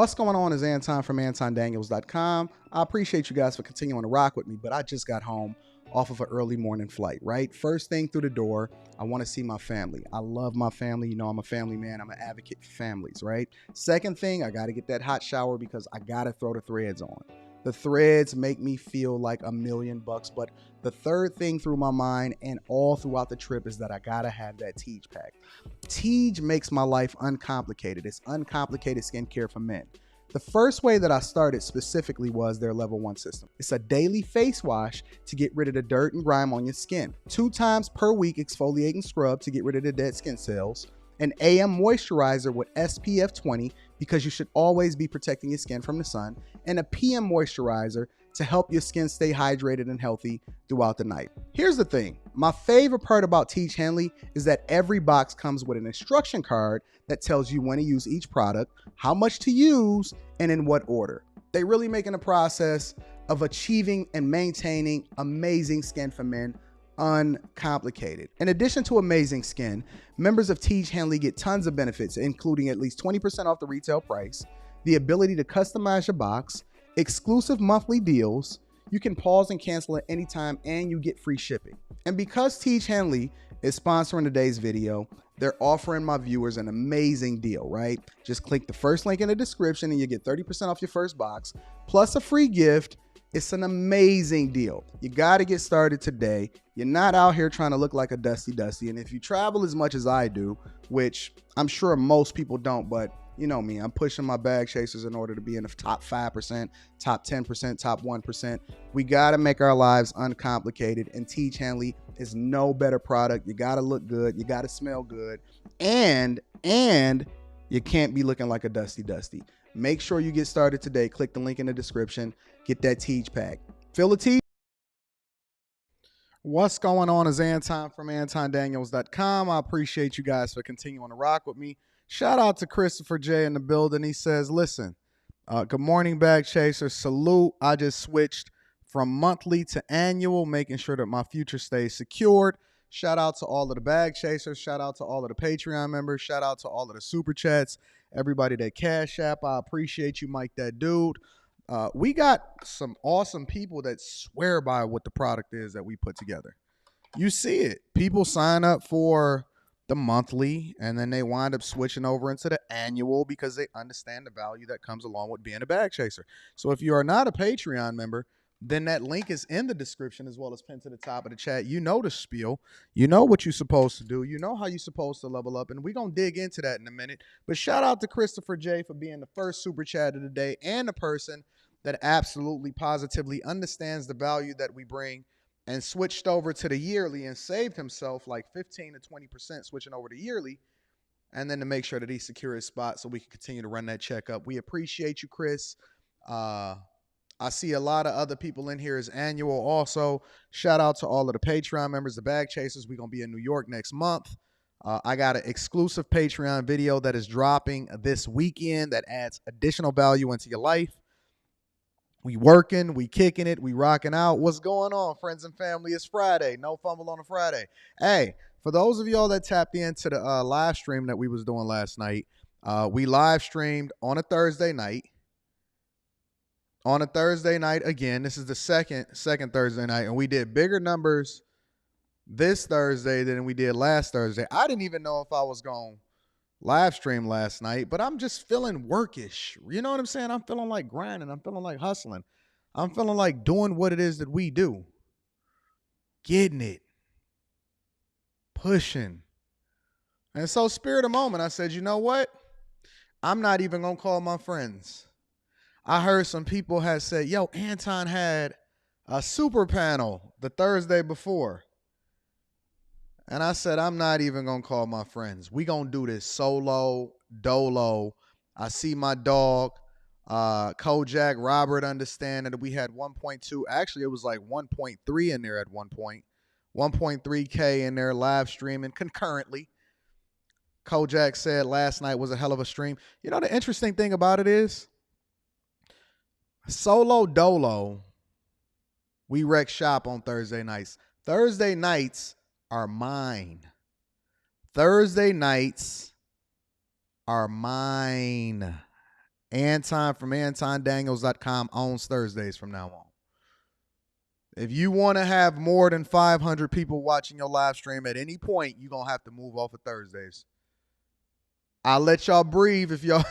What's going on is Anton from AntonDaniels.com. I appreciate you guys for continuing to rock with me, but I just got home off of an early morning flight, right? First thing through the door, I want to see my family. I love my family. You know, I'm a family man. I'm an advocate for families, right? Second thing, I got to get that hot shower because I got to throw the threads on. The threads make me feel like $1,000,000, but the third thing through my mind and all throughout the trip is that I gotta have that Tiege pack. Tiege makes my life uncomplicated. It's uncomplicated skincare for men. The first way that I started specifically was their level 1 system. It's a daily face wash to get rid of the dirt and grime on your skin. 2 times per week exfoliating scrub to get rid of the dead skin cells. An AM moisturizer with SPF 20 because you should always be protecting your skin from the sun, and a PM moisturizer to help your skin stay hydrated and healthy throughout the night. Here's the thing. My favorite part about Tiege Henley is that every box comes with an instruction card that tells you when to use each product, how much to use, and in what order. They really making the process of achieving and maintaining amazing skin for men uncomplicated. In addition to amazing skin, members of Tiege Henley get tons of benefits, including at least 20% off the retail price, the ability to customize your box, exclusive monthly deals, you can pause and cancel at any time, and you get free shipping. And because Tiege Henley is sponsoring today's video, they're offering my viewers an amazing deal, right? Just click the first link in the description and you get 30% off your first box, plus a free gift. It's an amazing deal. You got to get started today. You're not out here trying to look like a dusty. And if you travel as much as I do, which I'm sure most people don't, but you know me, I'm pushing my bag chasers in order to be in the top 5%, top 10%, top 1%. We got to make our lives uncomplicated, and Tiege Henley is no better product. You got to look good. You got to smell good. And you can't be looking like a dusty. Make sure you get started today. Click the link in the description. Get that Tiege pack. Feel the Tiege. What's going on is Anton from AntonDaniels.com. I appreciate you guys for continuing to rock with me. Shout out to Christopher J in the building. He says, listen, good morning, bag chasers. Salute. I just switched from monthly to annual, making sure that my future stays secured. Shout out to all of the bag chasers. Shout out to all of the Patreon members. Shout out to all of the super chats. Everybody that Cash App, I appreciate you, Mike, that dude. We got some awesome people that swear by what the product is that we put together. You see it. People sign up for the monthly, and then they wind up switching over into the annual because they understand the value that comes along with being a bag chaser. So if you are not a Patreon member, then that link is in the description as well as pinned to the top of the chat. You know the spiel. You know what you're supposed to do. You know how you're supposed to level up, and we're going to dig into that in a minute. But shout out to Christopher J for being the first super chat of the day and the person that absolutely positively understands the value that we bring and switched over to the yearly and saved himself like 15 to 20% switching over to yearly, and then to make sure that he secures his spot so we can continue to run that check up. We appreciate you, Chris. I see a lot of other people in here as annual also. Shout out to all of the Patreon members, the bag chasers. We're going to be in New York next month. I got an exclusive Patreon video that is dropping this weekend that adds additional value into your life. We working, we kicking it, we rocking out. What's going on, friends and family? It's Friday. No fumble on a Friday. Hey, for those of y'all that tapped into the live stream that we was doing last night, we live streamed on a Thursday night. On a Thursday night again. This is the second Thursday night, and we did bigger numbers this Thursday than we did last Thursday. I didn't even know if I was going to live stream last night, but I'm just feeling workish. You know what I'm saying? I'm feeling like grinding. I'm feeling like hustling. I'm feeling like doing what it is that we do. Getting it. Pushing. And so spirit of moment, I said, you know what? I'm not even going to call my friends. I heard some people had said, yo, Anton had a super panel the Thursday before. And I said, I'm not even going to call my friends. We going to do this solo, dolo. I see my dog, Kojak, Robert, understand that we had 1.2. Actually, it was like 1.3 in there at one point. 1.3K in there live streaming concurrently. Kojak said last night was a hell of a stream. You know, the interesting thing about it is, solo, dolo, we wreck shop on Thursday nights. Thursday nights are mine. Thursday nights are mine. Anton from AntonDaniels.com owns Thursdays from now on. If you want to have more than 500 people watching your live stream at any point, you're going to have to move off of Thursdays. I'll let y'all breathe if y'all...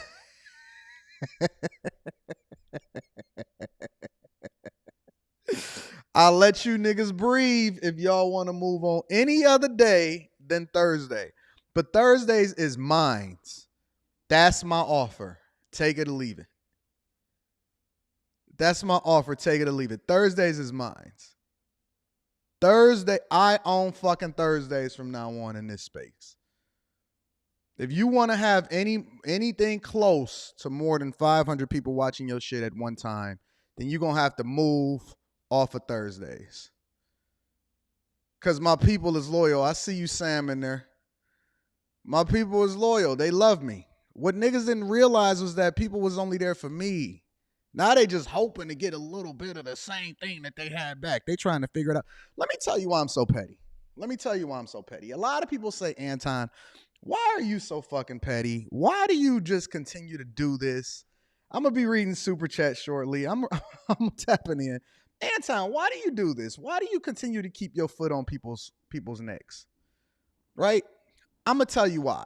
I'll let you niggas breathe if y'all want to move on any other day than Thursday. But Thursdays is mine. That's my offer. Take it or leave it. That's my offer. Take it or leave it. Thursdays is mine. Thursday, I own fucking Thursdays from now on in this space. If you want to have anything close to more than 500 people watching your shit at one time, then you're going to have to move off of Thursdays. Because my people is loyal. I see you, Sam, in there. My people is loyal. They love me. What niggas didn't realize was that people was only there for me. Now they just hoping to get a little bit of the same thing that they had back. They trying to figure it out. Let me tell you why I'm so petty. A lot of people say, Anton, why are you so fucking petty? Why do you just continue to do this? I'm going to be reading super chat shortly. I'm tapping in. Anton, why do you do this? Why do you continue to keep your foot on people's necks? Right? I'm going to tell you why.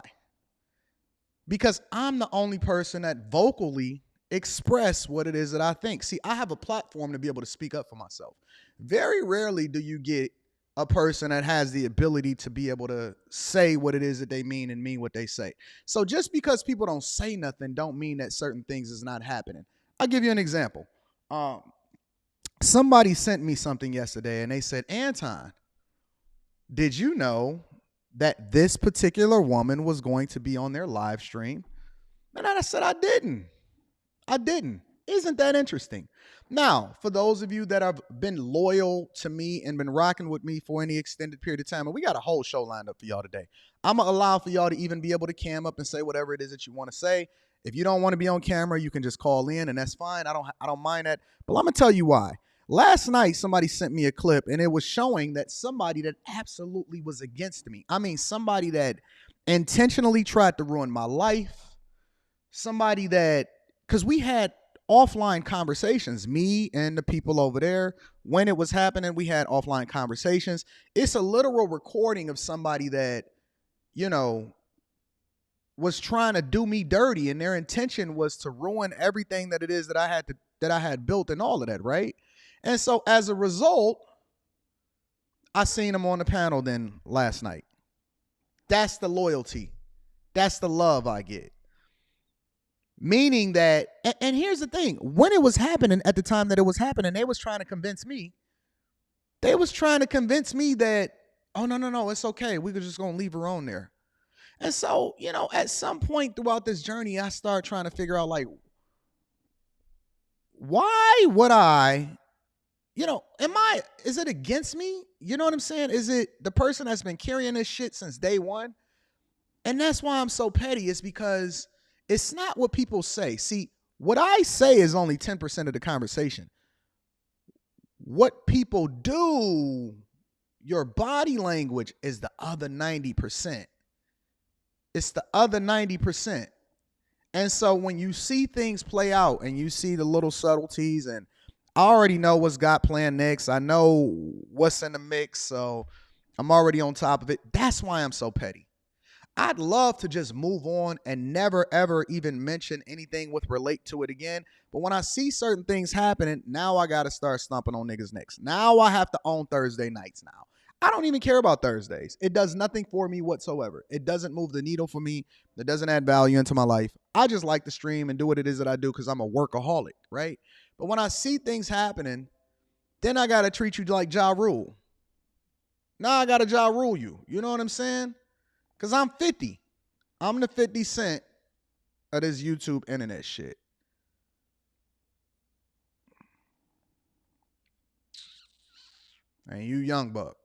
Because I'm the only person that vocally express what it is that I think. See, I have a platform to be able to speak up for myself. Very rarely do you get a person that has the ability to be able to say what it is that they mean and mean what they say. So just because people don't say nothing don't mean that certain things is not happening. I'll give you an example. Somebody sent me something yesterday and they said, Anton, did you know that this particular woman was going to be on their live stream? And I said, I didn't. Isn't that interesting? Now, for those of you that have been loyal to me and been rocking with me for any extended period of time, and we got a whole show lined up for y'all today. I'm going to allow for y'all to even be able to cam up and say whatever it is that you want to say. If you don't want to be on camera, you can just call in, and that's fine. I don't mind that. But I'm going to tell you why. Last night, somebody sent me a clip, and it was showing that somebody that absolutely was against me. I mean, somebody that intentionally tried to ruin my life. Somebody that, because we had offline conversations, me and the people over there. When it was happening, we had offline conversations. It's a literal recording of somebody that, you know, was trying to do me dirty, and their intention was to ruin everything that it is that I had built and all of that, right? And so as a result, I seen him on the panel then last night. That's the loyalty. That's the love I get. Meaning that, and here's the thing, when it was happening, at the time that it was happening, they was trying to convince me that, oh, no, it's okay. We're just going to leave her on there. And so, you know, at some point throughout this journey, I started trying to figure out, like, why would I, you know, is it against me? You know what I'm saying? Is it the person that's been carrying this shit since day one? And that's why I'm so petty, is because it's not what people say. See, what I say is only 10% of the conversation. What people do, your body language, is the other 90%. It's the other 90%. And so when you see things play out and you see the little subtleties, and I already know what's got planned next. I know what's in the mix, so I'm already on top of it. That's why I'm so petty. I'd love to just move on and never, ever even mention anything with relate to it again. But when I see certain things happening, now I got to start stomping on niggas' necks. Now I have to own Thursday nights now. I don't even care about Thursdays. It does nothing for me whatsoever. It doesn't move the needle for me. It doesn't add value into my life. I just like to stream and do what it is that I do because I'm a workaholic, right? But when I see things happening, then I got to treat you like Ja Rule. Now I got to Ja Rule you. You know what I'm saying? Because I'm 50. I'm the 50 Cent of this YouTube internet shit. And you young buck.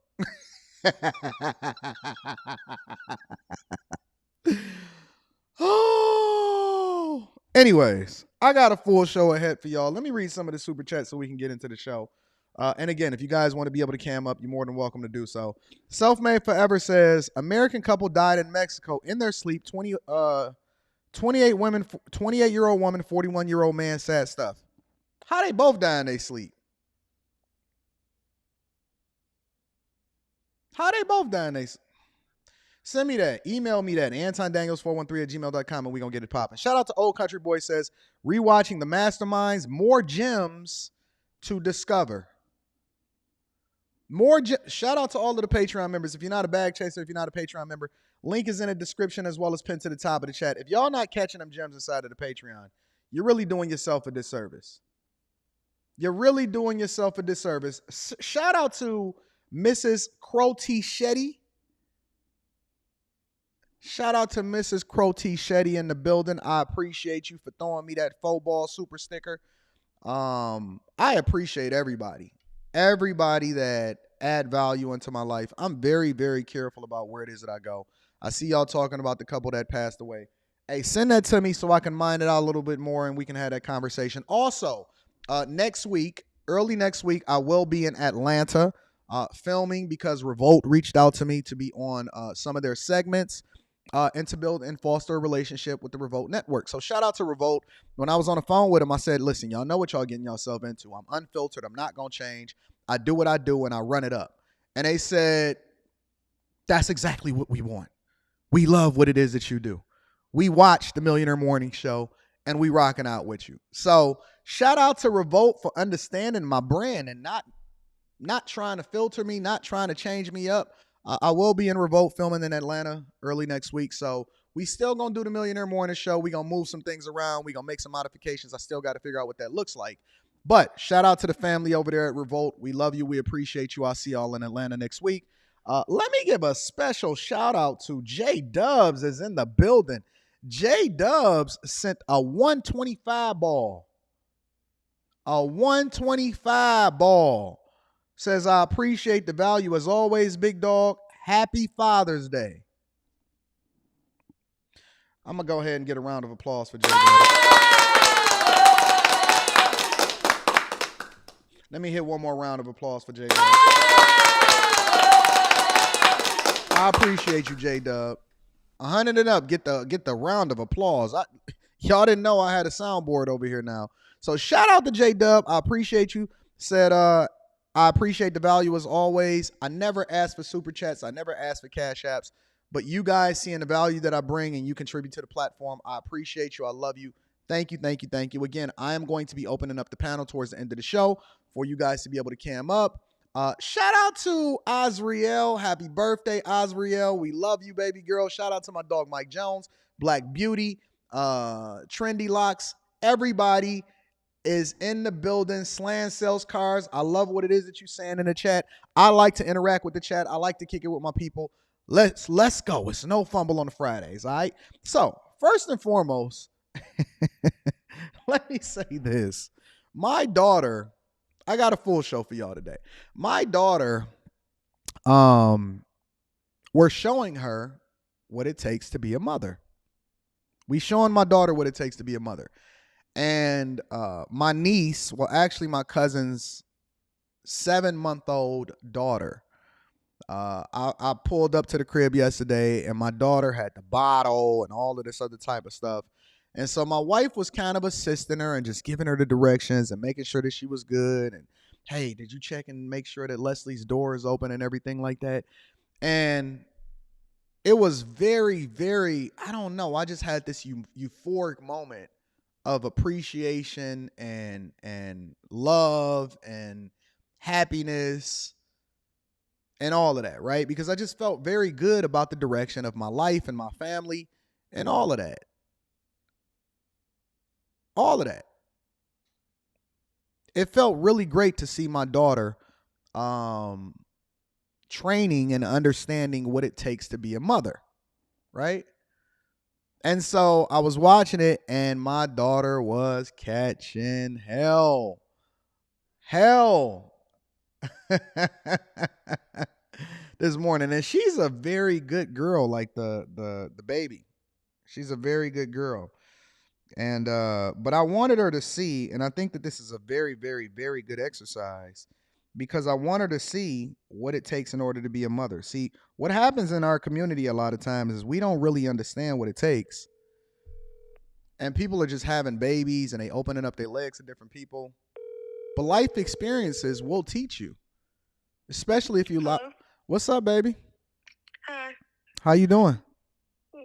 Oh. Anyways, I got a full show ahead for y'all. Let me read some of the super chats so we can get into the show. And again, if you guys want to be able to cam up, you're more than welcome to do so. Selfmade Forever says, American couple died in Mexico in their sleep 28-year-old woman, 41-year-old man, sad stuff. How they both die in their sleep? How they both die in their sleep? Send me that. Email me that. AntonDaniels413@gmail.com and we're going to get it popping. Shout out to Old Country Boy says, rewatching The Masterminds, more gems to discover. Shout out to all of the Patreon members. If you're not a bag chaser, if you're not a Patreon member, link is in the description as well as pinned to the top of the chat. If y'all not catching them gems inside of the Patreon, you're really doing yourself a disservice. You're really doing yourself a disservice. Shout out to Mrs. Crotty Shetty. Shout out to Mrs. Crotty Shetty in the building. I appreciate you for throwing me that faux ball super sticker. I appreciate everybody that add value into my life. I'm very, very careful about where it is that I go. I see y'all talking about the couple that passed away. Hey, send that to me so I can mine it out a little bit more and we can have that conversation. Also, next week, early next week, I will be in Atlanta filming because Revolt reached out to me to be on some of their segments and to build and foster a relationship with the Revolt network. So shout out to Revolt. When I was on the phone with him, I said, listen, y'all know what y'all getting yourself into. I'm unfiltered. I'm not going to change. I do what I do and I run it up. And they said, that's exactly what we want. We love what it is that you do. We watch the Millionaire Morning Show and we rocking out with you. So shout out to Revolt for understanding my brand and not trying to filter me, not trying to change me up. I will be in Revolt filming in Atlanta early next week. So we still going to do the Millionaire Morning Show. We going to move some things around. We going to make some modifications. I still got to figure out what that looks like. But shout out to the family over there at Revolt. We love you. We appreciate you. I'll see y'all in Atlanta next week. Let me give a special shout out to J Dubs is in the building. J Dubs sent a 125 ball. A 125 ball. Says, I appreciate the value as always, big dog. Happy Father's Day. I'm going to go ahead and get a round of applause for J Dubs. Let me hit one more round of applause for J Dub. I appreciate you, J Dub. 100 and up, get the round of applause. Y'all didn't know I had a soundboard over here now. So shout out to J Dub. I appreciate you. Said I appreciate the value as always. I never ask for super chats. I never ask for cash apps. But you guys seeing the value that I bring and you contribute to the platform, I appreciate you. I love you. Thank you, thank you, thank you. Again, I am going to be opening up the panel towards the end of the show for you guys to be able to cam up. Shout out to Azriel. Happy birthday, Azriel. We love you, baby girl. Shout out to my dog, Mike Jones, Black Beauty, Trendy Locks. Everybody is in the building. Slan sells cars. I love what it is that you're saying in the chat. I like to interact with the chat. I like to kick it with my people. Let's go. It's no fumble on the Fridays, all right? So, first and foremost, let me say this. My daughter, I got a full show for y'all today. My daughter, we're showing her what it takes to be a mother. We showing my daughter what it takes to be a mother. And my niece, well, actually my cousin's 7-month-old daughter, I pulled up to the crib yesterday and my daughter had the bottle and all of this other type of stuff. And so my wife was kind of assisting her and just giving her the directions and making sure that she was good. And, hey, did you check and make sure that Leslie's door is open and everything like that? And it was very, very, I don't know. I just had this euphoric moment of appreciation and love and happiness and all of that, right? Because I just felt very good about the direction of my life and my family and all of that. All of that. It felt really great to see my daughter training and understanding what it takes to be a mother, right? And so I was watching it and my daughter was catching hell. This morning. And she's a very good girl, like the baby. She's a very good girl. And but I wanted her to see, and I think that this is a very, very, very good exercise because I want her to see what it takes in order to be a mother. See, what happens in our community a lot of times is we don't really understand what it takes and people are just having babies and they opening up their legs to different people. But life experiences will teach you, especially if you like. What's up, baby? Hi. How you doing?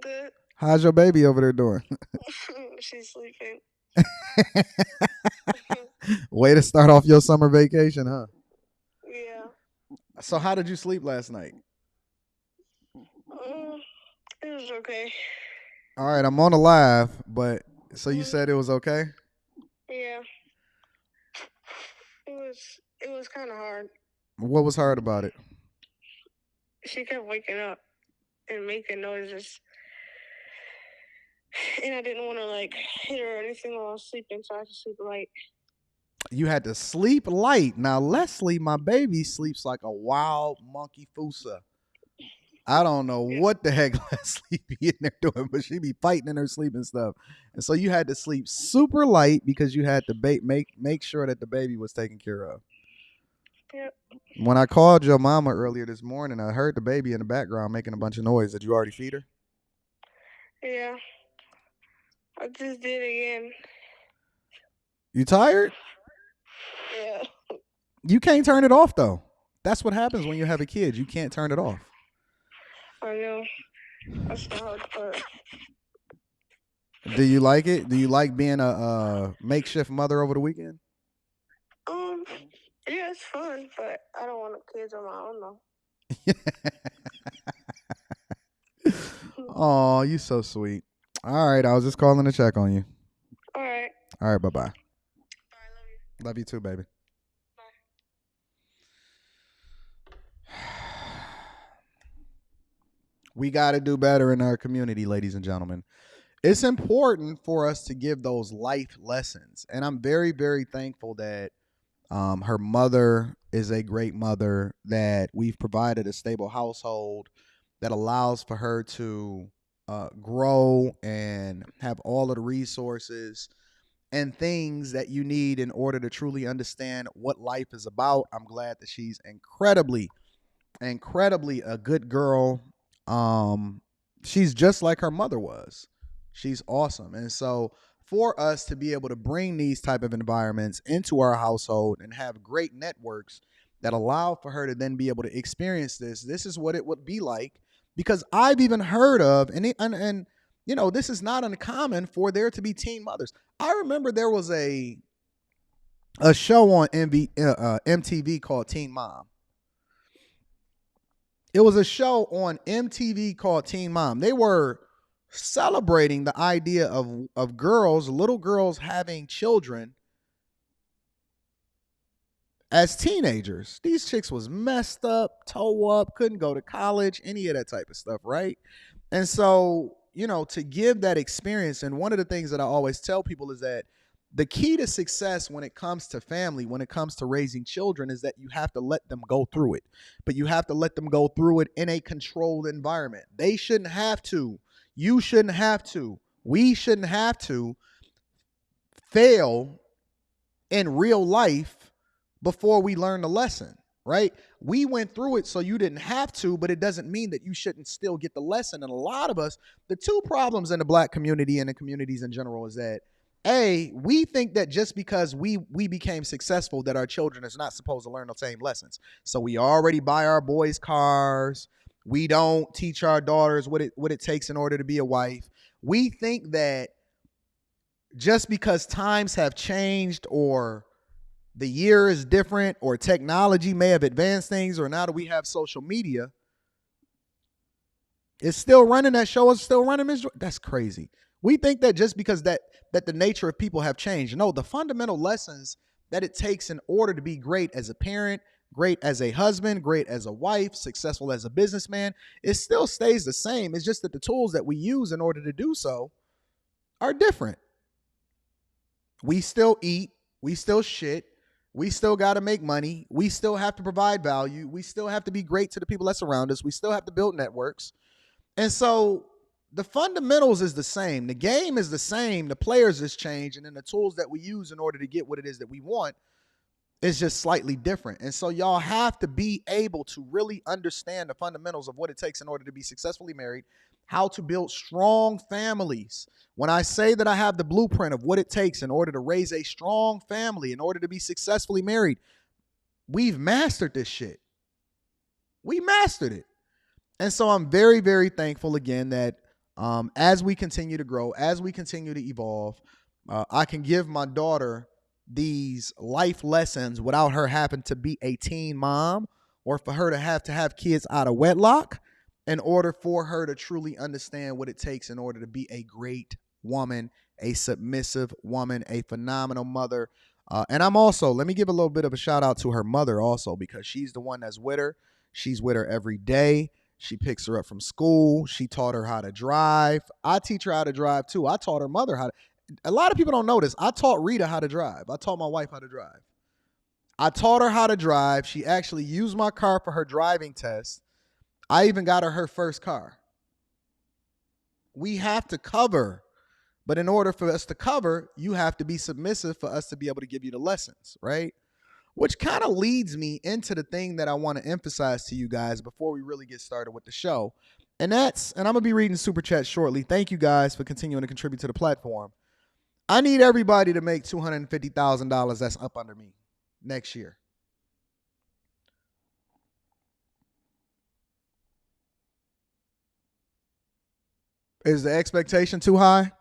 Good. How's your baby over there doing? She's sleeping. Way to start off your summer vacation, huh? Yeah. So how did you sleep last night? It was okay. All right, I'm on a live, but so you said it was okay? Yeah. It was kind of hard. What was hard about it? She kept waking up and making noises. And I didn't want to like hit her or anything while I was sleeping, so I had to sleep light. You had to sleep light. Now Leslie, my baby, sleeps like a wild monkey fusa. I don't know what the heck Leslie be in there doing, but she be fighting in her sleep and stuff. And so you had to sleep super light because you had to make sure that the baby was taken care of. Yep. When I called your mama earlier this morning, I heard the baby in the background making a bunch of noise. Did you already feed her? Yeah. I just did again. You tired? Yeah. You can't turn it off though. That's what happens when you have a kid. You can't turn it off. I know. That's the hard part. Do you like it? Do you like being a makeshift mother over the weekend? Yeah, it's fun, but I don't want kids on my own though. Oh, you so sweet. All right, I was just calling to check on you. All right. All right, bye-bye. All right, love you. Love you too, baby. Bye. We got to do better in our community, ladies and gentlemen. It's important for us to give those life lessons. And I'm very, very thankful that her mother is a great mother, that we've provided a stable household that allows for her to grow and have all of the resources and things that you need in order to truly understand what life is about. I'm glad that she's incredibly a good girl. She's just like her mother was. She's awesome. And so for us to be able to bring these type of environments into our household and have great networks that allow for her to then be able to experience this is what it would be like. Because I've even heard of, and you know, this is not uncommon for there to be teen mothers. I remember there was a show on MTV called Teen Mom. It was a show on MTV called Teen Mom. They were celebrating the idea of girls, little girls having children as teenagers. These chicks was messed up, toe up, couldn't go to college, any of that type of stuff, right? And so, you know, to give that experience, and one of the things that I always tell people is that the key to success when it comes to family, when it comes to raising children, is that you have to let them go through it. But you have to let them go through it in a controlled environment. They shouldn't have to. You shouldn't have to. We shouldn't have to fail in real life before we learn the lesson, right? We went through it so you didn't have to, but it doesn't mean that you shouldn't still get the lesson. And a lot of us, the two problems in the Black community and the communities in general is that, A, we think that just because we became successful that our children is not supposed to learn the same lessons. So we already buy our boys cars. We don't teach our daughters what it takes in order to be a wife. We think that just because times have changed or the year is different or technology may have advanced things, or now that we have social media, it's still running. That show is still running. That's crazy. We think that just because that the nature of people have changed. No, the fundamental lessons that it takes in order to be great as a parent, great as a husband, great as a wife, successful as a businessman, it still stays the same. It's just that the tools that we use in order to do so are different. We still eat. We still shit. We still got to make money. We still have to provide value. We still have to be great to the people that surround us. We still have to build networks. And so the fundamentals is the same. The game is the same. The players has changed. And then the tools that we use in order to get what it is that we want is just slightly different. And so y'all have to be able to really understand the fundamentals of what it takes in order to be successfully married how to build strong families. When I say that I have the blueprint of what it takes in order to raise a strong family, in order to be successfully married, we've mastered this shit. We mastered it. And so I'm very, very thankful again that as we continue to grow, as we continue to evolve, I can give my daughter these life lessons without her having to be a teen mom or for her to have kids out of wedlock in order for her to truly understand what it takes in order to be a great woman, a submissive woman, a phenomenal mother. And I'm also, let me give a little bit of a shout out to her mother also, because she's the one that's with her. She's with her every day. She picks her up from school. She taught her how to drive. I teach her how to drive too. I taught her mother how to. A lot of people don't know this. I taught Rita how to drive. I taught my wife how to drive. I taught her how to drive. She actually used my car for her driving test. I even got her first car. We have to cover, but in order for us to cover, you have to be submissive for us to be able to give you the lessons, right? Which kind of leads me into the thing that I want to emphasize to you guys before we really get started with the show. And I'm going to be reading super chat shortly. Thank you guys for continuing to contribute to the platform. I need everybody to make $250,000 that's up under me next year. Is the expectation too high?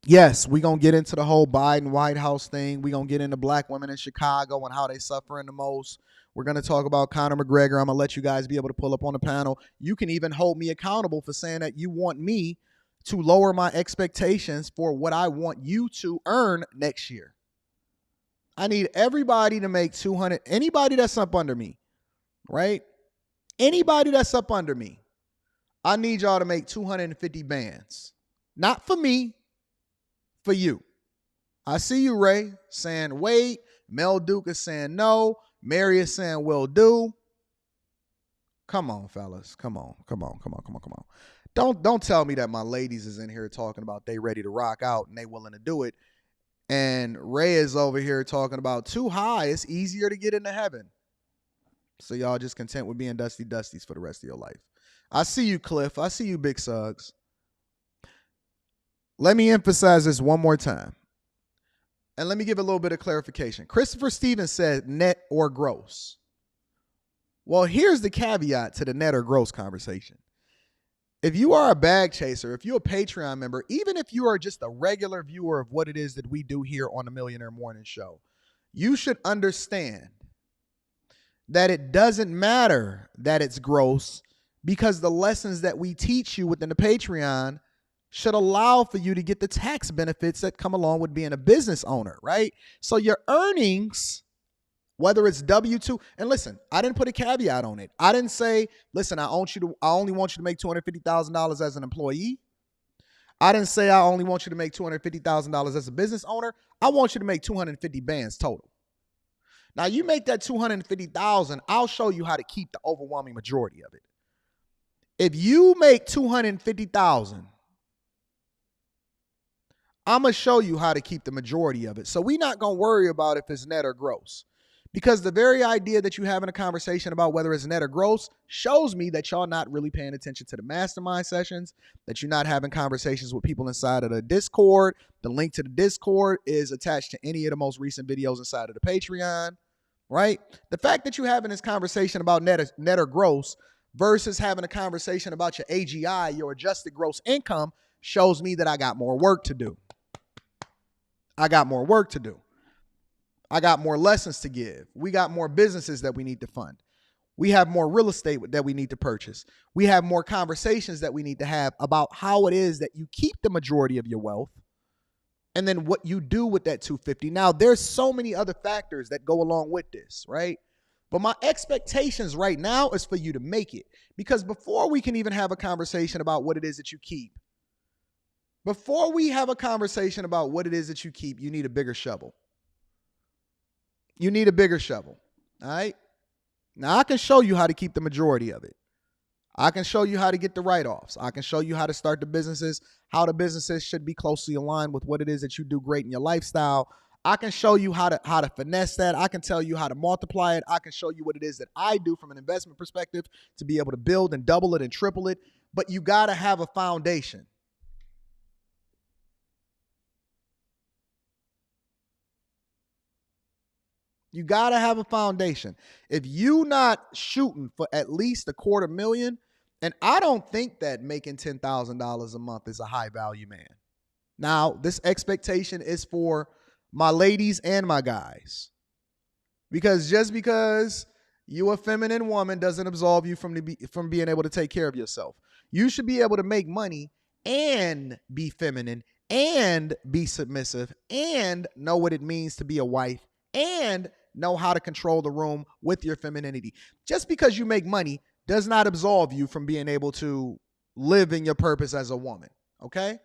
Yes, we're going to get into the whole Biden White House thing. We're going to get into black women in Chicago and how they suffering the most. We're going to talk about Conor McGregor. I'm going to let you guys be able to pull up on the panel. You can even hold me accountable for saying that you want me to lower my expectations for what I want you to earn next year. I need everybody to make 200. Anybody that's up under me, right? Anybody that's up under me, I need y'all to make 250 bands. Not for me, for you. I see you, Ray, saying wait. Mel Duke is saying no. Mary is saying will do. Come on, fellas. Come on. Don't tell me that my ladies is in here talking about they ready to rock out and they willing to do it. And Ray is over here talking about too high. It's easier to get into heaven. So y'all just content with being dusty dusties for the rest of your life. I see you, Cliff. I see you, Big Suggs. Let me emphasize this one more time. And let me give a little bit of clarification. Christopher Stevens said net or gross. Well, here's the caveat to the net or gross conversation. If you are a bag chaser, if you're a Patreon member, even if you are just a regular viewer of what it is that we do here on the Millionaire Morning Show, you should understand that it doesn't matter that it's gross, because the lessons that we teach you within the Patreon should allow for you to get the tax benefits that come along with being a business owner, right? So your earnings, whether it's W-2, and listen, I didn't put a caveat on it. I didn't say, listen, I only want you to make $250,000 as an employee. I didn't say I only want you to make $250,000 as a business owner. I want you to make 250 bands total. Now you make that 250,000, I'll show you how to keep the overwhelming majority of it. If you make 250,000, I'm going to show you how to keep the majority of it. So we're not going to worry about if it's net or gross. Because the very idea that you having a conversation about whether it's net or gross shows me that y'all not really paying attention to the mastermind sessions, that you're not having conversations with people inside of the Discord. The link to the Discord is attached to any of the most recent videos inside of the Patreon, right? The fact that you're having this conversation about net or gross versus having a conversation about your AGI, your adjusted gross income, shows me that I got more work to do. I got more work to do. I got more lessons to give. We got more businesses that we need to fund. We have more real estate that we need to purchase. We have more conversations that we need to have about how it is that you keep the majority of your wealth and then what you do with that 250. Now, there's so many other factors that go along with this, right? But my expectations right now is for you to make it, because before we can even have a conversation about what it is that you keep, before we have a conversation about what it is that you keep, you need a bigger shovel. You need a bigger shovel, all right? Now, I can show you how to keep the majority of it. I can show you how to get the write-offs. I can show you how to start the businesses, how the businesses should be closely aligned with what it is that you do great in your lifestyle. I can show you how to finesse that. I can tell you how to multiply it. I can show you what it is that I do from an investment perspective to be able to build and double it and triple it. But you got to have a foundation. You got to have a foundation. If you not shooting for at least $250,000, and I don't think that making $10,000 a month is a high value man. Now, this expectation is for my ladies and my guys. Because just because you a feminine woman doesn't absolve you from being able to take care of yourself. You should be able to make money and be feminine and be submissive and know what it means to be a wife and know how to control the room with your femininity. Just because you make money does not absolve you from being able to live in your purpose as a woman, okay?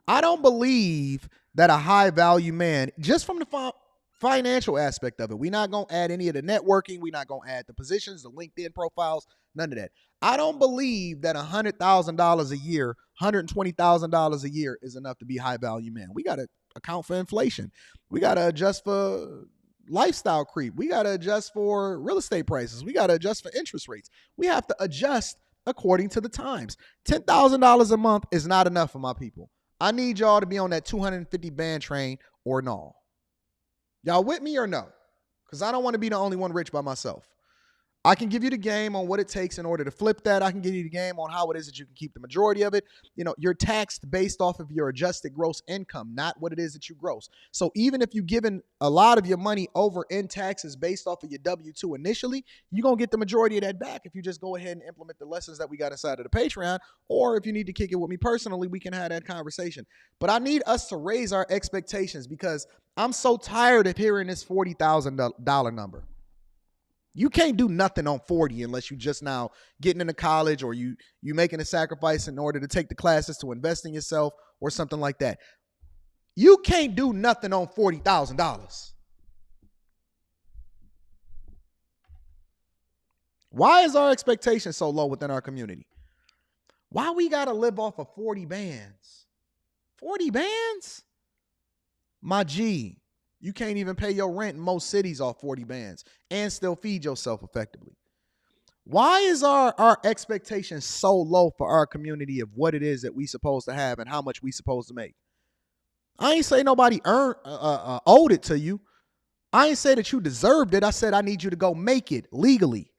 I don't believe that a high value man, just from the financial aspect of it, we're not going to add any of the networking, we're not going to add the positions, the LinkedIn profiles, none of that. I don't believe that $100,000 a year, $120,000 a year is enough to be high value man. We got to account for inflation. We got to adjust for lifestyle creep. We got to adjust for real estate prices. We got to adjust for interest rates. We have to adjust according to the times. $10,000 a month is not enough for my people. I need y'all to be on that 250 band train or no. Y'all with me or no? Because I don't want to be the only one rich by myself. I can give you the game on what it takes in order to flip that. I can give you the game on how it is that you can keep the majority of it. You know, you're taxed based off of your adjusted gross income, not what it is that you gross. So even if you're giving a lot of your money over in taxes based off of your W-2 initially, you're going to get the majority of that back if you just go ahead and implement the lessons that we got inside of the Patreon. Or if you need to kick it with me personally, we can have that conversation. But I need us to raise our expectations because I'm so tired of hearing this $40,000 number. You can't do nothing on 40 unless you just now getting into college or you making a sacrifice in order to take the classes to invest in yourself or something like that. You can't do nothing on $40,000. Why is our expectation so low within our community? Why we got to live off of 40 bands? 40 bands? My G. You can't even pay your rent in most cities off 40 bands and still feed yourself effectively. Why is our expectation so low for our community of what it is that we supposed to have and how much we supposed to make? I ain't say nobody owed it to you. I ain't say that you deserved it. I said I need you to go make it legally.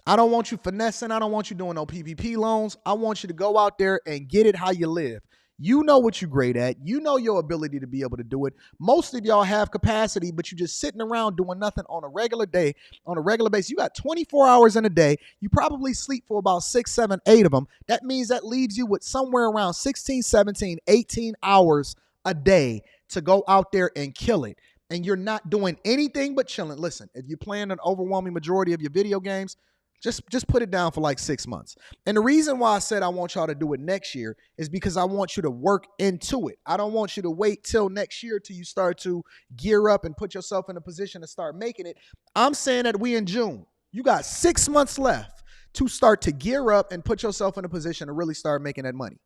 I don't want you finessing. I don't want you doing no PPP loans. I want you to go out there and get it how you live. You know what you're great at. You know your ability to be able to do it. Most of y'all have capacity, but you're just sitting around doing nothing on a regular day, on a regular basis. You got 24 hours in a day. You probably sleep for about 6, 7, 8 of them. That means that leaves you with somewhere around 16, 17, 18 hours a day to go out there and kill it. And you're not doing anything but chilling. Listen, if you're playing an overwhelming majority of your video games, just put it down for like 6 months. And the reason why I said I want y'all to do it next year is because I want you to work into it. I don't want you to wait till next year till you start to gear up and put yourself in a position to start making it. I'm saying that we in June. You got 6 months left to start to gear up and put yourself in a position to really start making that money.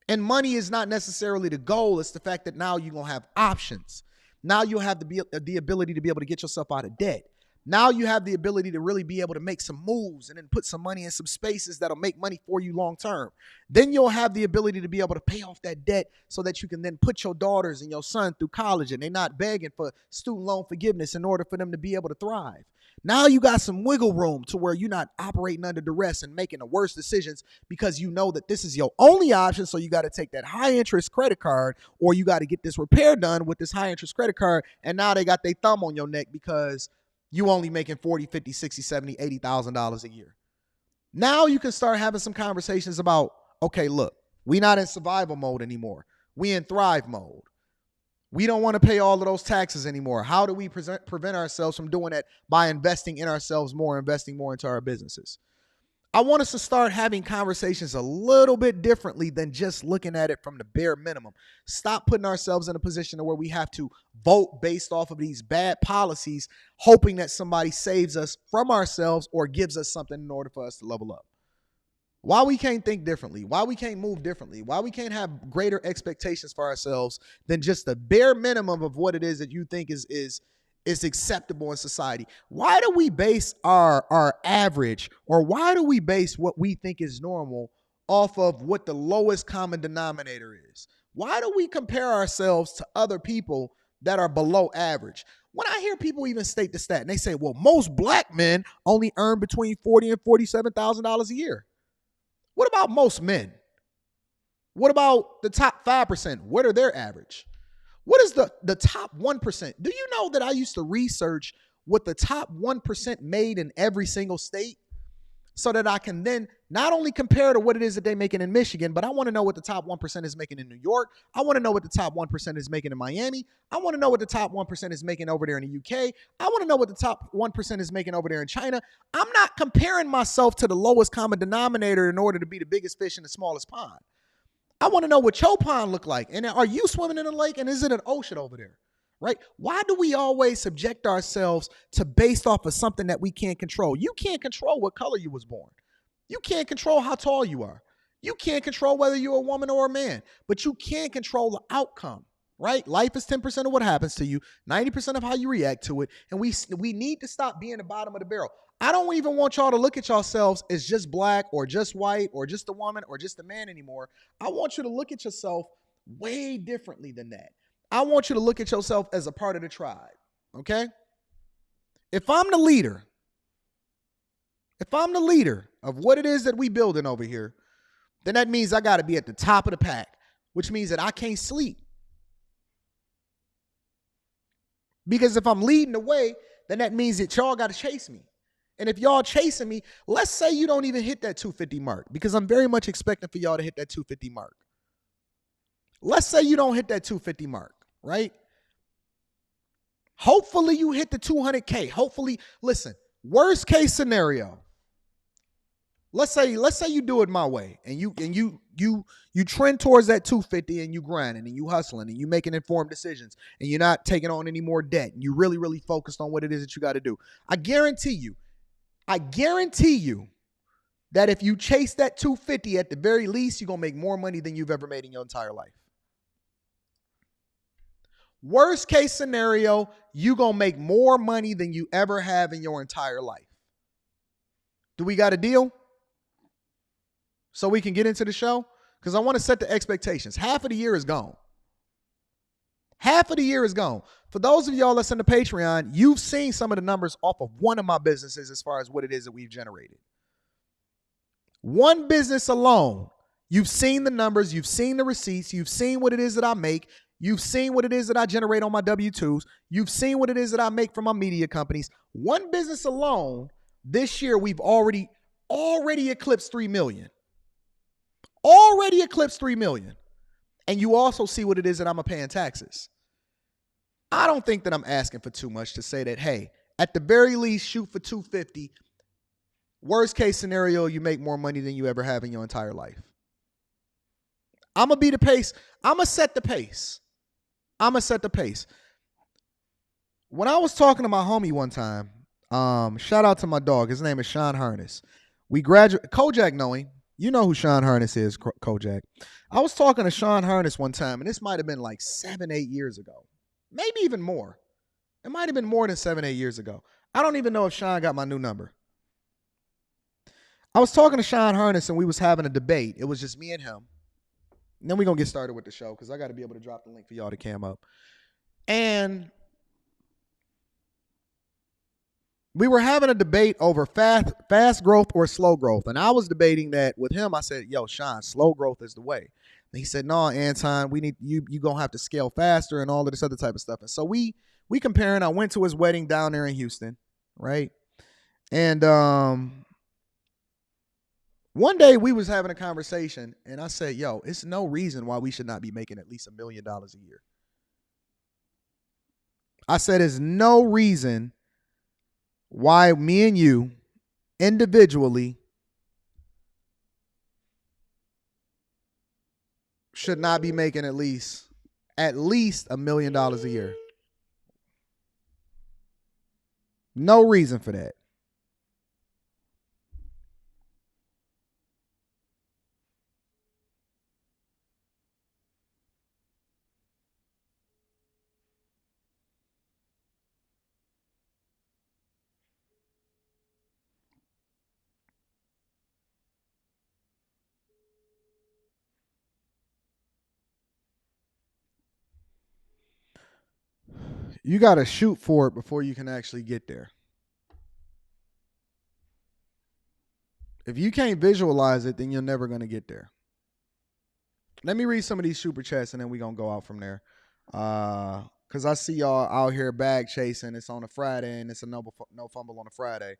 And money is not necessarily the goal. It's the fact that now you're going to have options. Now you'll have the ability to be able to get yourself out of debt. Now you have the ability to really be able to make some moves and then put some money in some spaces that'll make money for you long term. Then you'll have the ability to be able to pay off that debt so that you can then put your daughters and your son through college and they're not begging for student loan forgiveness in order for them to be able to thrive. Now you got some wiggle room to where you're not operating under duress and making the worst decisions because you know that this is your only option. So you got to take that high interest credit card or you got to get this repair done with this high interest credit card. And now they got their thumb on your neck because you only making $40, $50, $60, $70, $80,000 a year. Now you can start having some conversations about, okay, look, we not in survival mode anymore. We in thrive mode. We don't want to pay all of those taxes anymore. How do we prevent ourselves from doing that by investing in ourselves more, investing more into our businesses? I want us to start having conversations a little bit differently than just looking at it from the bare minimum. Stop putting ourselves in a position where we have to vote based off of these bad policies, hoping that somebody saves us from ourselves or gives us something in order for us to level up. Why we can't think differently, why we can't move differently, why we can't have greater expectations for ourselves than just the bare minimum of what it is that you think is acceptable in society. Why do we base our average, or why do we base what we think is normal off of what the lowest common denominator is? Why do we compare ourselves to other people that are below average? When I hear people even state the stat and they say, well, most black men only earn between $40,000 and $47,000 a year. What about most men? What about the top 5%? What are their average? What is the top 1%? Do you know that I used to research what the top 1% made in every single state so that I can then not only compare to what it is that they're making in Michigan, but I want to know what the top 1% is making in New York. I want to know what the top 1% is making in Miami. I want to know what the top 1% is making over there in the UK. I want to know what the top 1% is making over there in China. I'm not comparing myself to the lowest common denominator in order to be the biggest fish in the smallest pond. I want to know what your pond look like. And are you swimming in a lake, and is it an ocean over there? Right? Why do we always subject ourselves to based off of something that we can't control? You can't control what color you was born. You can't control how tall you are. You can't control whether you're a woman or a man, but you can control the outcome, right? Life is 10% of what happens to you, 90% of how you react to it. And we need to stop being the bottom of the barrel. I don't even want y'all to look at yourselves as just black or just white or just a woman or just a man anymore. I want you to look at yourself way differently than that. I want you to look at yourself as a part of the tribe, okay? If I'm the leader of what it is that we building over here, then that means I got to be at the top of the pack, which means that I can't sleep. Because if I'm leading the way, then that means that y'all got to chase me. And if y'all chasing me, let's say you don't even hit that 250 mark, because I'm very much expecting for y'all to hit that 250 mark. Let's say you don't hit that 250 mark, right? Hopefully you hit the 200K. Hopefully, listen, worst case scenario. Let's say you do it my way, and you trend towards that 250, and you grinding and you hustling and you making informed decisions, and you're not taking on any more debt, and you really, really focused on what it is that you got to do. I guarantee you that if you chase that 250, at the very least, you're going to make more money than you've ever made in your entire life. Worst case scenario, you're going to make more money than you ever have in your entire life. Do we got a deal? So we can get into the show? Because I want to set the expectations. Half of the year is gone. Half of the year is gone. For those of y'all that's on the Patreon, you've seen some of the numbers off of one of my businesses as far as what it is that we've generated. One business alone, you've seen the numbers, you've seen the receipts, you've seen what it is that I make, you've seen what it is that I generate on my W-2s, you've seen what it is that I make from my media companies. One business alone, this year we've already eclipsed 3 million. Already eclipsed 3 million. And you also see what it is that I'm paying taxes. I don't think that I'm asking for too much to say that, hey, at the very least, shoot for 250. Worst case scenario, you make more money than you ever have in your entire life. I'm going to be the pace. I'm going to set the pace. When I was talking to my homie one time, shout out to my dog. His name is Sean Harness. We graduated. Kojak knowing. You know who Sean Harness is, Kojak. I was talking to Sean Harness one time, and this might have been like 7-8 years ago. Maybe even more. It might have been more than 7-8 years ago. I don't even know if Sean got my new number. I was talking to Sean Harness, and we was having a debate. It was just me and him. And then we're going to get started with the show because I got to be able to drop the link for y'all to cam up. And we were having a debate over fast growth or slow growth. And I was debating that with him. I said, yo, Sean, slow growth is the way. And he said, no, Anton, we need you going to have to scale faster and all of this other type of stuff. And so we comparing. I went to his wedding down there in Houston, right? And one day we was having a conversation, and I said, yo, it's no reason why we should not be making at least $1 million a year. I said, there's no reason why me and you individually should not be making at least $1 million a year. No reason for that. You got to shoot for it before you can actually get there. If you can't visualize it, then you're never going to get there. Let me read some of these super chats and then we're going to go out from there. Because I see y'all out here bag chasing. It's on a Friday and it's a no fumble on a Friday.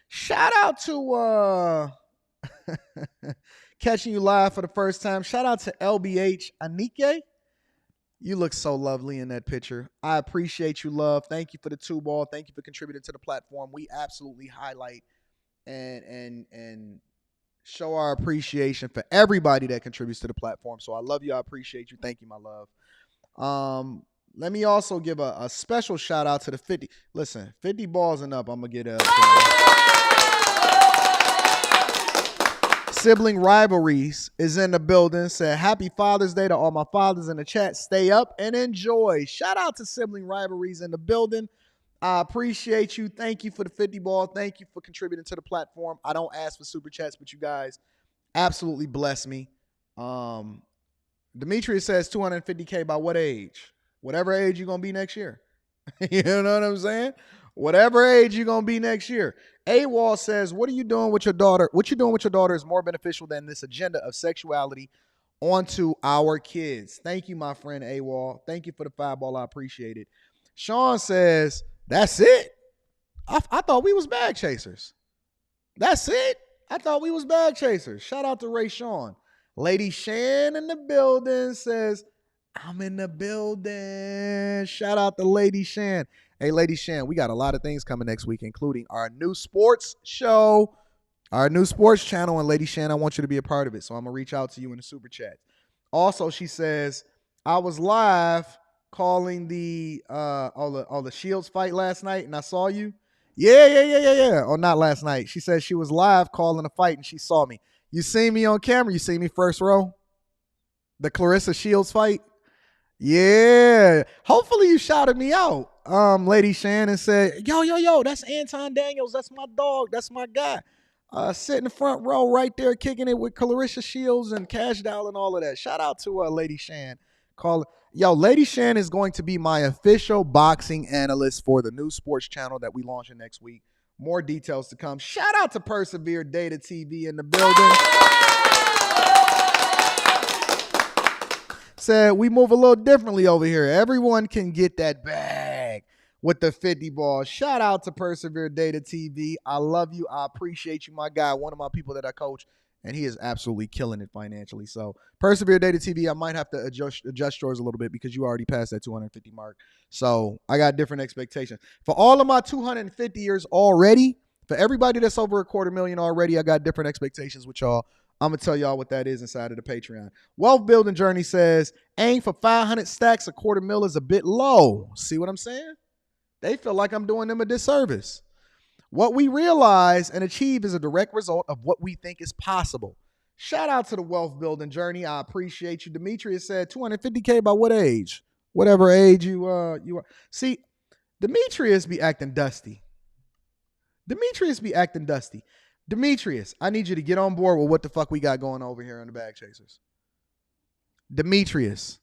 Shout out to catching you live for the first time. Shout out to LBH Anike. You look so lovely in that picture. I appreciate you, love. Thank you for the 2-ball. Thank you for contributing to the platform. We absolutely highlight and show our appreciation for everybody that contributes to the platform. So I love you. I appreciate you. Thank you, my love. Let me also give a special shout out to the 50. Listen, 50 balls and up. I'm going to get Sibling Rivalries is in the building. Said happy Father's Day to all my fathers in the chat. Stay up and enjoy. Shout out to Sibling Rivalries in the building. I appreciate you. Thank you for the 50 ball. Thank you for contributing to the platform. I don't ask for super chats, but you guys absolutely bless me. Demetrius says 250K by what age? Whatever age you're going to be next year. You know what I'm saying? Whatever age you're going to be next year. AWOL says, what are you doing with your daughter? What you're doing with your daughter is more beneficial than this agenda of sexuality onto our kids. Thank you, my friend AWOL. Thank you for the 5-ball. I appreciate it. Sean says, that's it? I thought we was bag chasers. That's it? I thought we was bag chasers. Shout out to Ray Sean. Lady Shan in the building says, I'm in the building. Shout out to Lady Shan. Hey, Lady Shan, we got a lot of things coming next week, including our new sports show, our new sports channel. And Lady Shan, I want you to be a part of it. So I'm going to reach out to you in the super chat. Also, she says, I was live calling the Shields fight last night and I saw you. Yeah. Oh, not last night. She said she was live calling a fight and she saw me. You see me on camera? You see me first row? The Clarissa Shields fight? Yeah. Hopefully you shouted me out, Lady Shannon said, yo, that's Anton Daniels. That's my dog. That's my guy. Sit in the front row right there kicking it with Clarissa Shields and Cash Doll and all of that. Shout out to Lady Shan. Lady Shan is going to be my official boxing analyst for the new sports channel that we launching next week. More details to come. Shout out to Persevere Data TV in the building. Said we move a little differently over here. Everyone can get that bag with the 50 ball. Shout out to Persevere Data TV. I love you. I appreciate you, my guy. One of my people that I coach, and he is absolutely killing it financially. So Persevere Data TV, I might have to adjust yours a little bit because you already passed that 250 mark. So I got different expectations. For all of my 250 years already, for everybody that's over $250,000 already, I got different expectations with y'all. I'm going to tell y'all what that is inside of the Patreon. Wealth Building Journey says, aim for 500 stacks. $250,000 is a bit low. See what I'm saying? They feel like I'm doing them a disservice. What we realize and achieve is a direct result of what we think is possible. Shout out to the Wealth Building Journey. I appreciate you. Demetrius said 250K by what age? Whatever age you are. See, Demetrius be acting dusty. Demetrius, I need you to get on board with what the fuck we got going over here on the Bag Chasers. Demetrius,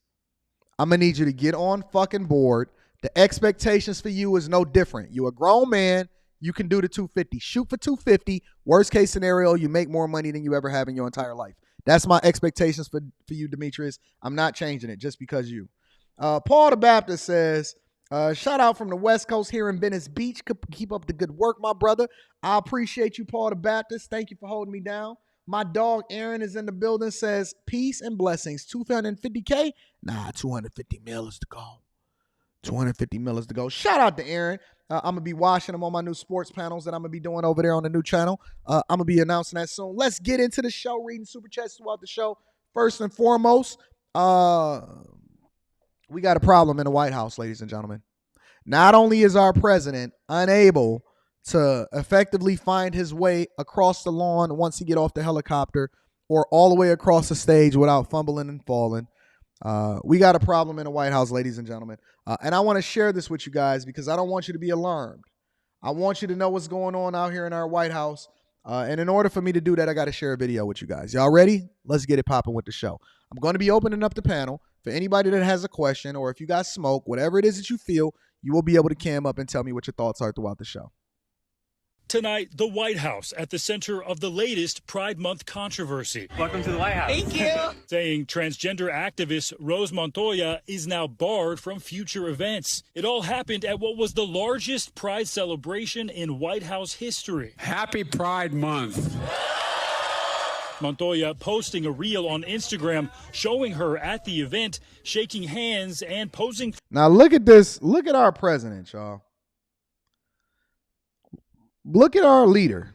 I'm going to need you to get on fucking board. The expectations for you is no different. You a grown man. You can do the 250. Shoot for 250. Worst case scenario, you make more money than you ever have in your entire life. That's my expectations for you, Demetrius. I'm not changing it just because you. Paul the Baptist says, shout out from the West Coast here in Venice Beach. Keep up the good work, my brother. I appreciate you, Paul the Baptist. Thank you for holding me down. My dog Aaron is in the building, says peace and blessings. 250K? Nah, 250 mil is the goal. 250 mil is the goal. Shout out to Aaron. I'm going to be watching him on my new sports panels that I'm going to be doing over there on the new channel. I'm going to be announcing that soon. Let's get into the show, reading super chats throughout the show. First and foremost, we got a problem in the White House, ladies and gentlemen. Not only is our president unable to effectively find his way across the lawn once he get off the helicopter or all the way across the stage without fumbling and falling, we got a problem in the White House, ladies and gentlemen. And I want to share this with you guys because I don't want you to be alarmed. I want you to know what's going on out here in our White House. And in order for me to do that, I got to share a video with you guys. Y'all ready? Let's get it popping with the show. I'm going to be opening up the panel. For anybody that has a question, or if you got smoke, whatever it is that you feel, you will be able to cam up and tell me what your thoughts are throughout the show. Tonight, the White House at the center of the latest Pride Month controversy. Welcome to the White House. Thank you. Saying transgender activist Rose Montoya is now barred from future events. It all happened at what was the largest Pride celebration in White House history. Happy Pride Month. Montoya posting a reel on Instagram showing her at the event, shaking hands and posing. Now look at this. Look at our president, y'all. Look at our leader.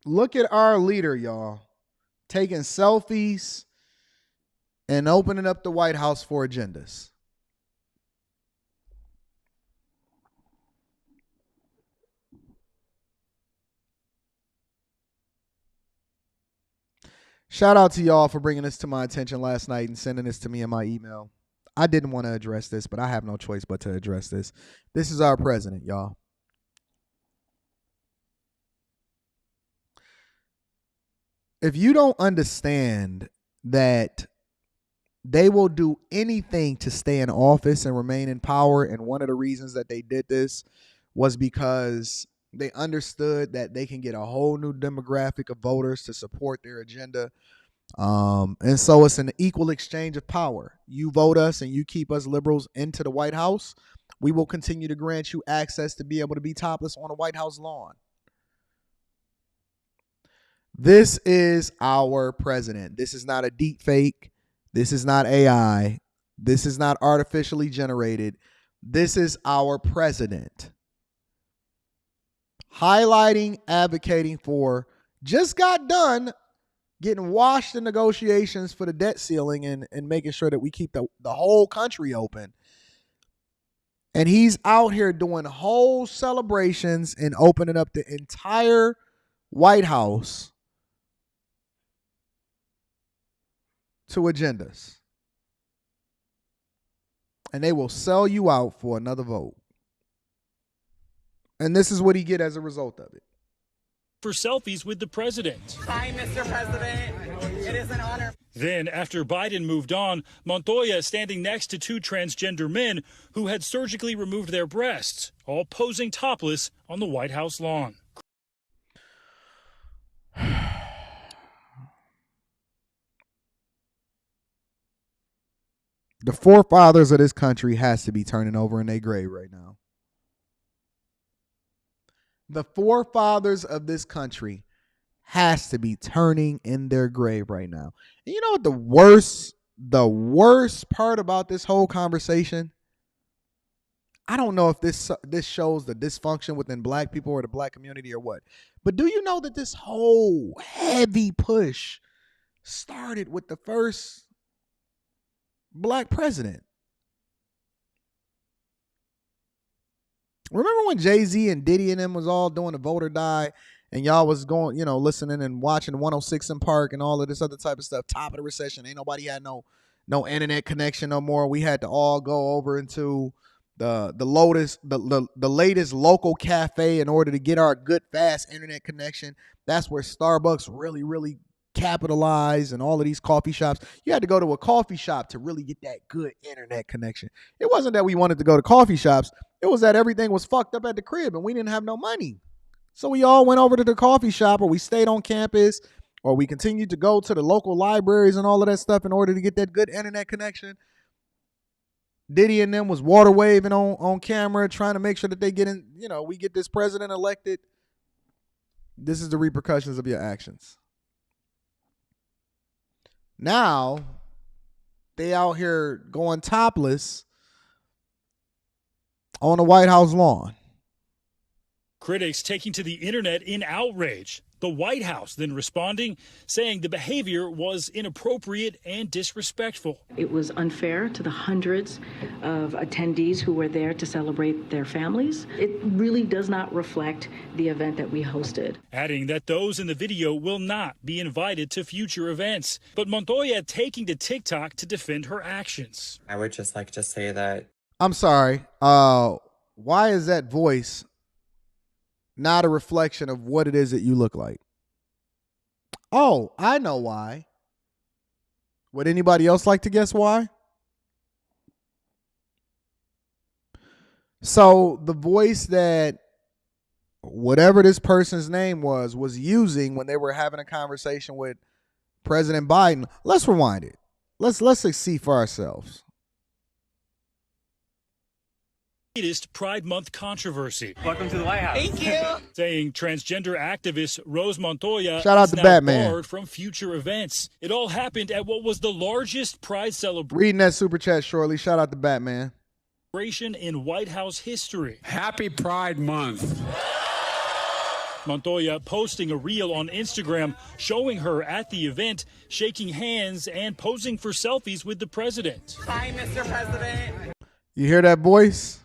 Look at our leader, y'all. Taking selfies and opening up the White House for agendas. Shout out to y'all for bringing this to my attention last night and sending this to me in my email. I didn't want to address this, but I have no choice but to address this. This is our president, y'all. If you don't understand that they will do anything to stay in office and remain in power, and one of the reasons that they did this was because they understood that they can get a whole new demographic of voters to support their agenda. And so it's an equal exchange of power. You vote us and you keep us liberals into the White House, we will continue to grant you access to be able to be topless on a White House lawn. This is our president. This is not a deep fake. This is not AI. This is not artificially generated. This is our president. Highlighting, advocating for, just got done getting washed in negotiations for the debt ceiling and making sure that we keep the whole country open. And he's out here doing whole celebrations and opening up the entire White House to agendas. And they will sell you out for another vote. And this is what he get as a result of it. For selfies with the president. Hi, Mr. President. It is an honor. Then, after Biden moved on, Montoya standing next to two transgender men who had surgically removed their breasts, all posing topless on the White House lawn. The forefathers of this country has to be turning over in their grave right now. The forefathers of this country has to be turning in their grave right now. And you know what the worst part about this whole conversation? I don't know if this shows the dysfunction within black people or the black community or what. But do you know that this whole heavy push started with the first black president? Remember when Jay-Z and Diddy and them was all doing the vote or die, and y'all was going, listening and watching 106 in Park and all of this other type of stuff, top of the recession, ain't nobody had no internet connection no more. We had to all go over into the latest local cafe in order to get our good fast internet connection. That's where Starbucks really capitalized, and all of these coffee shops. You had to go to a coffee shop to really get that good internet connection. It wasn't that we wanted to go to coffee shops. It was that everything was fucked up at the crib and we didn't have no money. So we all went over to the coffee shop, or we stayed on campus, or we continued to go to the local libraries and all of that stuff in order to get that good internet connection. Diddy and them was water waving on camera, trying to make sure that they get in, we get this president elected. This is the repercussions of your actions. Now, they out here going topless on the White House lawn. Critics taking to the internet in outrage. The White House then responding, saying the behavior was inappropriate and disrespectful. It was unfair to the hundreds of attendees who were there to celebrate their families. It really does not reflect the event that we hosted. Adding that those in the video will not be invited to future events. But Montoya taking to TikTok to defend her actions. I would just like to say that. I'm sorry. Why is that voice not a reflection of what it is that you look like? Oh, I know why. Would anybody else like to guess why? So the voice that whatever this person's name was using when they were having a conversation with President Biden. Let's rewind it. Let's see for ourselves. Latest Pride Month controversy. Welcome to the White House. Thank you. Saying transgender activist Rose Montoya Shout out is to now Batman. barred from future events. It all happened at what was the largest Pride celebration Reading that super chat shortly. Shout out to Batman. in White House history. Happy Pride Month. Montoya posting a reel on Instagram showing her at the event, shaking hands and posing for selfies with the president. Hi, Mr. President. You hear that voice?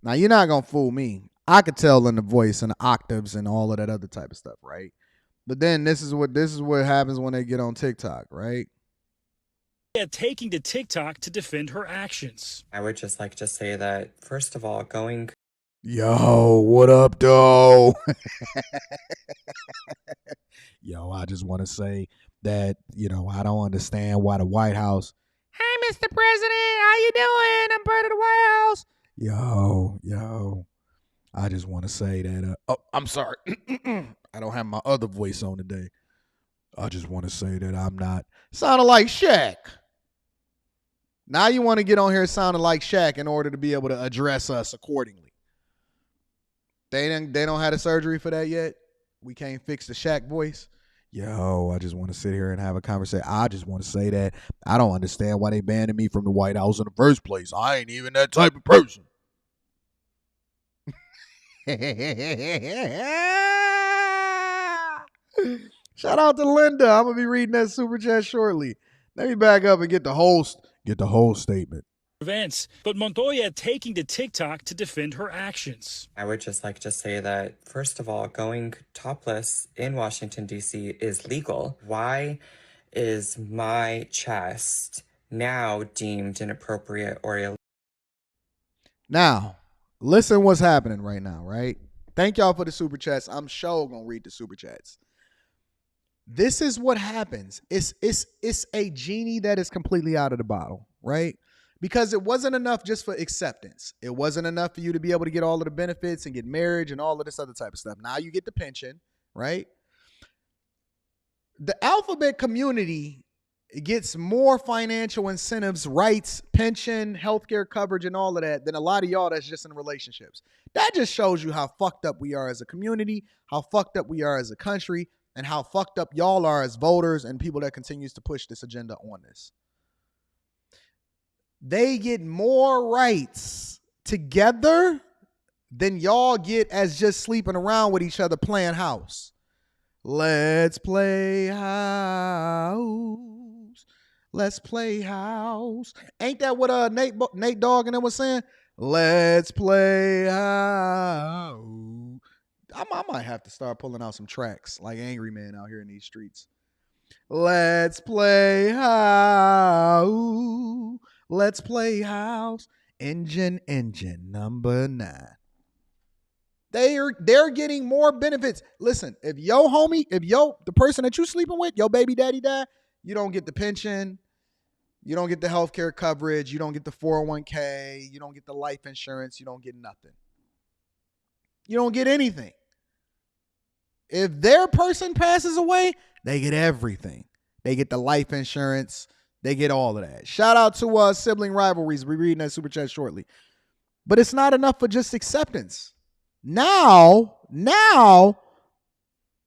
Now, you're not going to fool me. I could tell in the voice and the octaves and all of that other type of stuff, right? But then this is what happens when they get on TikTok, right? Taking to TikTok to defend her actions. I would just like to say that, first of all, going... Yo, what up, though? Yo, I just want to say that, I don't understand why the White House... Hey, Mr. President, how you doing? I'm part of the White House. Yo, I just want to say that, I'm sorry. I don't have my other voice on today. I just want to say that I'm not sounding like Shaq. Now you want to get on here sounding like Shaq in order to be able to address us accordingly. They don't have the surgery for that yet. We can't fix the Shaq voice. Yo, I just want to sit here and have a conversation. I just want to say that I don't understand why they banned me from the White House in the first place. I ain't even that type of person. Shout out to Linda. I'm gonna be reading that super chat shortly. Let me back up and get the whole statement. Events, but Montoya taking to TikTok to defend her actions. I would just like to say that, first of all, going topless in Washington, D.C. is legal. Why is my chest now deemed inappropriate or illegal? Now, listen what's happening right now, right? Thank y'all for the super chats. I'm sure gonna read the super chats. This is what happens. It's a genie that is completely out of the bottle, right? Because it wasn't enough just for acceptance. It wasn't enough for you to be able to get all of the benefits and get marriage and all of this other type of stuff. Now you get the pension, right? The alphabet community gets more financial incentives, rights, pension, healthcare coverage, and all of that than a lot of y'all that's just in relationships. That just shows you how fucked up we are as a community, how fucked up we are as a country, and how fucked up y'all are as voters and people that continues to push this agenda on this. They get more rights together than y'all get as just sleeping around with each other playing house. Let's play house. Let's play house. Ain't that what Nate Dogg and them was saying? Let's play house. I might have to start pulling out some tracks like Angry Man out here in these streets. Let's play house. Let's play house. Engine number 9. They're getting more benefits. Listen, if the person that you sleeping with, your baby daddy died, you don't get the pension, you don't get the healthcare coverage, you don't get the 401k, you don't get the life insurance, you don't get nothing. You don't get anything. If their person passes away, they get everything. They get the life insurance. They get all of that. Shout out to Sibling Rivalries. We're reading that super chat shortly. But it's not enough for just acceptance. Now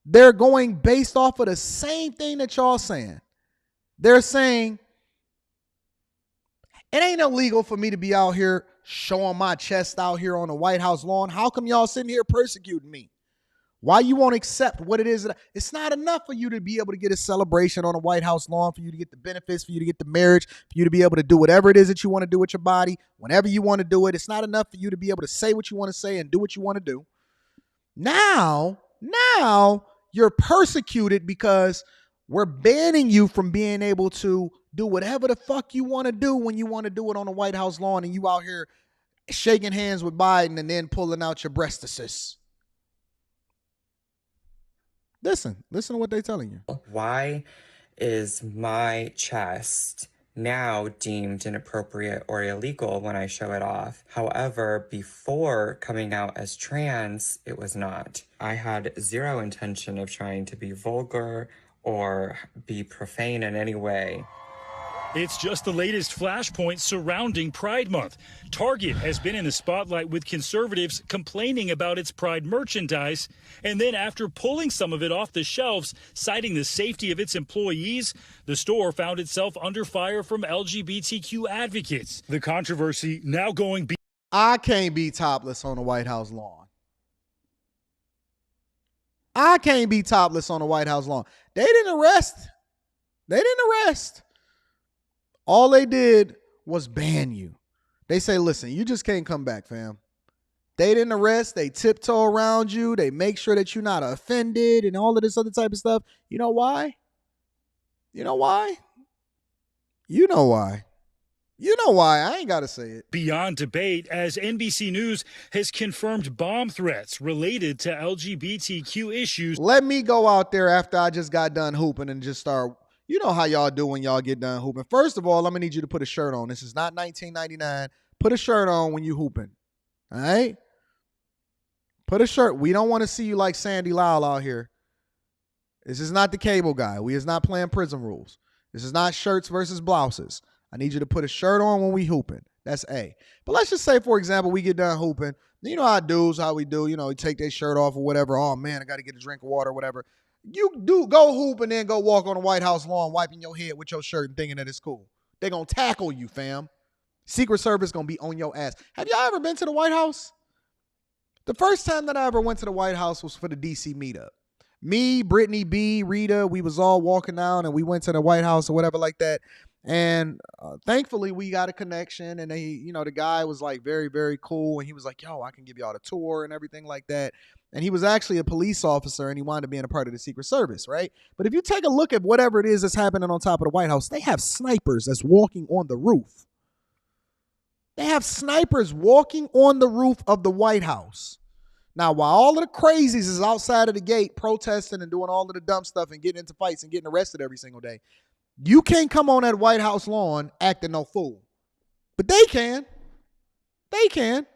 they're going based off of the same thing that y'all saying. They're saying, it ain't illegal for me to be out here showing my chest out here on the White House lawn. How come y'all sitting here persecuting me? Why you won't accept what it is? It's not enough for you to be able to get a celebration on the White House lawn, for you to get the benefits, for you to get the marriage, for you to be able to do whatever it is that you want to do with your body, whenever you want to do it. It's not enough for you to be able to say what you want to say and do what you want to do. Now you're persecuted because we're banning you from being able to do whatever the fuck you want to do when you want to do it on the White House lawn, and you out here shaking hands with Biden and then pulling out your breastises. Listen to what they're telling you. Why is my chest now deemed inappropriate or illegal when I show it off? However, before coming out as trans, it was not. I had zero intention of trying to be vulgar or be profane in any way. It's just the latest flashpoint surrounding Pride Month. Target has been in the spotlight with conservatives complaining about its Pride merchandise. And then after pulling some of it off the shelves, citing the safety of its employees, the store found itself under fire from LGBTQ advocates. The controversy now going I can't be topless on the White House lawn. I can't be topless on the White House lawn. They didn't arrest. All they did was ban you. They say, listen, you just can't come back, fam. They didn't arrest. They tiptoe around you. They make sure that you're not offended and all of this other type of stuff. You know why? You know why? I ain't got to say it. beyond debate as NBC News has confirmed bomb threats related to LGBTQ issues. Let me go out there after I just got done hooping and just start. You know how y'all do when y'all get done hooping. First of all, I'm going to need you to put a shirt on. This is not 1999. Put a shirt on when you hooping. All right? Put a shirt. We don't want to see you like Sandy Lyle out here. This is not the cable guy. We is not playing prison rules. This is not shirts versus blouses. I need you to put a shirt on when we hooping. That's A. But let's just say, for example, we get done hooping. You know how we do. You know, we take their shirt off or whatever. Oh, man, I got to get a drink of water or whatever. You do go hoop and then go walk on the White House lawn wiping your head with your shirt and thinking that it's cool. They're going to tackle you, fam. Secret Service going to be on your ass. Have y'all ever been to the White House? The first time that I ever went to the White House was for the D.C. meetup. Me, Brittany B, Rita, we was all walking down and we went to the White House or whatever like that. And thankfully, we got a connection. And the guy was like very, very cool. And he was like, yo, I can give y'all the tour and everything like that. And he was actually a police officer and he wanted to be in a part of the Secret Service, right? But if you take a look at whatever it is that's happening on top of the White House, they have snipers that's walking on the roof. They have snipers walking on the roof of the White House. Now, while all of the crazies is outside of the gate protesting and doing all of the dumb stuff and getting into fights and getting arrested every single day, you can't come on that White House lawn acting no fool. But they can. They can.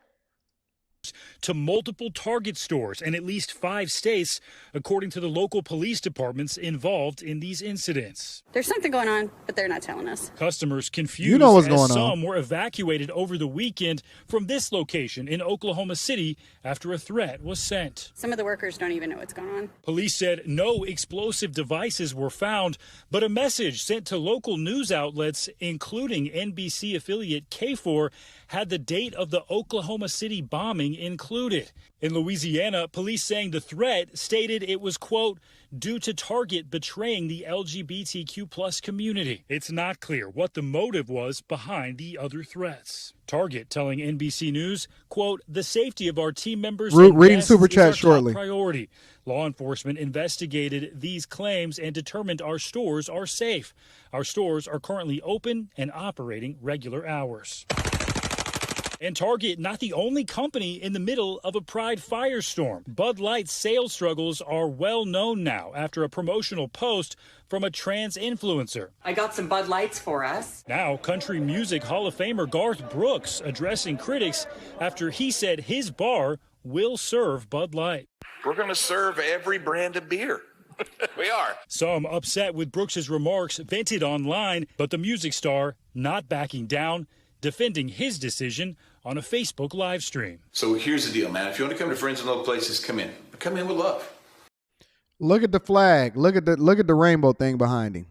To multiple Target stores in at least 5 states, according to the local police departments involved in these incidents. There's something going on, but they're not telling us. Customers confused you know what's as going some on. were evacuated over the weekend from this location in Oklahoma City after a threat was sent. Some of the workers don't even know what's going on. Police said no explosive devices were found, but a message sent to local news outlets, including NBC affiliate K4, had the date of the Oklahoma City bombing included. In Louisiana, police saying the threat stated it was, quote, due to Target betraying the LGBTQ plus community. It's not clear what the motive was behind the other threats. Target telling NBC News, quote, the safety of our team members reading super chat shortly. Priority. Law enforcement investigated these claims and determined our stores are safe. Our stores are currently open and operating regular hours. And Target, not the only company in the middle of a Pride firestorm. Bud Light's sales struggles are well known now after a promotional post from a trans influencer. I got some Bud Lights for us. Now, country music Hall of Famer Garth Brooks addressing critics after he said his bar will serve Bud Light. We're going to serve every brand of beer. We are. Some upset with Brooks's remarks vented online, but the music star not backing down, defending his decision on a Facebook live stream. So here's the deal, man. If you want to come to Friends in Low Places, come in. But come in with love. Look at the flag. Look at the rainbow thing behind him.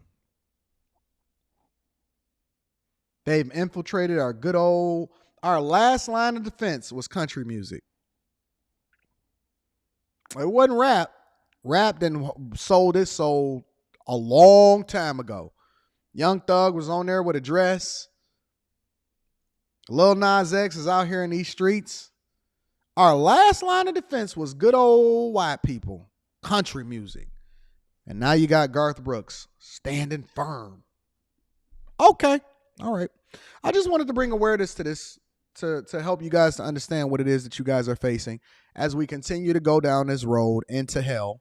They've infiltrated our last line of defense was country music. It wasn't rap. Rap didn't sold a long time ago. Young Thug was on there with a dress. Lil Nas X is out here in these streets. Our last line of defense was good old white people, country music. And now you got Garth Brooks standing firm. Okay. All right. I just wanted to bring awareness to this to help you guys to understand what it is that you guys are facing as we continue to go down this road into hell.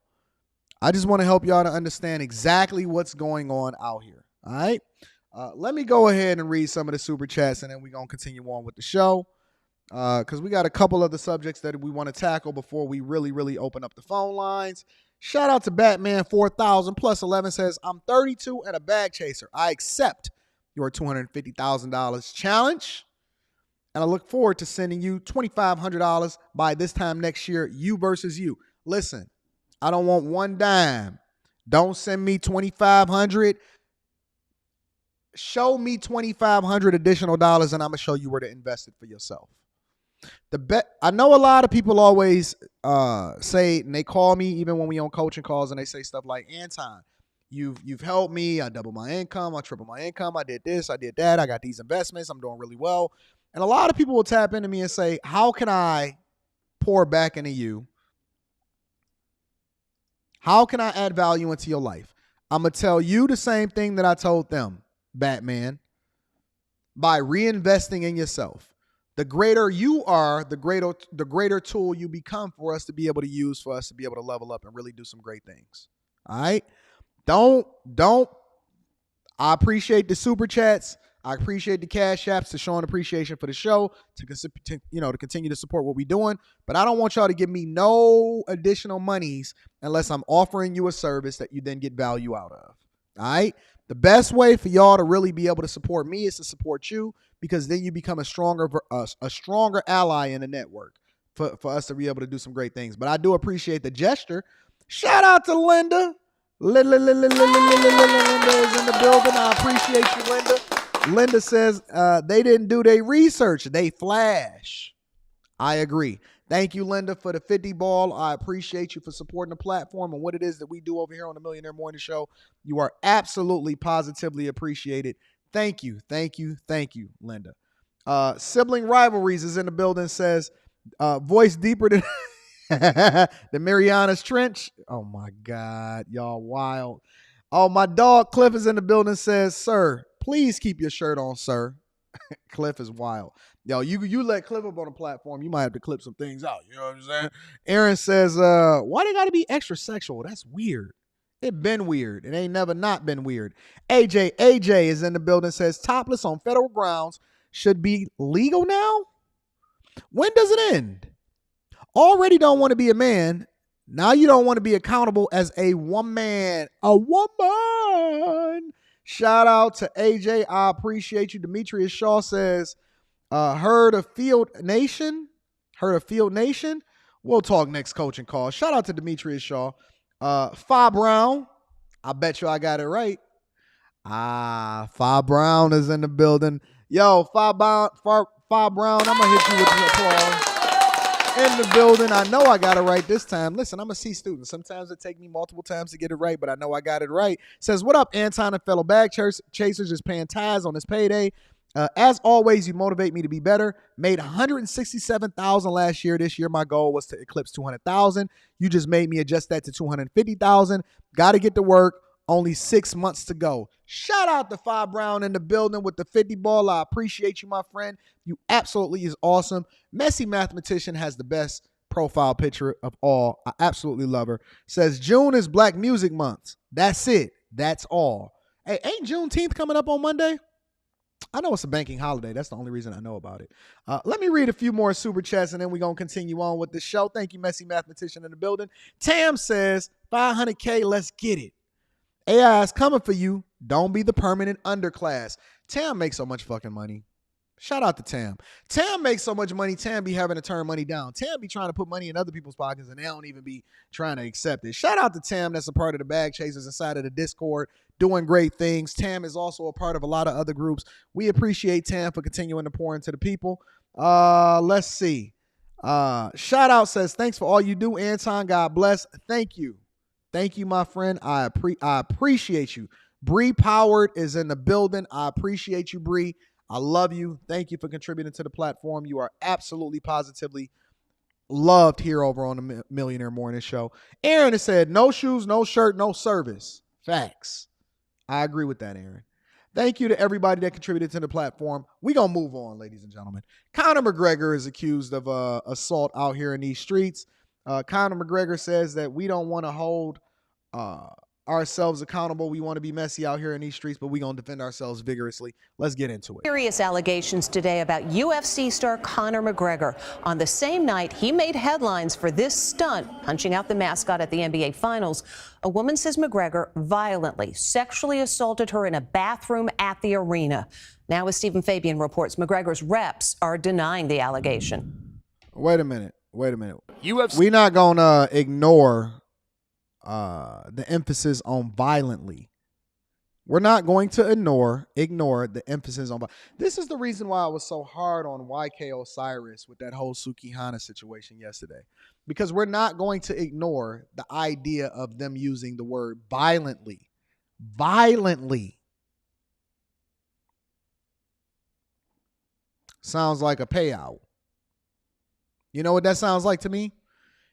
I just want to help y'all to understand exactly what's going on out here. All right. Let me go ahead and read some of the super chats, and then we're going to continue on with the show. Because we got a couple of the subjects that we want to tackle before we really open up the phone lines. Shout out to Batman 4000 plus 11 says, I'm 32 and a bag chaser. I accept your $250,000 challenge. And I look forward to sending you $2,500 by this time next year, you versus you. Listen, I don't want one dime. Don't send me $2,500. Show me $2,500 additional dollars, and I'm going to show you where to invest it for yourself. I know a lot of people always say, and they call me even when we on coaching calls, and they say stuff like, Anton, you've helped me. I doubled my income. I tripled my income. I did this. I did that. I got these investments. I'm doing really well. And a lot of people will tap into me and say, how can I pour back into you? How can I add value into your life? I'm going to tell you the same thing that I told them, Batman, by reinvesting in yourself. The greater you are, the greater tool you become for us to be able to use, for us to be able to level up and really do some great things. All right? I appreciate the super chats. I appreciate the cash apps to showing appreciation for the show, to continue to support what we're doing. But I don't want y'all to give me no additional monies unless I'm offering you a service that you then get value out of. All right? The best way for y'all to really be able to support me is to support you, because then you become a stronger ally in the network for us to be able to do some great things. But I do appreciate the gesture. Shout out to Linda. Linda is in the building. I appreciate you, Linda. Linda says they didn't do their research. They flash. I agree. Thank you, Linda, for the 50 ball. I appreciate you for supporting the platform and what it is that we do over here on the Millionaire Morning Show. You are absolutely, positively appreciated. Thank you, Linda. Sibling Rivalries is in the building, says, voice deeper than the Marianas Trench. Oh, my God. Y'all wild. Oh, my dog Cliff is in the building, says, sir, please keep your shirt on, sir. Cliff is wild. Yo, you let Cliff up on the platform, you might have to clip some things out. You know what I'm saying? Aaron says, why they got to be extra sexual? That's weird. It been weird. It ain't never not been weird. AJ is in the building, says, topless on federal grounds should be legal now? When does it end? Already don't want to be a man. Now you don't want to be accountable as a woman. A woman. Shout out to AJ. I appreciate you. Demetrius Shaw says, heard of Field Nation? We'll talk next coaching call. Shout out to Demetrius Shaw. Fa Brown. I bet you I got it right. Fa Brown is in the building. Yo, Fa Brown, I'm going to hit you with the applause. In the building. I know I got it right this time. Listen, I'm a C student. Sometimes it takes me multiple times to get it right, but I know I got it right. Says, what up, Anton and fellow bag chasers, just paying tithes on this payday. As always, you motivate me to be better. Made $167,000 last year. This year, my goal was to eclipse $200,000. You just made me adjust that to $250,000. Got to get to work. Only 6 months to go. Shout out to Fa Brown in the building with the 50 ball. I appreciate you, my friend. You absolutely is awesome. Messy Mathematician has the best profile picture of all. I absolutely love her. Says June is Black Music Month. That's it. That's all. Hey, ain't Juneteenth coming up on Monday? I know it's a banking holiday. That's the only reason I know about it. Let me read a few more super chats, and then we're going to continue on with the show. Thank you, Messy Mathematician in the building. Tam says, $500K, let's get it. AI is coming for you. Don't be the permanent underclass. Tam makes so much fucking money. Shout out to Tam. Tam makes so much money, Tam be having to turn money down. Tam be trying to put money in other people's pockets, and they don't even be trying to accept it. Shout out to Tam, that's a part of the Bag Chasers inside of the Discord, doing great things. Tam is also a part of a lot of other groups. We appreciate Tam for continuing to pour into the people. Let's see. Shout out says, thanks for all you do, Anton. God bless. Thank you. Thank you, my friend. I appreciate you. Bree Powered is in the building. I appreciate you, Bree. I love you. Thank you for contributing to the platform. You are absolutely, positively loved here over on the Millionaire Morning Show. Aaron has said, no shoes, no shirt, no service. Facts. I agree with that, Aaron. Thank you to everybody that contributed to the platform. We're going to move on, ladies and gentlemen. Conor McGregor is accused of assault out here in these streets. Conor McGregor says that we don't want to hold ourselves accountable. We want to be messy out here in these streets, but we're going to defend ourselves vigorously. Let's get into it. Serious allegations today about UFC star Conor McGregor. On the same night, he made headlines for this stunt, punching out the mascot at the NBA Finals. A woman says McGregor violently sexually assaulted her in a bathroom at the arena. Now, as Stephen Fabian reports, McGregor's reps are denying the allegation. Wait a minute. UFC. We're not going to ignore the emphasis on violently. We're not going to ignore the emphasis on. This is the reason why I was so hard on YK Osiris with that whole Sukihana situation yesterday, because we're not going to ignore the idea of them using the word violently. Sounds like a payout. You know what that sounds like to me?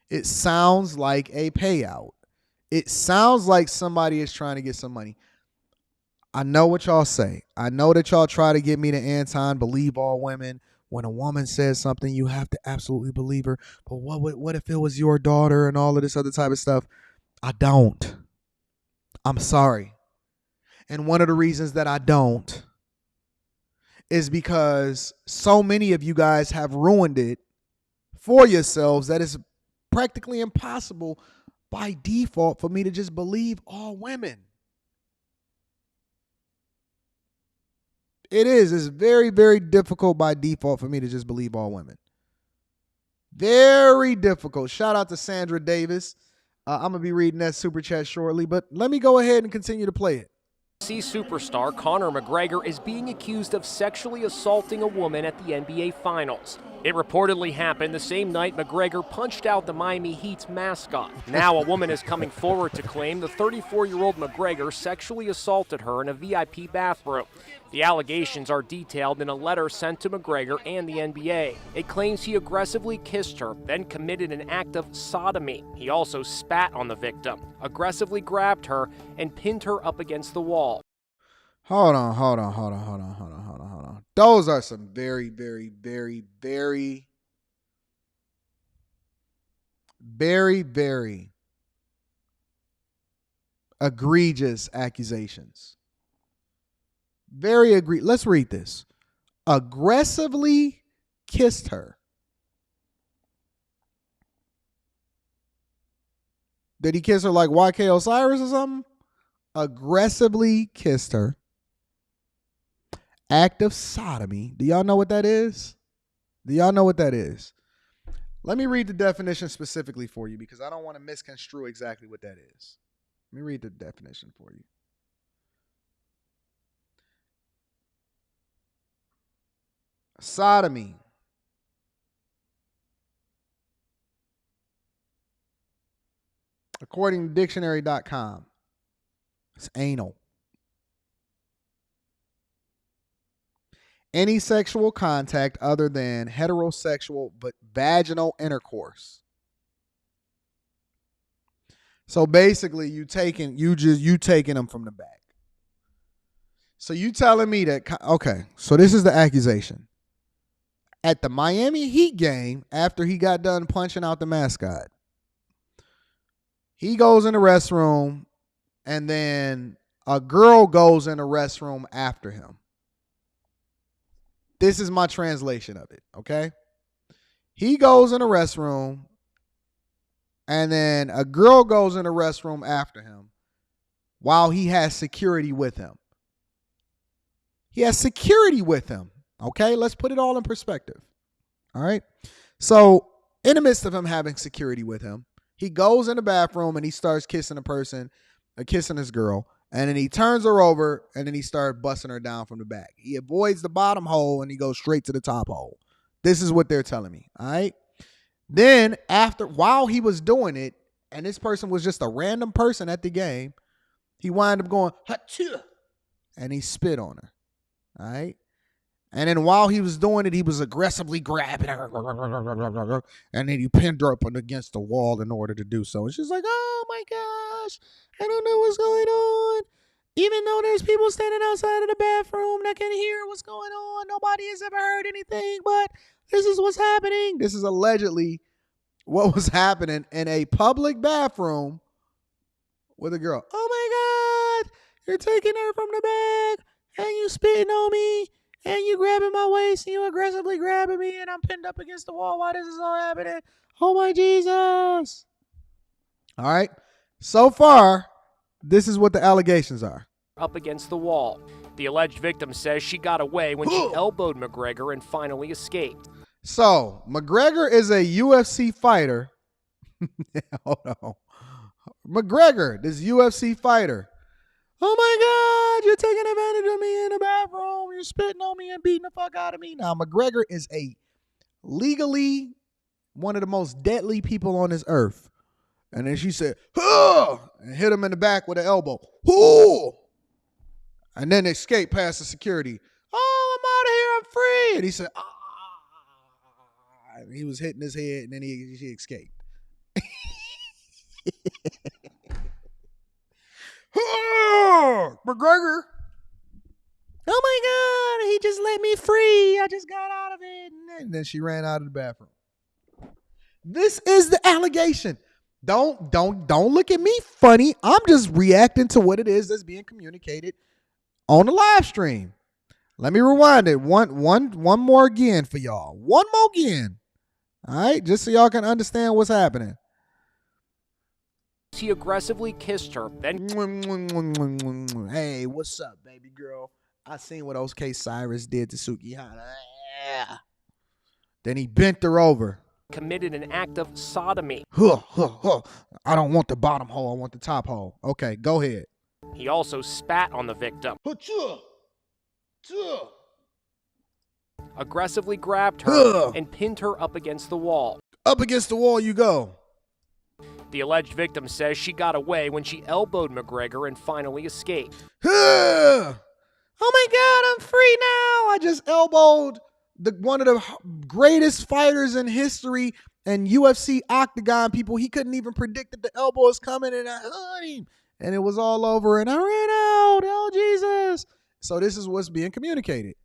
It sounds like a payout. It sounds like somebody is trying to get some money. I know what y'all say. I know that y'all try to get me to Anton, believe all women. When a woman says something, you have to absolutely believe her. But what if it was your daughter and all of this other type of stuff? I don't. I'm sorry. And one of the reasons that I don't is because so many of you guys have ruined it for yourselves that it's practically impossible by default for me to just believe all women. It is. It's very, very difficult by default for me to just believe all women. Very difficult. Shout out to Sandra Davis. I'm going to be reading that super chat shortly, but let me go ahead and continue to play it. UFC superstar Conor McGregor is being accused of sexually assaulting a woman at the NBA Finals. It reportedly happened the same night McGregor punched out the Miami Heat's mascot. Now a woman is coming forward to claim the 34-year-old McGregor sexually assaulted her in a VIP bathroom. The allegations are detailed in a letter sent to McGregor and the NBA. It claims he aggressively kissed her, then committed an act of sodomy. He also spat on the victim, aggressively grabbed her, and pinned her up against the wall. Hold on. Those are some very, very, very, very, very, very egregious accusations. Let's read this. Aggressively kissed her. Did he kiss her like YK Osiris or something? Aggressively kissed her. Act of sodomy. Do y'all know what that is? Let me read the definition specifically for you because I don't want to misconstrue exactly what that is. Let me read the definition for you. Sodomy. According to dictionary.com, it's anal. Any sexual contact other than heterosexual but vaginal intercourse. So basically you taking them from the back. So you telling me that, okay, so this is the accusation. At the Miami Heat game, after he got done punching out the mascot, he goes in the restroom and then a girl goes in the restroom after him. This is my translation of it, okay? He goes in the restroom, and then a girl goes in the restroom after him while he has security with him. He has security with him, okay? Let's put it all in perspective, all right? So in the midst of him having security with him, he goes in the bathroom and he starts kissing kissing this girl. And then he turns her over and then he starts busting her down from the back. He avoids the bottom hole and he goes straight to the top hole. This is what they're telling me. All right. Then while he was doing it, and this person was just a random person at the game, he wound up going, Hachoo, and he spit on her. All right. And then while he was doing it, he was aggressively grabbing her. And then he pinned her up against the wall in order to do so. And she's like, oh my gosh, I don't know what's going on. Even though there's people standing outside of the bathroom that can hear what's going on, nobody has ever heard anything, but this is what's happening. This is allegedly what was happening in a public bathroom with a girl. Oh my God, you're taking her from the bag and you spitting on me and you grabbing my waist and you aggressively grabbing me and I'm pinned up against the wall. Why this is all happening? Oh my Jesus. All right. So far, this is what the allegations are. Up against the wall. The alleged victim says she got away when she elbowed McGregor and finally escaped. So, McGregor is a UFC fighter. Hold on. McGregor, this UFC fighter. Oh my God, you're taking advantage of me in the bathroom. You're spitting on me and beating the fuck out of me. Now, McGregor is a legally one of the most deadly people on this earth. And then she said, huh, and hit him in the back with an elbow. Whoo! And then escaped past the security. Oh, I'm out of here. I'm free. And he said, ah. And he was hitting his head, and then he escaped. McGregor. Oh my God, he just let me free. I just got out of it. And then she ran out of the bathroom. This is the allegation. Don't look at me funny. I'm just reacting to what it is that's being communicated on the live stream. Let me rewind it one more again for y'all. One more again. All right, just so y'all can understand what's happening. He aggressively kissed her, then hey, what's up, baby girl? I seen what OK Cyrus did to Sukihana. Then he bent her over. Committed an act of sodomy. I don't want the bottom hole. I want the top hole. Okay, go ahead. He also spat on the victim. Aggressively grabbed her and pinned her up against the wall. Up against the wall you go. The alleged victim says she got away when she elbowed McGregor and finally escaped. Oh my God, I'm free now. I just elbowed one of the greatest fighters in history and UFC octagon people. He couldn't even predict that the elbow was coming, and I hurt him. And it was all over, and I ran out. Oh, Jesus. So this is what's being communicated.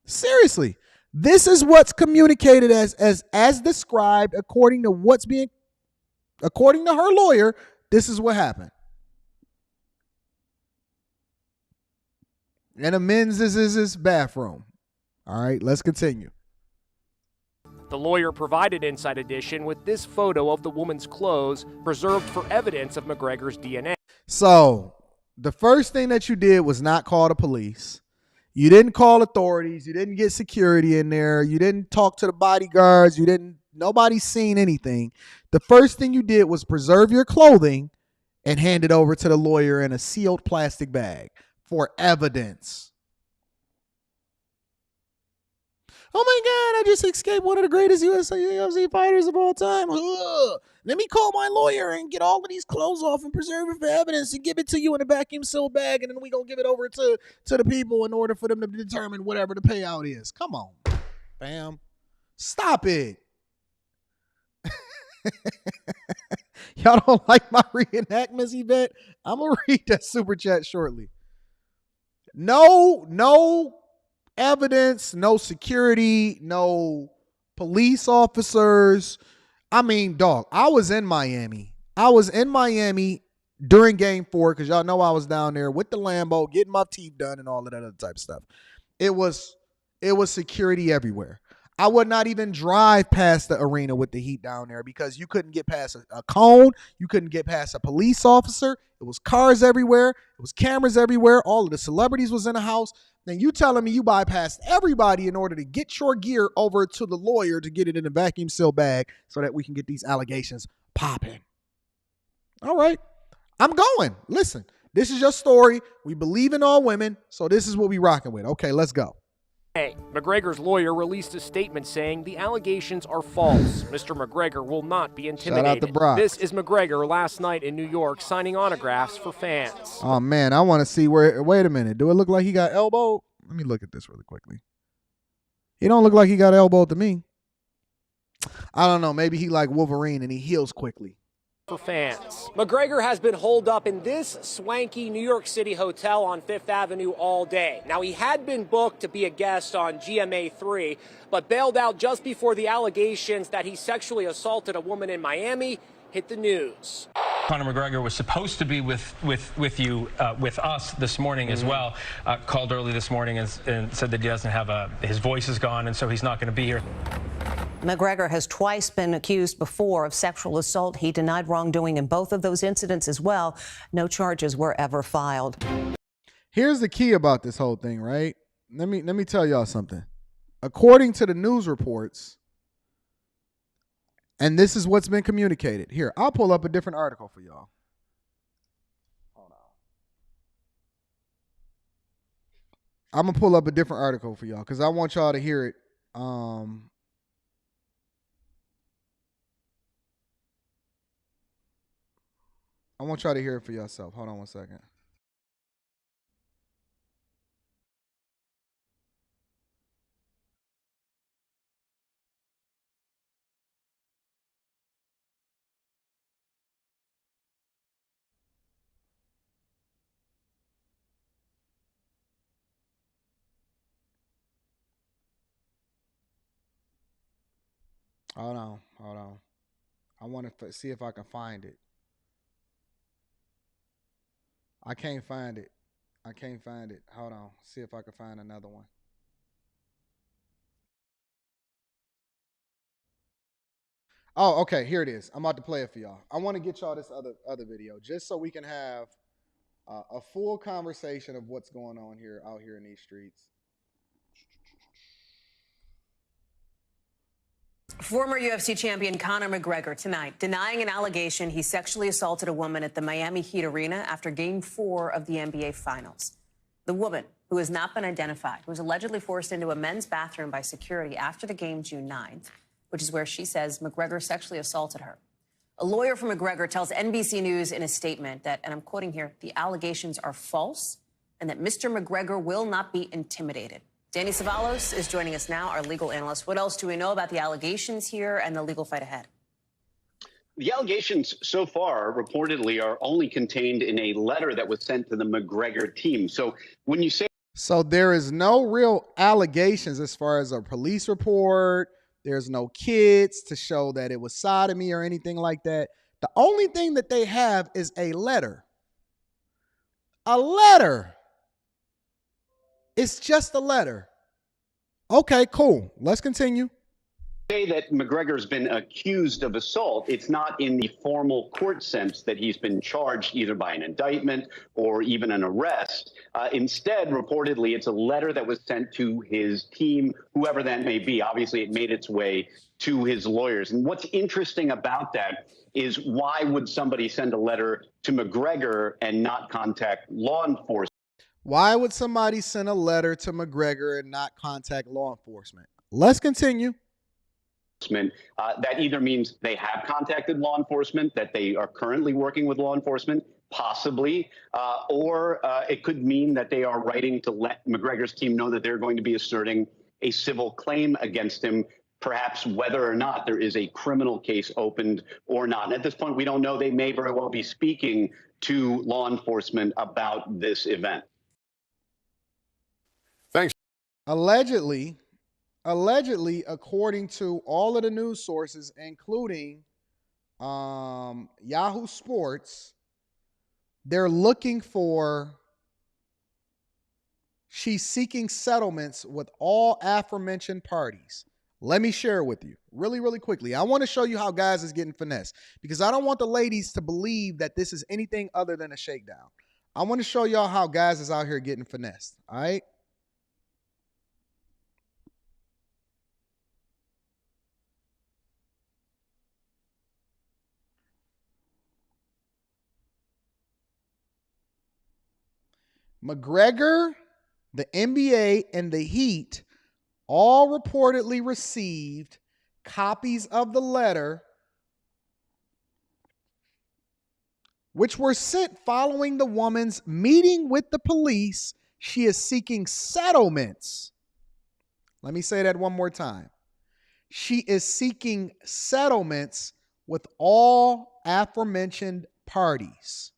Seriously. This is what's communicated as described according to according to her lawyer. This is what happened. In a men's bathroom. All right, let's continue. The lawyer provided Inside Edition with this photo of the woman's clothes preserved for evidence of McGregor's DNA. So the first thing that you did was not call the police. You didn't call authorities. You didn't get security in there. You didn't talk to the bodyguards. Nobody's seen anything. The first thing you did was preserve your clothing and hand it over to the lawyer in a sealed plastic bag for evidence. Oh my God, I just escaped one of the greatest UFC fighters of all time. Let me call my lawyer and get all of these clothes off and preserve it for evidence and give it to you in a vacuum sealed bag, and then we're going to give it over to the people in order for them to determine whatever the payout is. Come on, fam. Stop it. Y'all don't like my reenactments, Yvette? I'm going to read that super chat shortly. No evidence, no security, no police officers. I mean, dog, I was in Miami. During game 4 because y'all know I was down there with the Lambo getting my teeth done and all of that other type of stuff. It was security everywhere. I would not even drive past the arena with the heat down there because you couldn't get past a cone. You couldn't get past a police officer. It was cars everywhere. It was cameras everywhere. All of the celebrities was in the house. Then you telling me you bypassed everybody in order to get your gear over to the lawyer to get it in a vacuum seal bag so that we can get these allegations popping. All right. I'm going. Listen, this is your story. We believe in all women, so this is what we rocking with. Okay, let's go. McGregor's lawyer released a statement saying the allegations are false. Mr. McGregor will not be intimidated. Shout out to Brock. This is McGregor last night in New York signing autographs for fans. Oh, man, I want to see where – wait a minute. Do it look like he got elbowed? Let me look at this really quickly. He don't look like he got elbowed to me. I don't know. Maybe he like Wolverine and he heals quickly. For fans. McGregor has been holed up in this swanky New York City hotel on 5th Avenue all day. Now, he had been booked to be a guest on GMA 3, but bailed out just before the allegations that he sexually assaulted a woman in Miami hit the news. Conor McGregor was supposed to be with us this morning as well. Called early this morning and said that he doesn't have his voice is gone, and so he's not going to be here. McGregor has twice been accused before of sexual assault. He denied wrongdoing in both of those incidents as well. No charges were ever filed. Here's the key about this whole thing, right? Let me tell y'all something. According to the news reports, and this is what's been communicated. Here, I'll pull up a different article for y'all. Hold on. I'm going to pull up a different article for y'all because I want y'all to hear it. I want y'all to hear it for yourself. Hold on one second. Hold on. I want to see if I can find it. I can't find it. Hold on. See if I can find another one. Oh, okay. Here it is. I'm about to play it for y'all. I want to get y'all this other video just so we can have a full conversation of what's going on out here in these streets. Former UFC champion Conor McGregor tonight denying an allegation he sexually assaulted a woman at the Miami Heat Arena after Game 4 of the NBA Finals. The woman, who has not been identified, was allegedly forced into a men's bathroom by security after the game June 9th, which is where she says McGregor sexually assaulted her. A lawyer for McGregor tells NBC News in a statement that, and I'm quoting here, the allegations are false and that Mr. McGregor will not be intimidated. Danny Savalos is joining us now, our legal analyst. What else do we know about the allegations here and the legal fight ahead? The allegations so far reportedly are only contained in a letter that was sent to the McGregor team. So when you say... So there is no real allegations as far as a police report. There's no kids to show that it was sodomy or anything like that. The only thing that they have is a letter. A letter. It's just a letter. Okay, cool. Let's continue. Say that McGregor's been accused of assault. It's not in the formal court sense that he's been charged either by an indictment or even an arrest. Instead, reportedly, it's a letter that was sent to his team, whoever that may be. Obviously, it made its way to his lawyers. And what's interesting about that is why would somebody send a letter to McGregor and not contact law enforcement? Why would somebody send a letter to McGregor and not contact law enforcement? Let's continue. That either means they have contacted law enforcement, that they are currently working with law enforcement, possibly, or it could mean that they are writing to let McGregor's team know that they're going to be asserting a civil claim against him, perhaps whether or not there is a criminal case opened or not. And at this point, we don't know. They may very well be speaking to law enforcement about this event. Thanks. Allegedly, according to all of the news sources, including Yahoo Sports, she's seeking settlements with all aforementioned parties. Let me share it with you really, really quickly. I want to show you how guys is getting finessed because I don't want the ladies to believe that this is anything other than a shakedown. I want to show y'all how guys is out here getting finessed. All right. McGregor, the NBA, and the Heat all reportedly received copies of the letter which were sent following the woman's meeting with the police. She is seeking settlements. Let me say that one more time. She is seeking settlements with all aforementioned parties.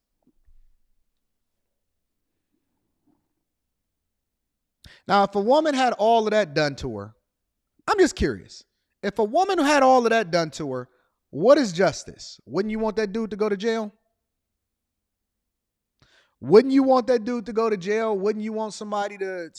Now, if a woman had all of that done to her, I'm just curious. If a woman had all of that done to her, what is justice? Wouldn't you want that dude to go to jail? Wouldn't you want that dude to go to jail? Wouldn't you want somebody to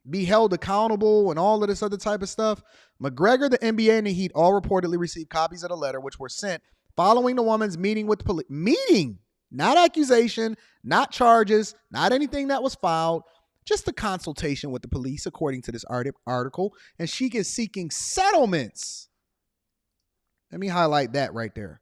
be held accountable and all of this other type of stuff? McGregor, the NBA, and the Heat all reportedly received copies of the letter which were sent following the woman's meeting with police. Meeting, not accusation, not charges, not anything that was filed, just a consultation with the police, according to this article. And she is seeking settlements. Let me highlight that right there.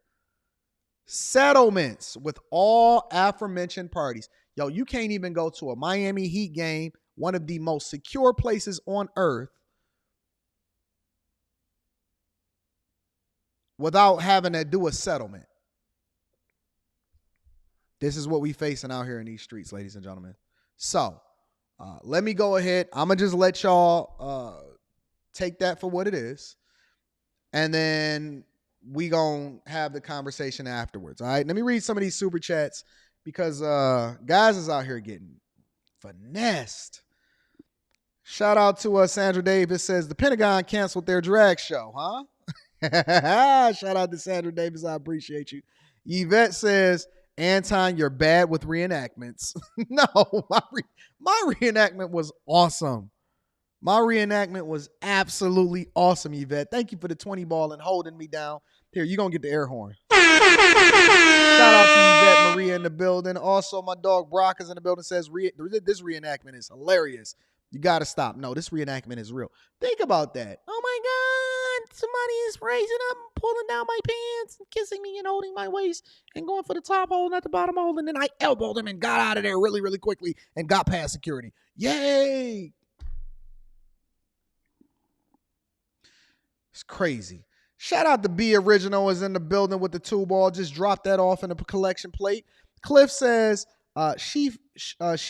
Settlements with all aforementioned parties. Yo, you can't even go to a Miami Heat game, one of the most secure places on earth, without having to do a settlement. This is what we facing out here in these streets, ladies and gentlemen. So, let me go ahead. I'm going to just let y'all take that for what it is. And then we going to have the conversation afterwards. All right. Let me read some of these super chats because guys is out here getting finessed. Shout out to Sandra Davis says the Pentagon canceled their drag show, huh? Shout out to Sandra Davis. I appreciate you. Yvette says, Anton, you're bad with reenactments. No, my reenactment was awesome. My reenactment was absolutely awesome, Yvette. Thank you for the 20 ball and holding me down. Here, you're going to get the air horn. Shout out to Yvette Maria in the building. Also, my dog Brock is in the building, says this reenactment is hilarious. You got to stop. No, this reenactment is real. Think about that. Oh, my God. Somebody is raising up, pulling down my pants, and kissing me and holding my waist and going for the top hole, not the bottom hole. And then I elbowed him and got out of there really, really quickly and got past security. Yay. It's crazy. Shout out to B Original is in the building with the 2 ball. Just dropped that off in a collection plate. Cliff says she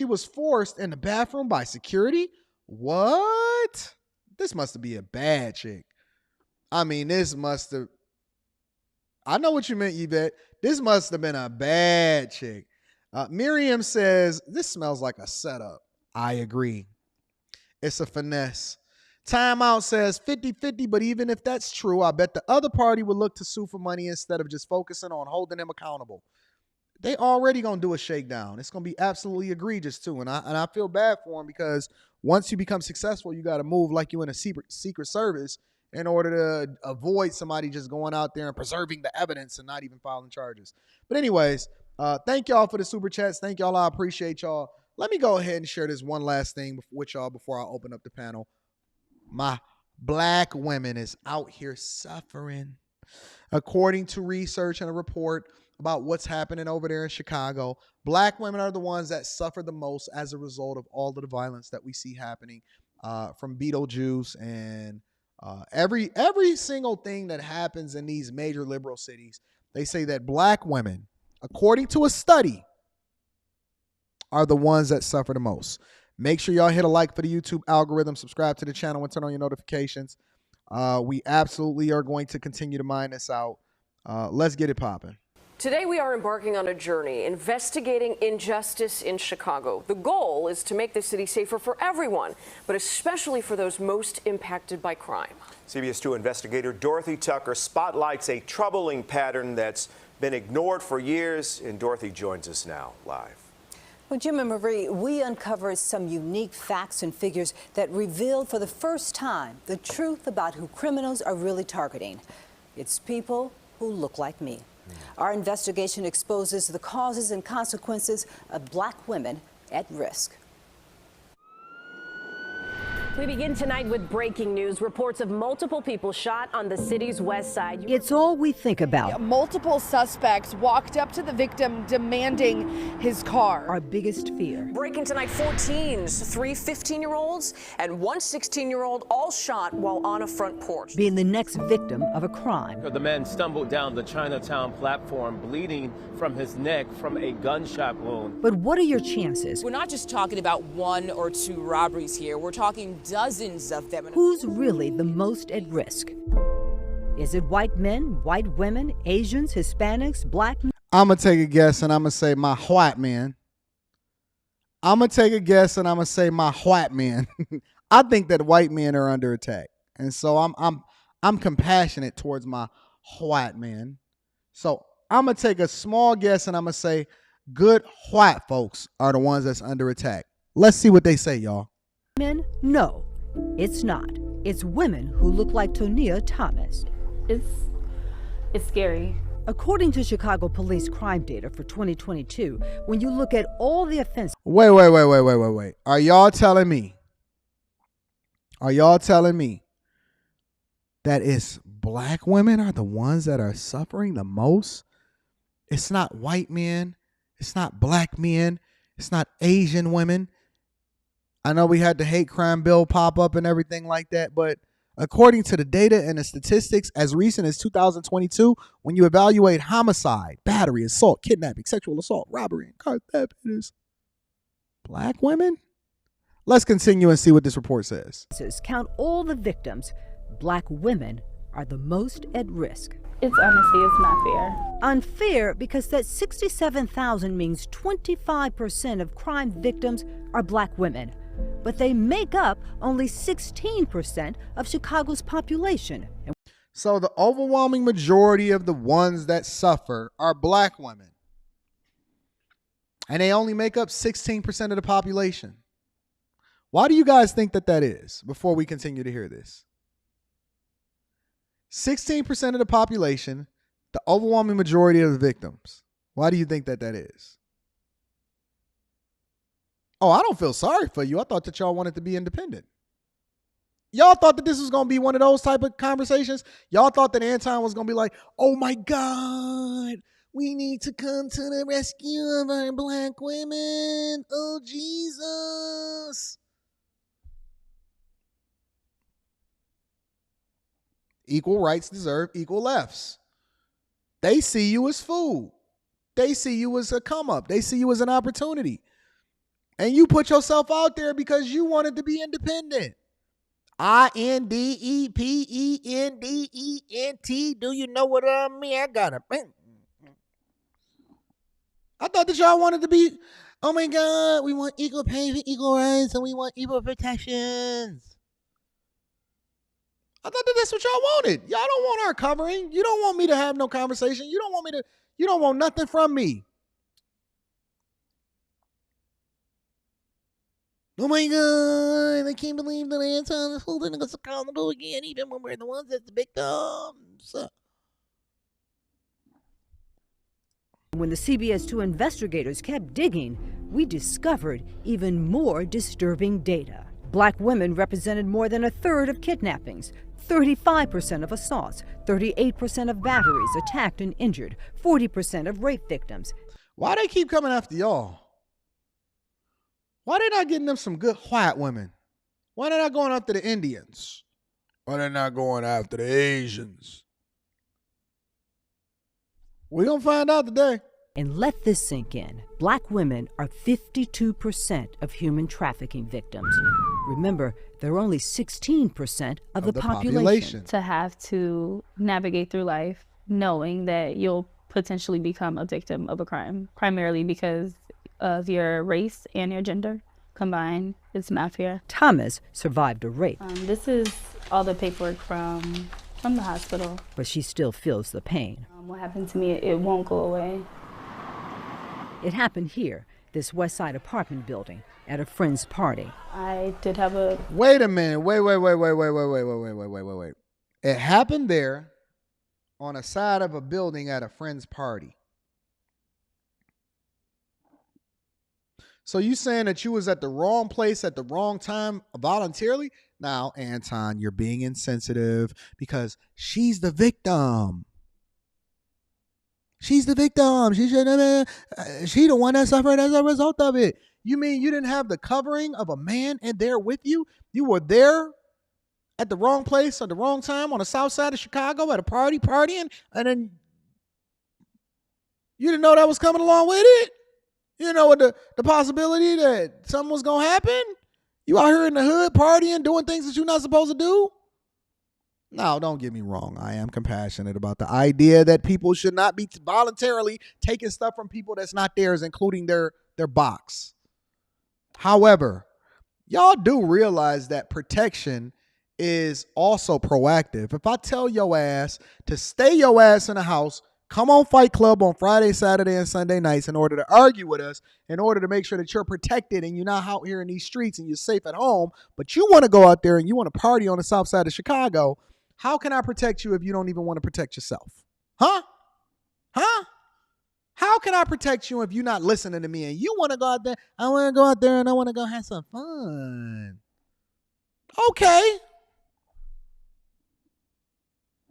was forced in the bathroom by security. What? This must be a bad chick. I mean, this must have. I know what you meant, Yvette. This must have been a bad chick. Miriam says this smells like a setup. I agree. It's a finesse. Timeout says 50-50, but even if that's true, I bet the other party would look to sue for money instead of just focusing on holding them accountable. They already going to do a shakedown. It's going to be absolutely egregious too. And I feel bad for them because once you become successful, you got to move like you in a secret service in order to avoid somebody just going out there and preserving the evidence and not even filing charges. But anyways, thank y'all for the super chats. Thank y'all. I appreciate y'all. Let me go ahead and share this one last thing with y'all before I open up the panel. My black women is out here suffering. According to research and a report about what's happening over there in Chicago, black women are the ones that suffer the most as a result of all of the violence that we see happening from Beetlejuice and every single thing that happens in these major liberal cities. They say that black women, according to a study, are the ones that suffer the most. Make sure y'all hit a like for the YouTube algorithm, subscribe to the channel, and turn on your notifications. We absolutely are going to continue to mine this out. Let's get it popping. Today we are embarking on a journey investigating injustice in Chicago. The goal is to make the city safer for everyone, but especially for those most impacted by crime. CBS 2 investigator Dorothy Tucker spotlights a troubling pattern that's been ignored for years, and Dorothy joins us now live. Well, Jim and Marie, we uncovered some unique facts and figures that revealed for the first time the truth about who criminals are really targeting. It's people who look like me. Our investigation exposes the causes and consequences of black women at risk. We begin tonight with breaking news. Reports of multiple people shot on the city's west side. It's all we think about. Multiple suspects walked up to the victim demanding his car. Our biggest fear. Breaking tonight, 4 teens, 3 15-year-olds and 1 16-year-old, all shot while on a front porch. Being the next victim of a crime. The man stumbled down the Chinatown platform, bleeding from his neck from a gunshot wound. But what are your chances? We're not just talking about 1 or 2 robberies here. We're talking dozens of them. Who's really the most at risk? Is it white men, white women, Asians, Hispanics, black men? I'm going to take a guess and I'm going to say my white man. I'm going to take a guess and I'm going to say my white man. I think that white men are under attack. And so I'm compassionate towards my white man. So I'm going to take a small guess and I'm going to say Good white folks are the ones that's under attack. Let's see what they say, y'all. Men? No, it's not. It's women who look like Tonia Thomas. It's scary. According to Chicago police crime data for 2022, when you look at all the offenses. Wait. Are y'all telling me that it's black women are the ones that are suffering the most? It's not white men. It's not black men. It's not Asian women. I know we had the hate crime bill pop up and everything like that, but according to the data and the statistics as recent as 2022, when you evaluate homicide, battery, assault, kidnapping, sexual assault, robbery, and car theft, it is black women? Let's continue and see what this report says. Count all the victims. Black women are the most at risk. It's not fair. Unfair because that 67,000 means 25% of crime victims are black women. But they make up only 16% of Chicago's population. So the overwhelming majority of the ones that suffer are black women. And they only make up 16% of the population. Why do you guys think that is, before we continue to hear this? 16% of the population, the overwhelming majority of the victims. Why do you think that is? Oh, I don't feel sorry for you. I thought that y'all wanted to be independent. Y'all thought that this was going to be one of those type of conversations. Y'all thought that Anton was going to be like, oh my God, we need to come to the rescue of our black women. Oh, Jesus. Equal rights deserve equal lefts. They see you as food. They see you as a come up. They see you as an opportunity. And you put yourself out there because you wanted to be independent. INDEPENDENT. Do you know what I mean? I got it. I thought that y'all wanted to be, oh my God, we want equal pay for equal rights and we want equal protections. I thought that that's what y'all wanted. Y'all don't want our covering. You don't want me to have no conversation. You don't want nothing from me. Oh my God, I can't believe that Anton is holding us accountable again, even when we're the ones that's the victims. When the CBS 2 investigators kept digging, we discovered even more disturbing data. Black women represented more than a third of kidnappings, 35% of assaults, 38% of batteries attacked and injured, 40% of rape victims. Why they keep coming after y'all? Why they not getting them some good white women? Why they not going after the Indians? Why they not going after the Asians? We're going to find out today. And let this sink in. Black women are 52% of human trafficking victims. Remember, they're only 16% of the population. To have to navigate through life knowing that you'll potentially become a victim of a crime, primarily because of your race and your gender combined. It's mafia. Thomas survived a rape. This is all the paperwork from the hospital. But she still feels the pain. What happened to me, it won't go away. It happened here, this West Side apartment building, at a friend's party. I did have a... Wait a minute. Wait. It happened there on a side of a building at a friend's party. So you saying that you was at the wrong place at the wrong time voluntarily? Now, Anton, you're being insensitive because she's the victim. She's the victim. She the one that suffered as a result of it. You mean you didn't have the covering of a man in there with you? You were there at the wrong place at the wrong time on the south side of Chicago at a party, partying, and then you didn't know that was coming along with it? You didn't know what the possibility that something was going to happen? You out here in the hood partying, doing things that you're not supposed to do? No, don't get me wrong. I am compassionate about the idea that people should not be voluntarily taking stuff from people that's not theirs, including their box. However, y'all do realize that protection is also proactive. If I tell your ass to stay your ass in the house, come on Fight Club on Friday, Saturday, and Sunday nights in order to argue with us, in order to make sure that you're protected and you're not out here in these streets and you're safe at home, but you want to go out there and you want to party on the south side of Chicago, how can I protect you if you don't even want to protect yourself? Huh? How can I protect you if you're not listening to me and you want to go out there? I want to go out there and I want to go have some fun. Okay.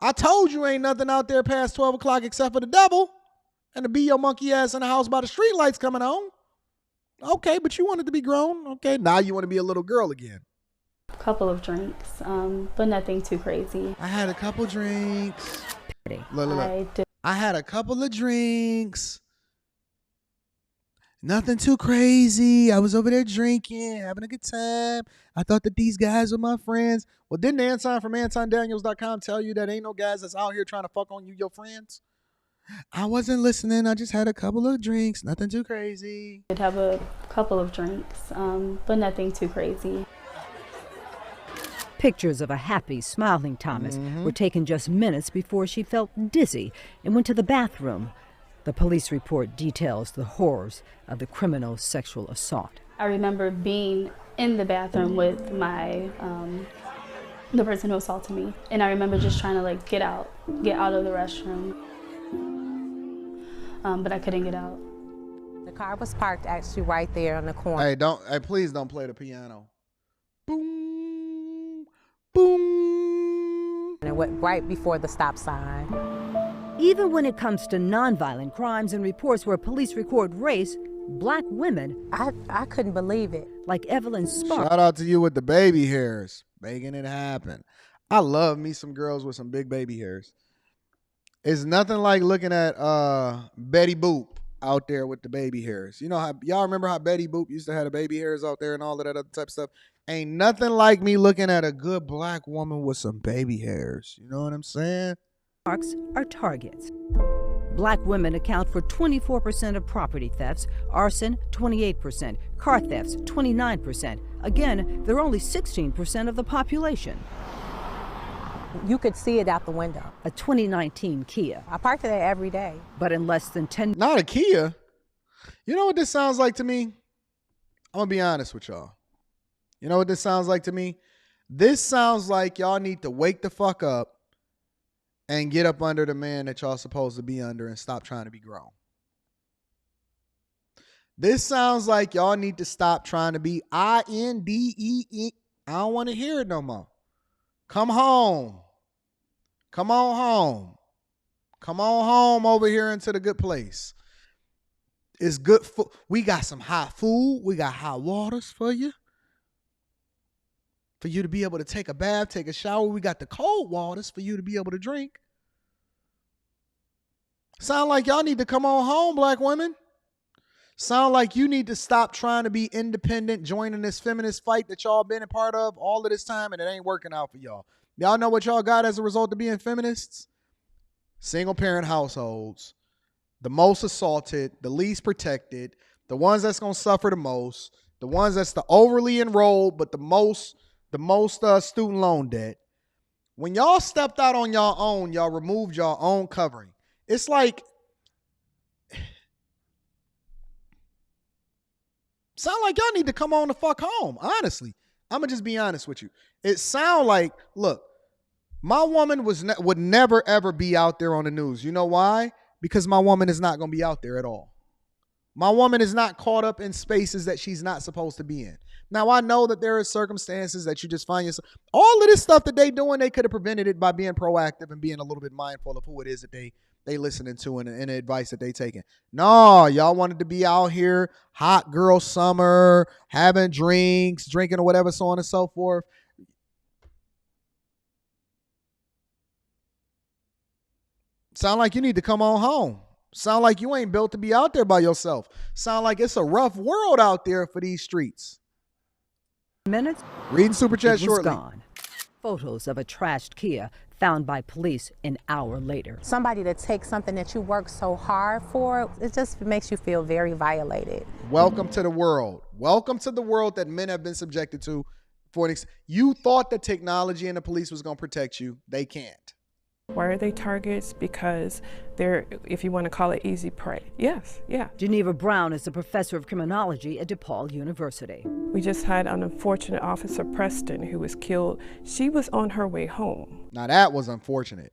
I told you ain't nothing out there past 12 o'clock except for the devil and to be your monkey ass in the house by the street lights coming on. Okay, but you wanted to be grown. Okay, now you want to be a little girl again. A couple of drinks, but nothing too crazy. I had a couple drinks. Look. I had a couple of drinks. Nothing too crazy. I was over there drinking, having a good time. I thought that these guys were my friends. Well, didn't Anton from AntonDaniels.com tell you that ain't no guys that's out here trying to fuck on you, your friends? I wasn't listening. I just had a couple of drinks. Nothing too crazy. Did have a couple of drinks, but nothing too crazy. Pictures of a happy, smiling Thomas were taken just minutes before she felt dizzy and went to the bathroom. The police report details the horrors of the criminal sexual assault. I remember being in the bathroom with my the person who assaulted me, and I remember just trying to like get out of the restroom, but I couldn't get out. The car was parked actually right there on the corner. Hey, please don't play the piano. Boom, boom. And it went right before the stop sign. Even when it comes to nonviolent crimes and reports where police record race, black women, I couldn't believe it. Like Evelyn Sparks. Shout out to you with the baby hairs, making it happen. I love me some girls with some big baby hairs. It's nothing like looking at Betty Boop out there with the baby hairs. You know how y'all remember how Betty Boop used to have the baby hairs out there and all of that other type of stuff? Ain't nothing like me looking at a good black woman with some baby hairs. You know what I'm saying? Sparks are targets. Black women account for 24% of property thefts, arson 28%, car thefts 29%. Again, they're only 16% of the population. You could see it out the window. A 2019 Kia. I park there every day. But in less than 10... Not a Kia. You know what this sounds like to me? I'm going to be honest with y'all. You know what this sounds like to me? This sounds like y'all need to wake the fuck up and get up under the man that y'all supposed to be under and stop trying to be grown. This sounds like y'all need to stop trying to be INDEE. I don't want to hear it no more. Come home. Come on home. Come on home over here into the good place. It's good food. We got some hot food. We got hot waters for you. For you to be able to take a bath, take a shower. We got the cold waters for you to be able to drink. Sound like y'all need to come on home, black women. Sound like you need to stop trying to be independent, joining this feminist fight that y'all been a part of all of this time, and it ain't working out for y'all. Y'all know what y'all got as a result of being feminists? Single parent households, the most assaulted, the least protected, the ones that's going to suffer the most, the ones that's the overly enrolled, but the most student loan debt. When y'all stepped out on y'all own, y'all removed y'all own covering. It's like, sound like y'all need to come on the fuck home. Honestly, I'm going to just be honest with you. It sound like, look, my woman would never, ever be out there on the news. You know why? Because my woman is not going to be out there at all. My woman is not caught up in spaces that she's not supposed to be in. Now, I know that there are circumstances that you just find yourself. All of this stuff that they doing, they could have prevented it by being proactive and being a little bit mindful of who it is that they listening to and the advice that they taking. No, y'all wanted to be out here, hot girl summer, having drinks, drinking or whatever, so on and so forth. Sound like you need to come on home. Sound like you ain't built to be out there by yourself. Sound like it's a rough world out there for these streets. Minutes. Reading Super Chat shortly. Gone. Photos of a trashed Kia found by police an hour later. Somebody to take something that you work so hard for, it just makes you feel very violated. Welcome to the world. Welcome to the world that men have been subjected to. You thought that technology and the police was going to protect you. They can't. Why are they targets? Because they're, if you want to call it, easy prey. Yes, yeah. Geneva Brown is a professor of criminology at DePaul University. We just had an unfortunate Officer Preston who was killed. She was on her way home. Now that was unfortunate.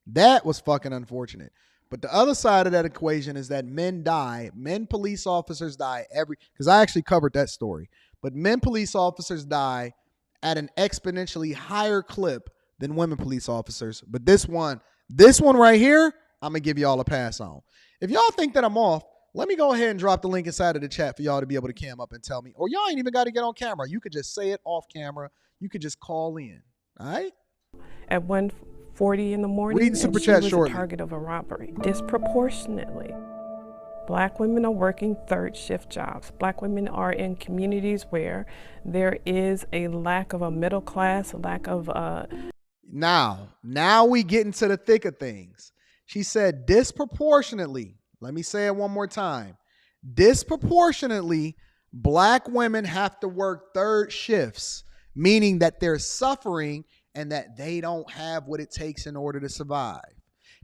That was fucking unfortunate. But the other side of that equation is that men die. Men police officers die because I actually covered that story. But men police officers die at an exponentially higher clip than women police officers. But this one right here, I'm going to give y'all a pass on. If y'all think that I'm off, let me go ahead and drop the link inside of the chat for y'all to be able to cam up and tell me. Or y'all ain't even got to get on camera. You could just say it off camera. You could just call in. All right? At 1:40 in the morning, read the super and chat she was shortly. The target of a robbery. Disproportionately, Black women are working third shift jobs. Black women are in communities where there is a lack of a middle class, a lack of Now we get into the thick of things. She said disproportionately. Let me say it one more time. Disproportionately, Black women have to work third shifts, meaning that they're suffering and that they don't have what it takes in order to survive.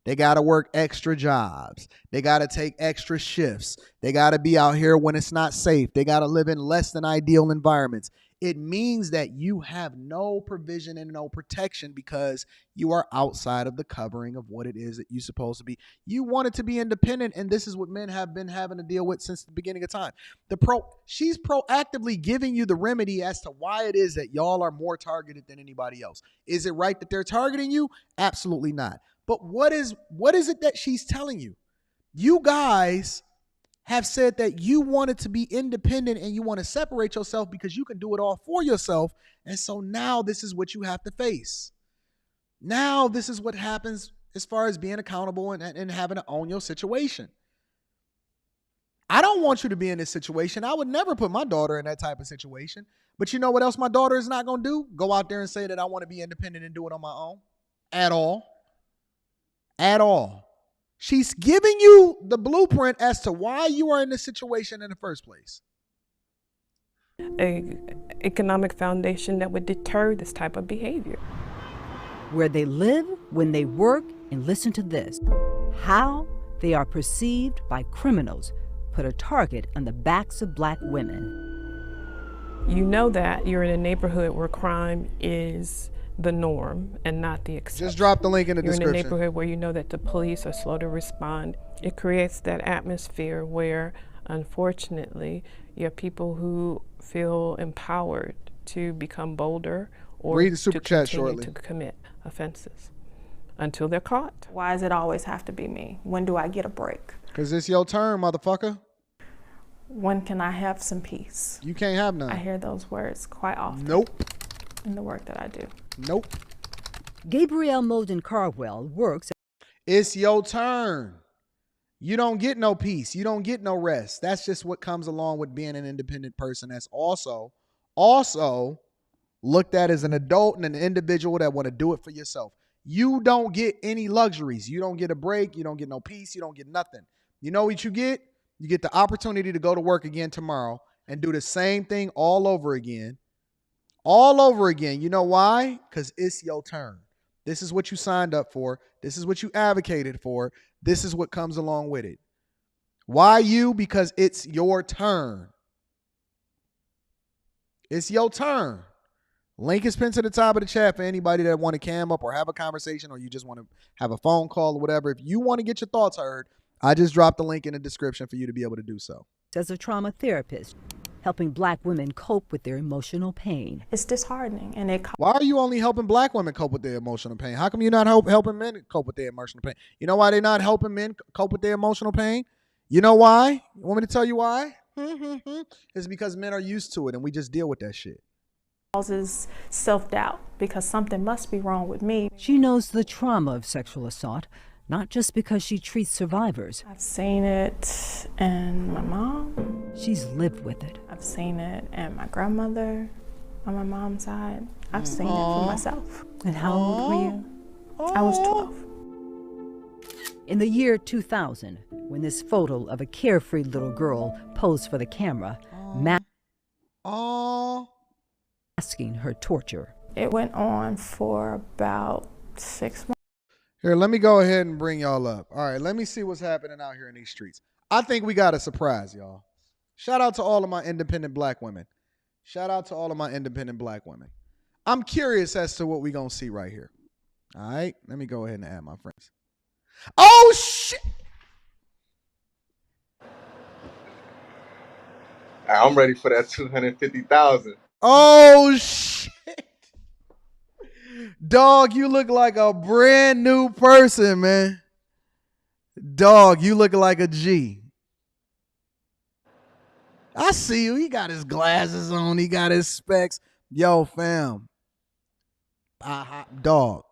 They got to work extra jobs. They got to take extra shifts. They got to be out here when it's not safe. They got to live in less than ideal environments. It means that you have no provision and no protection because you are outside of the covering of what it is that you're supposed to be. You wanted to be independent, and this is what men have been having to deal with since the beginning of time. She's proactively giving you the remedy as to why it is that y'all are more targeted than anybody else. Is it right that they're targeting you? Absolutely not. But what is it that she's telling you? You guys have said that you wanted to be independent and you want to separate yourself because you can do it all for yourself. And so now this is what you have to face. Now this is what happens as far as being accountable and having to own your situation. I don't want you to be in this situation. I would never put my daughter in that type of situation. But you know what else my daughter is not going to do? Go out there and say that I want to be independent and do it on my own. At all. At all. She's giving you the blueprint as to why you are in this situation in the first place. An economic foundation that would deter this type of behavior. Where they live, when they work, and listen to this, how they are perceived by criminals put a target on the backs of Black women. You know that you're in a neighborhood where crime is the norm and not the exception. Just drop the link in the description. You're in a neighborhood where you know that the police are slow to respond. It creates that atmosphere where, unfortunately, you have people who feel empowered to become bolder or read the super to chat continue shortly to commit offenses until they're caught. Why does it always have to be me? When do I get a break? Because it's your turn, motherfucker. When can I have some peace? You can't have none. I hear those words quite often. Nope. In the work that I do. Nope. Gabrielle Molden Carwell works. It's your turn. You don't get no peace. You don't get no rest. That's just what comes along with being an independent person. That's also looked at as an adult and an individual that want to do it for yourself. You don't get any luxuries. You don't get a break. You don't get no peace. You don't get nothing. You know what you get? You get the opportunity to go to work again tomorrow and do the same thing all over again. All over again. You know why? Because it's your turn. This is what you signed up for. This is what you advocated for. This is what comes along with it. Why you? Because it's your turn. It's your turn. Link is pinned to the top of the chat for anybody that want to cam up or have a conversation, or you just want to have a phone call or whatever. If you want to get your thoughts heard, I just dropped the link in the description for you to be able to do so. As a trauma therapist, helping Black women cope with their emotional pain. It's disheartening. And why are you only helping Black women cope with their emotional pain? How come you're not helping men cope with their emotional pain? You know why they're not helping men cope with their emotional pain? You know why? You want me to tell you why? It's because men are used to it and we just deal with that shit. Causes self-doubt because something must be wrong with me. She knows the trauma of sexual assault, not just because she treats survivors. I've seen it in my mom. She's lived with it. I've seen it in my grandmother on my mom's side. I've seen it for myself. And how old were you? I was 12. In the year 2000, when this photo of a carefree little girl posed for the camera, masking her torture. It went on for about 6 months. Here, let me go ahead and bring y'all up. All right, let me see what's happening out here in these streets. I think we got a surprise, y'all. Shout out to all of my independent black women. Shout out to all of my independent black women. I'm curious as to what we going to see right here. All right, let me go ahead and add my friends. Oh, shit. I'm ready for that 250,000. Oh, shit. Dog, you look like a brand new person, man. Dog, you look like a G. I see you. He got his glasses on. He got his specs. Yo, fam. Dog,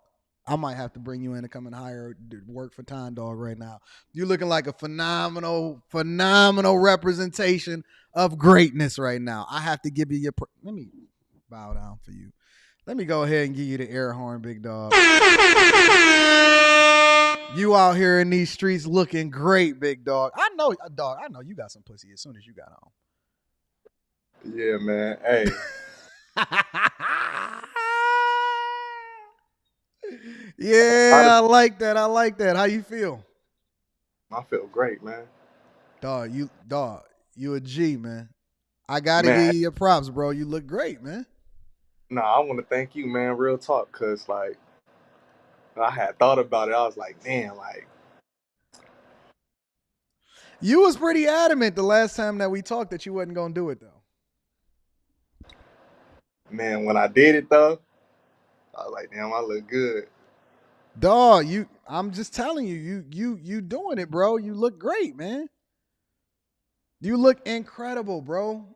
I might have to bring you in to come and hire work for Time Dog right now. You looking like a phenomenal representation of greatness right now. I have to give you your... Let me bow down for you. Let me go ahead and give you the air horn, big dog. You out here in these streets looking great, big dog. I know, dog. I know you got some pussy as soon as you got home. Yeah, man. Hey. Yeah, I like that. I like that. How you feel? I feel great, man. Dog, you a G, man. I gotta give you your props, bro. You look great, man. Nah, I want to thank you, man. Real talk, cause like I had thought about it. I was like, damn, like you was pretty adamant the last time that we talked that you wasn't gonna do it though. Man, when I did it though, I was like, damn, I look good. Dog, I'm just telling you, you doing it, bro. You look great, man. You look incredible, bro.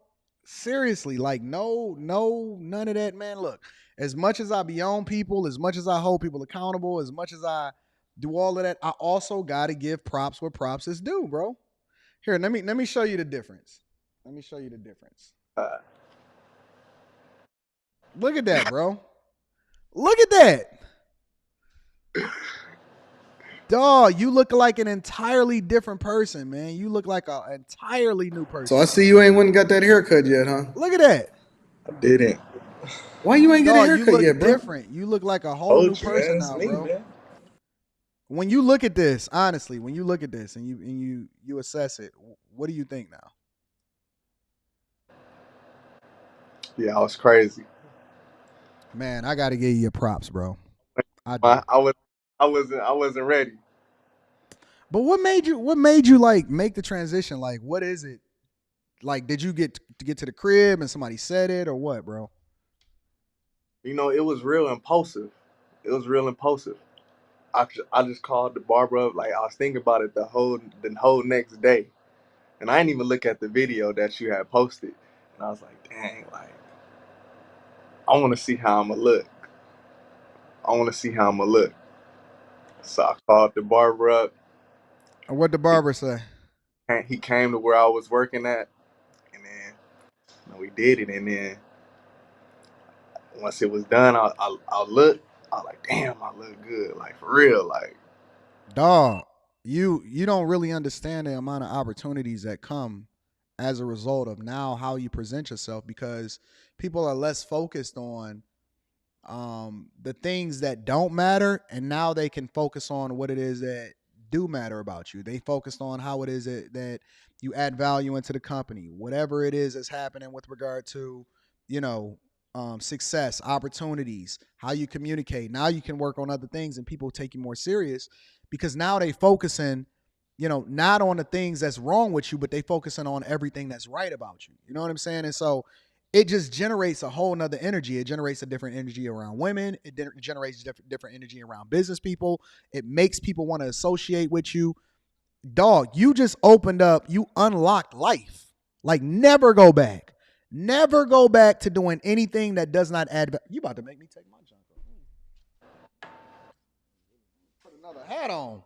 Seriously, like no, none of that, man. Look, as much as I be on people, as much as I hold people accountable, as much as I do all of that, I also got to give props where props is due, bro. Here, let me show you the difference. Let me show you the difference. Look at that, bro. Look at that. Dog, you look like an entirely different person, man. You look like an entirely new person. So I see you ain't went and got that haircut yet, huh? Look at that. I didn't. Why you ain't get a haircut you look yet, bro? Different. You look like a whole new person now, bro. Man. When you look at this, honestly, when you look at this and you assess it, what do you think now? Yeah, I was crazy. Man, I got to give you your props, bro. I wasn't ready. But what made you like make the transition? Like, what is it? Like, did you get to the crib and somebody said it or what, bro? You know, it was real impulsive. I just called the barber up. Like, I was thinking about it the whole next day, and I didn't even look at the video that you had posted. And I was like, dang, like, I want to see how I'm gonna look. So I called the barber up. And what the barber say? He came to where I was working at, and then we did it. And then once it was done, I looked. I was like, damn, I look good. Like, for real, like. Dog, you don't really understand the amount of opportunities that come as a result of now how you present yourself, because people are less focused on the things that don't matter, and now they can focus on what it is that do matter about you. They focused on how it is that you add value into the company, whatever it is that's happening with regard to, success, opportunities, how you communicate. Now you can work on other things and people take you more serious because now they focusing, not on the things that's wrong with you, but they focusing on everything that's right about you. You know what I'm saying? And so it just generates a whole nother energy. It generates a different energy around women. It generates different energy around business people. It makes people want to associate with you. Dog, you just opened up, you unlocked life. Like, never go back. Never go back to doing anything that does not add value. You about to make me take my junk off. Put another hat on.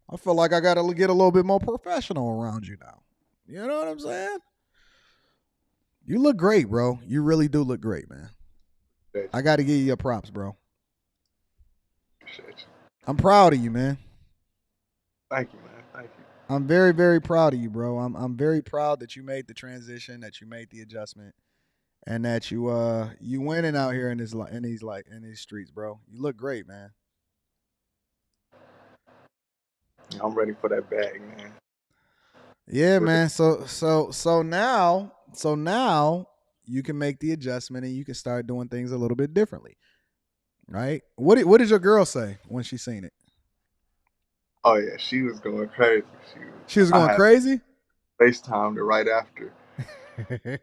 I feel like I got to get a little bit more professional around you now. You know what I'm saying? You look great, bro. You really do look great, man. I got to give you your props, bro. I'm proud of you, man. Thank you, man. Thank you. I'm very, very proud of you, bro. I'm very proud that you made the transition, that you made the adjustment, and that you winning out here in these streets, bro. You look great, man. I'm ready for that bag, man. Yeah, man. So now you can make the adjustment and you can start doing things a little bit differently, right? What did your girl say when she seen it? Oh yeah, she was going crazy. She was going crazy? FaceTimed her right after. Yeah,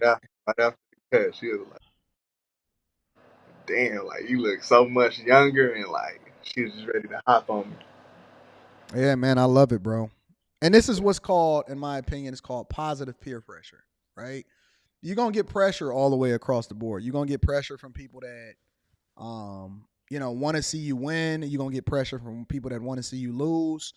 right after the cut, she was like, damn, like you look so much younger, and like she was just ready to hop on me. Yeah, man, I love it, bro. And this is what's called, in my opinion, it's called positive peer pressure, right? You're going to get pressure all the way across the board. You're going to get pressure from people that, want to see you win. You're going to get pressure from people that want to see you lose.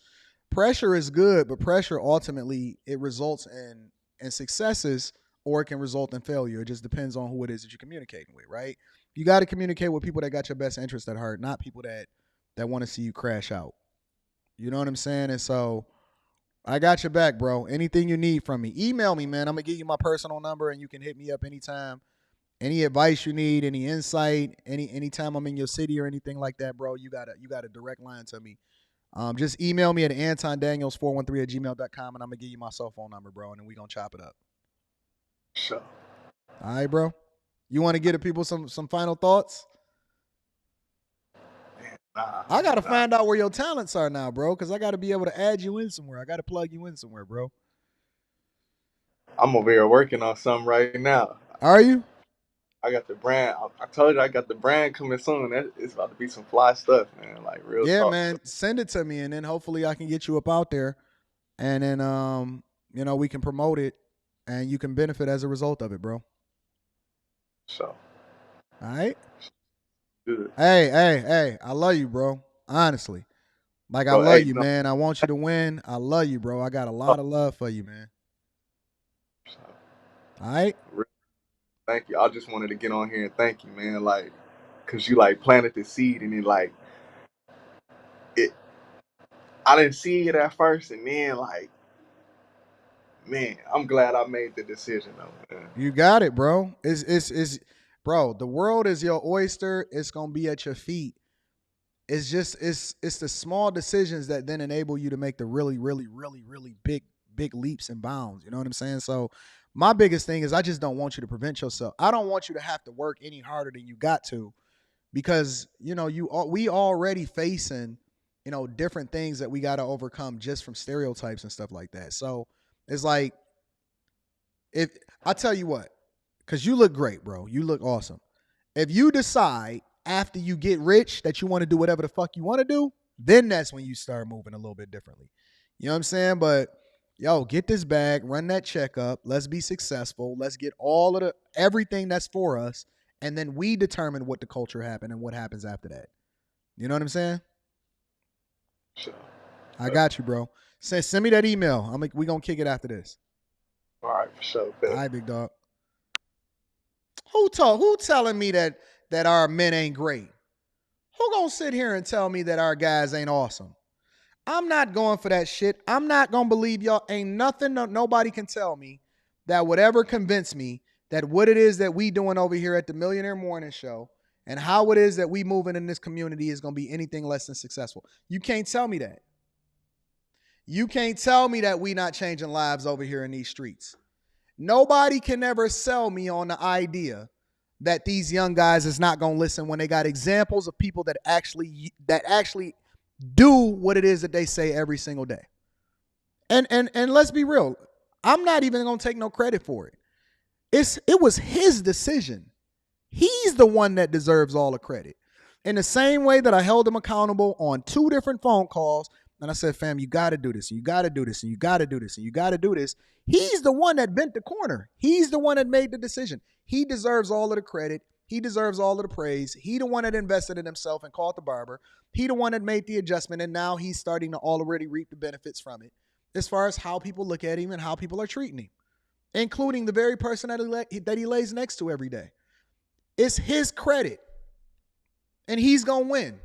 Pressure is good, but pressure ultimately, it results in successes or it can result in failure. It just depends on who it is that you're communicating with, right? You got to communicate with people that got your best interest at heart, not people that want to see you crash out. You know what I'm saying? And so I got your back, bro. Anything you need from me, email me, man. I'm going to give you my personal number and you can hit me up anytime. Any advice you need, any insight, anytime I'm in your city or anything like that, bro, you got a direct line to me. Just email me at antondaniels413@gmail.com and I'm going to give you my cell phone number, bro, and then we're going to chop it up. Sure. All right, bro. You want to give the people some final thoughts? I got to find out where your talents are now, bro, because I got to be able to add you in somewhere. I got to plug you in somewhere, bro. I'm over here working on something right now. Are you? I got the brand. I told you I got the brand coming soon. It's about to be some fly stuff, man. Like real Yeah, talk. man. Send it to me, and then hopefully I can get you up out there, and then we can promote it, and you can benefit as a result of it, bro. So. All right. Good. Hey, I love you, bro. Honestly. Like, I love you, man. I want you to win. I love you, bro. I got a lot of love for you, man. All right? Thank you. I just wanted to get on here and thank you, man. Like, because you, like, planted the seed and I didn't see it at first. And then, like, man, I'm glad I made the decision, though, man. You got it, bro. Bro, the world is your oyster. It's going to be at your feet. It's the small decisions that then enable you to make the really, really, really, really big leaps and bounds. You know what I'm saying? So my biggest thing is I just don't want you to prevent yourself. I don't want you to have to work any harder than you got to, because, we already facing, different things that we got to overcome just from stereotypes and stuff like that. So it's like, if I tell you what, because you look great, bro. You look awesome. If you decide after you get rich that you want to do whatever the fuck you want to do, then that's when you start moving a little bit differently. You know what I'm saying? But yo, get this bag, run that check up. Let's be successful. Let's get all of everything that's for us. And then we determine what the culture happened and what happens after that. You know what I'm saying? Sure. I got you, bro. Send me that email. We going to kick it after this. All right, for sure. All right, big dog. Who telling me that our men ain't great? Who gonna sit here and tell me that our guys ain't awesome? I'm not going for that shit. I'm not gonna believe y'all. Ain't nothing, nobody can tell me that would ever convince me that what it is that we doing over here at the Millionaire Morning Show and how it is that we moving in this community is gonna be anything less than successful. You can't tell me that. You can't tell me that we not changing lives over here in these streets. Nobody can ever sell me on the idea that these young guys is not going to listen when they got examples of people that actually do what it is that they say every single day. And let's be real. I'm not even going to take no credit for it. It was his decision. He's the one that deserves all the credit. In the same way that I held him accountable on 2 different phone calls, and I said, fam, you got to do this, and you got to do this, and you got to do this, and you got to do this. He's the one that bent the corner. He's the one that made the decision. He deserves all of the credit. He deserves all of the praise. He the one that invested in himself and called the barber. He the one that made the adjustment, and now he's starting to already reap the benefits from it as far as how people look at him and how people are treating him, including the very person that he lays next to every day. It's his credit, and he's going to win.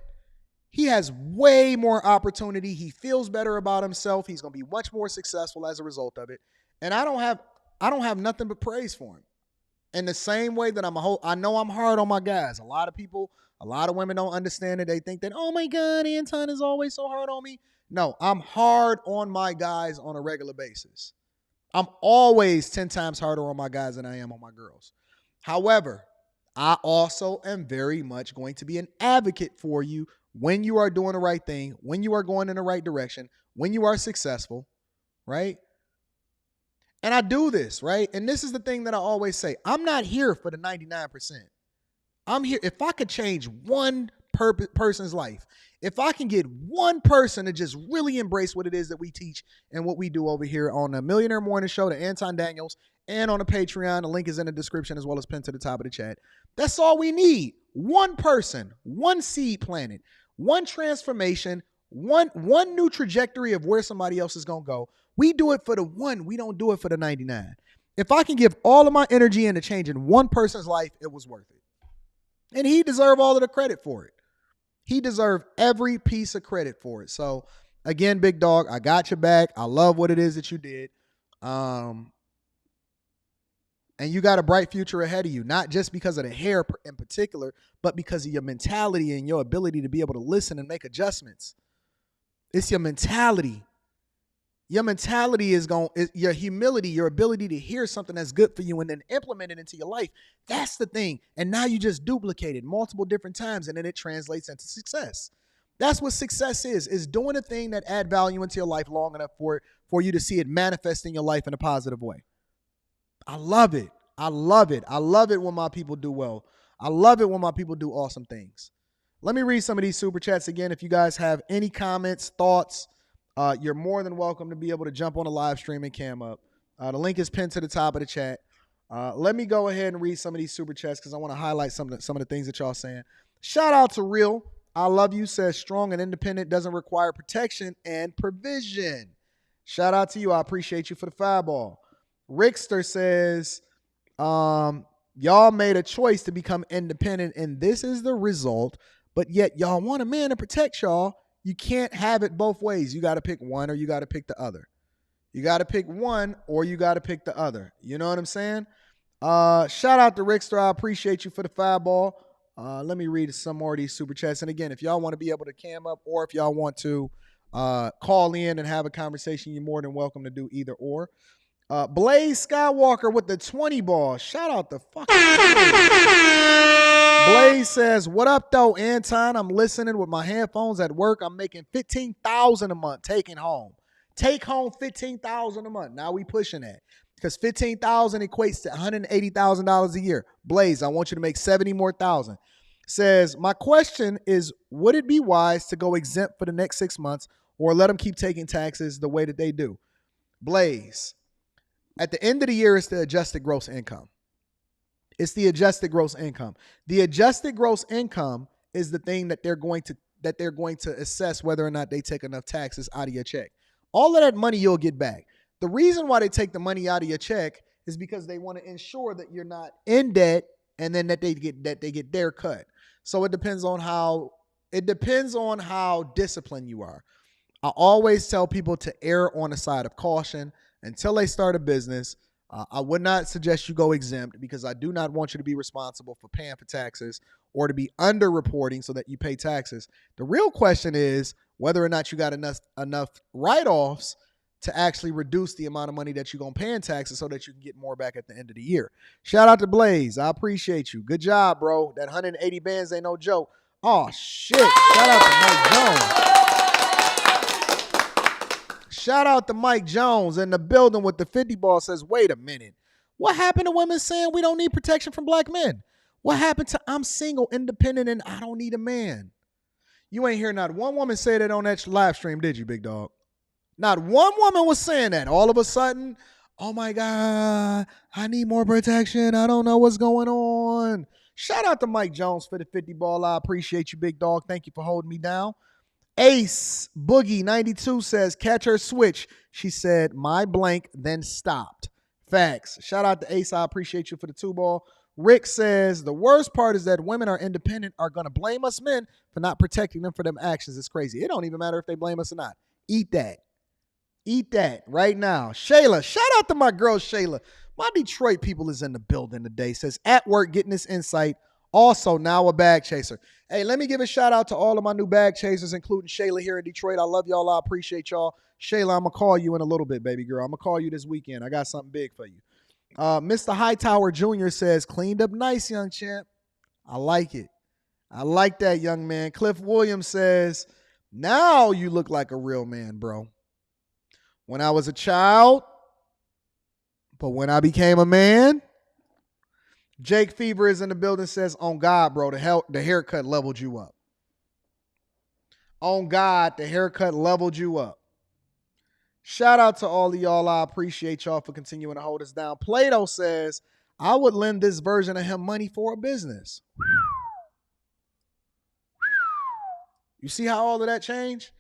He has way more opportunity. He feels better about himself. He's going to be much more successful as a result of it. And I don't have nothing but praise for him. In the same way that I know I'm hard on my guys. A lot of women don't understand it. They think that, oh my God, Anton is always so hard on me. No, I'm hard on my guys on a regular basis. I'm always 10 times harder on my guys than I am on my girls. However, I also am very much going to be an advocate for you when you are doing the right thing, when you are going in the right direction, when you are successful, right? And I do this, right? And this is the thing that I always say. I'm not here for the 99%. I'm here. If I could change one person's life, if I can get one person to just really embrace what it is that we teach and what we do over here on the Millionaire Morning Show, the Anton Daniels, and on the Patreon, the link is in the description as well as pinned to the top of the chat. That's all we need. One person, one seed planted, one transformation, one new trajectory of where somebody else is going to go. We do it for the one. We don't do it for the 99. If I can give all of my energy into changing one person's life, it was worth it. And he deserved all of the credit for it. He deserved every piece of credit for it. So, again, big dog, I got your back. I love what it is that you did. And you got a bright future ahead of you, not just because of the hair in particular, but because of your mentality and your ability to be able to listen and make adjustments. It's your mentality. Your mentality is your humility, your ability to hear something that's good for you and then implement it into your life. That's the thing. And now you just duplicate it multiple different times and then it translates into success. That's what success is doing a thing that add value into your life long enough for you to see it manifest in your life in a positive way. I love it. I love it. I love it when my people do well. I love it when my people do awesome things. Let me read some of these super chats again. If you guys have any comments, thoughts, you're more than welcome to be able to jump on the live stream and cam up. The link is pinned to the top of the chat. Let me go ahead and read some of these super chats because I want to highlight some of the things that y'all saying. Shout out to Real. I love you. Says strong and independent doesn't require protection and provision. Shout out to you. I appreciate you for the fireball. Rickster says, y'all made a choice to become independent and this is the result, but yet y'all want a man to protect y'all. You can't have it both ways. You got to pick one or you got to pick the other. You got to pick one or you got to pick the other. You know what I'm saying? Shout out to Rickster. I appreciate you for the fireball. Let me read some more of these super chats. And again, if y'all want to be able to cam up or if y'all want to call in and have a conversation, you're more than welcome to do either or. Blaze Skywalker with the 20 ball. Shout out the fucking Blaze says, what up though, Anton? I'm listening with my headphones at work. I'm making $15,000 a month taking home. Take home $15,000 a month. Now we pushing that because $15,000 equates to $180,000 a year. Blaze, I want you to make 70 more thousand. Says, my question is, would it be wise to go exempt for the next 6 months or let them keep taking taxes the way that they do? Blaze, at the end of the year, it's the adjusted gross income. It's the adjusted gross income. The adjusted gross income is the thing that they're going to assess whether or not they take enough taxes out of your check. All of that money you'll get back. The reason why they take the money out of your check is because they want to ensure that you're not in debt and then that they get their cut. So it depends on how disciplined you are. I always tell people to err on the side of caution until they start a business. I would not suggest you go exempt because I do not want you to be responsible for paying for taxes or to be underreporting so that you pay taxes. The real question is whether or not you got enough write-offs to actually reduce the amount of money that you're going to pay in taxes so that you can get more back at the end of the year. Shout out to Blaze. I appreciate you. Good job, bro. That 180 bands ain't no joke. Oh, shit. Shout out to Mike Jones. Shout out to Mike Jones in the building with the 50 ball says, wait a minute. What happened to women saying we don't need protection from black men? What happened to I'm single, independent, and I don't need a man? You ain't hear not one woman say that on that live stream, did you, big dog? Not one woman was saying that. All of a sudden, oh my God, I need more protection. I don't know what's going on. Shout out to Mike Jones for the 50 ball. I appreciate you, big dog. Thank you for holding me down. Ace Boogie 92 says, catch her switch. She said, my blank, then stopped. Facts. Shout out to Ace. I appreciate you for the 2 ball. Rick says, the worst part is that women are independent are going to blame us men for not protecting them for them actions. It's crazy. It don't even matter if they blame us or not. Eat that. Eat that right now. Shayla. Shout out to my girl, Shayla. My Detroit people is in the building today. Says, at work getting this insight. Also, now a bag chaser. Hey, let me give a shout out to all of my new bag chasers, including Shayla here in Detroit. I love y'all. I appreciate y'all. Shayla, I'm going to call you in a little bit, baby girl. I'm going to call you this weekend. I got something big for you. Mr. Hightower Jr. says, cleaned up nice, young champ. I like it. I like that, young man. Cliff Williams says, now you look like a real man, bro. When I was a child, but when I became a man. Jake Fever is in the building, says, on God, bro, the haircut leveled you up. On God, the haircut leveled you up. Shout out to all of y'all. I appreciate y'all for continuing to hold us down. Plato says, I would lend this version of him money for a business. You see how all of that changed?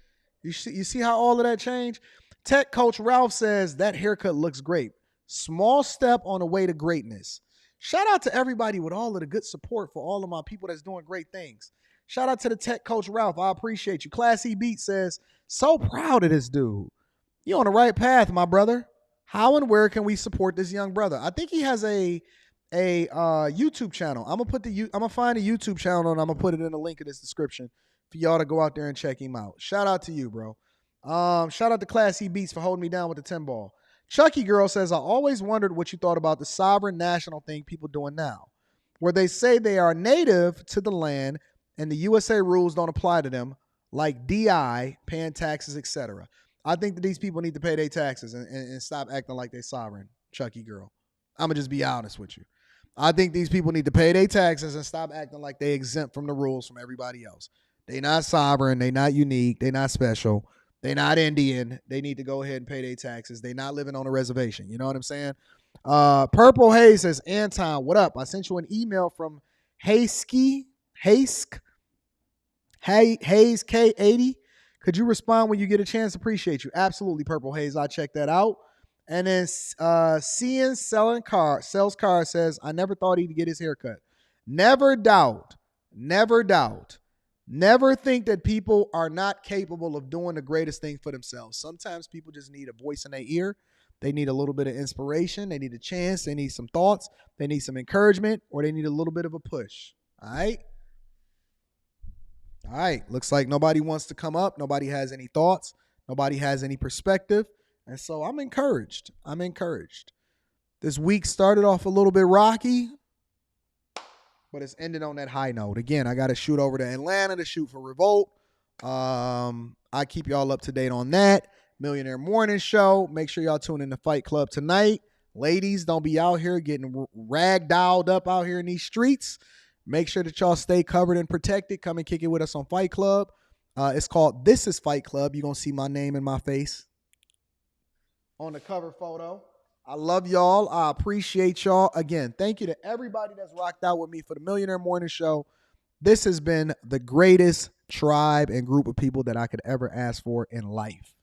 You see how all of that changed? Tech coach Ralph says, that haircut looks great. Small step on the way to greatness. Shout out to everybody with all of the good support for all of my people that's doing great things. Shout out to the tech coach Ralph. I appreciate you. Class E Beat says, so proud of this dude. You're on the right path, my brother. How and where can we support this young brother? I think he has a YouTube channel. I'm gonna find a YouTube channel and I'm gonna put it in the link in this description for y'all to go out there and check him out. Shout out to you, bro. Shout out to Class E Beats for holding me down with the 10 ball. Chucky Girl says, I always wondered what you thought about the sovereign national thing people doing now, where they say they are native to the land and the USA rules don't apply to them, like DI, paying taxes, etc. I think that these people need to pay their taxes and stop acting like they're sovereign, Chucky Girl. I'm going to just be honest with you. I think these people need to pay their taxes and stop acting like they exempt from the rules from everybody else. They not sovereign. They not unique. They not special. They not Indian. They need to go ahead and pay their taxes. They not living on a reservation. You know what I'm saying? Purple Haze says, Anton, what up? I sent you an email from Hayes K80. Could you respond when you get a chance? Appreciate you. Absolutely, Purple Haze. I'll check that out. And then Seeing Sells Cars says, I never thought he'd get his haircut. Never doubt. Never think that people are not capable of doing the greatest thing for themselves. Sometimes people just need a voice in their ear. They need a little bit of inspiration. They need a chance. They need some thoughts. They need some encouragement, or they need a little bit of a push. All right. Looks like nobody wants to come up. Nobody has any thoughts. Nobody has any perspective. And so I'm encouraged. This week started off a little bit rocky, but it's ended on that high note. Again, I got to shoot over to Atlanta to shoot for Revolt. I keep y'all up to date on that. Millionaire Morning Show. Make sure y'all tune in to Fight Club tonight. Ladies, don't be out here getting ragdolled up out here in these streets. Make sure that y'all stay covered and protected. Come and kick it with us on Fight Club. It's called This Is Fight Club. You're going to see my name and my face on the cover photo. I love y'all. I appreciate y'all. Again, thank you to everybody that's rocked out with me for the Millionaire Morning Show. This has been the greatest tribe and group of people that I could ever ask for in life.